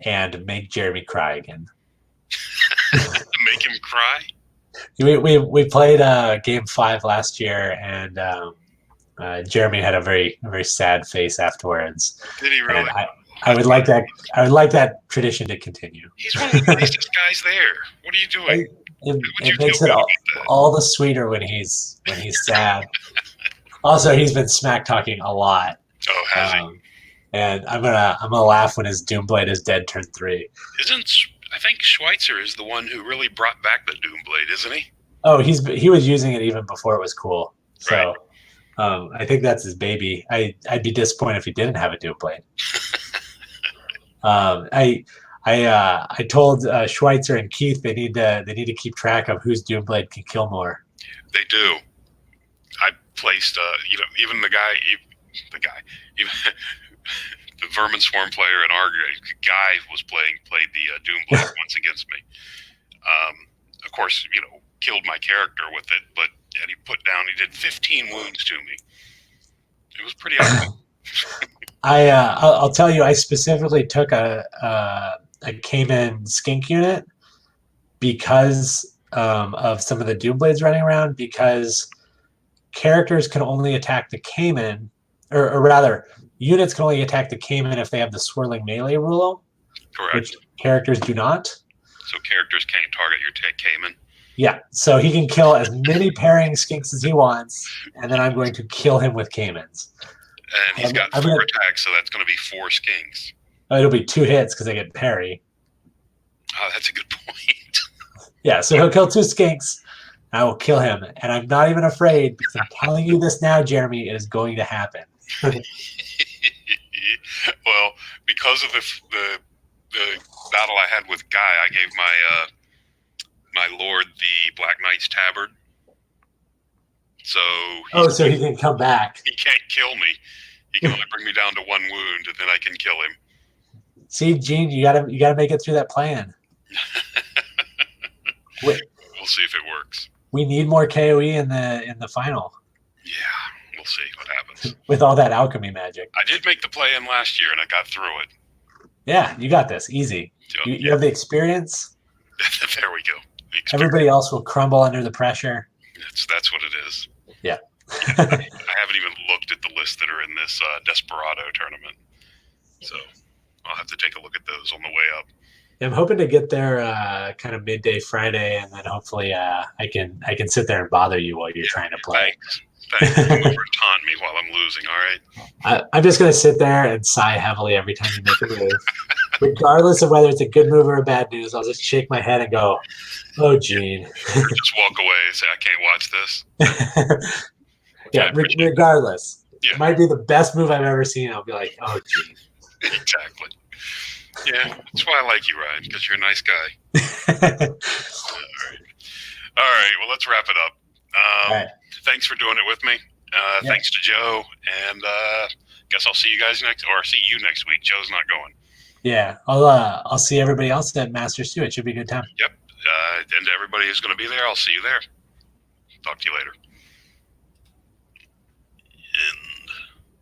and make Jeremy cry again. Make him cry? We played game 5 last year, and Jeremy had a very sad face afterwards. Did he really? I would like that. I would like that tradition to continue. He's one of the nicest guys there. What are you doing? It makes it all the sweeter when he's sad. Also, he's been smack talking a lot. Oh, has he? And I'm gonna laugh when his Doomblade is dead turn 3. I think Schweitzer is the one who really brought back the Doomblade, isn't he? Oh, he was using it even before it was cool. So right. I think that's his baby. I'd be disappointed if he didn't have a Doomblade. I told Schweitzer and Keith they need to keep track of whose Doomblade can kill more. They do. I placed even the Vermin Swarm player in our guy played the Doomblade once against me. Of course, killed my character with it, but he did 15 wounds to me. It was pretty awesome. I'll tell you, I specifically took a Cayman skink unit because of some of the Doomblades running around, because characters can only attack the Cayman, or rather, units can only attack the Cayman if they have the swirling melee rule, correct, which characters do not. So characters can't target your Cayman. Yeah, so he can kill as many pairing skinks as he wants, and then I'm going to kill him with Caymans. And he's got 4 attacks, so that's going to be 4 skinks. It'll be 2 hits because I get parry. Oh, that's a good point. Yeah, so he'll kill 2 skinks. I will kill him, and I'm not even afraid because I'm telling you this now, Jeremy. It is going to happen. Well, because of the battle I had with Guy, I gave my lord the Black Knight's tabard. So so he can come back. He can't kill me. He can only bring me down to 1 wound, and then I can kill him. See, Gene, you gotta make it through that plan. We'll see if it works. We need more KOE in the final. Yeah, we'll see what happens. With all that alchemy magic. I did make the play-in last year, and I got through it. Yeah, you got this. Easy. You have the experience. There we go. Everybody else will crumble under the pressure. That's what it is. Yeah. I haven't even looked at the lists that are in this Desperado tournament. So I'll have to take a look at those on the way up. I'm hoping to get there kind of midday Friday, and then hopefully I can sit there and bother you while you're trying to play. Thanks. Come over and taunt me while I'm losing, all right? I'm just going to sit there and sigh heavily every time you make a move. Regardless of whether it's a good move or a bad news, I'll just shake my head and go, oh, Gene. Just walk away and say, I can't watch this. Yeah, regardless. Yeah. It might be the best move I've ever seen. I'll be like, oh, Gene. Exactly. Yeah, that's why I like you, Ryan, because you're a nice guy. All right, well, let's wrap it up. Right. Thanks for doing it with me. Thanks to Joe, and guess I'll see you guys see you next week. Joe's not going. Yeah, I'll see everybody else at Masters too. It should be a good time. Yep, and to everybody who's going to be there, I'll see you there. Talk to you later.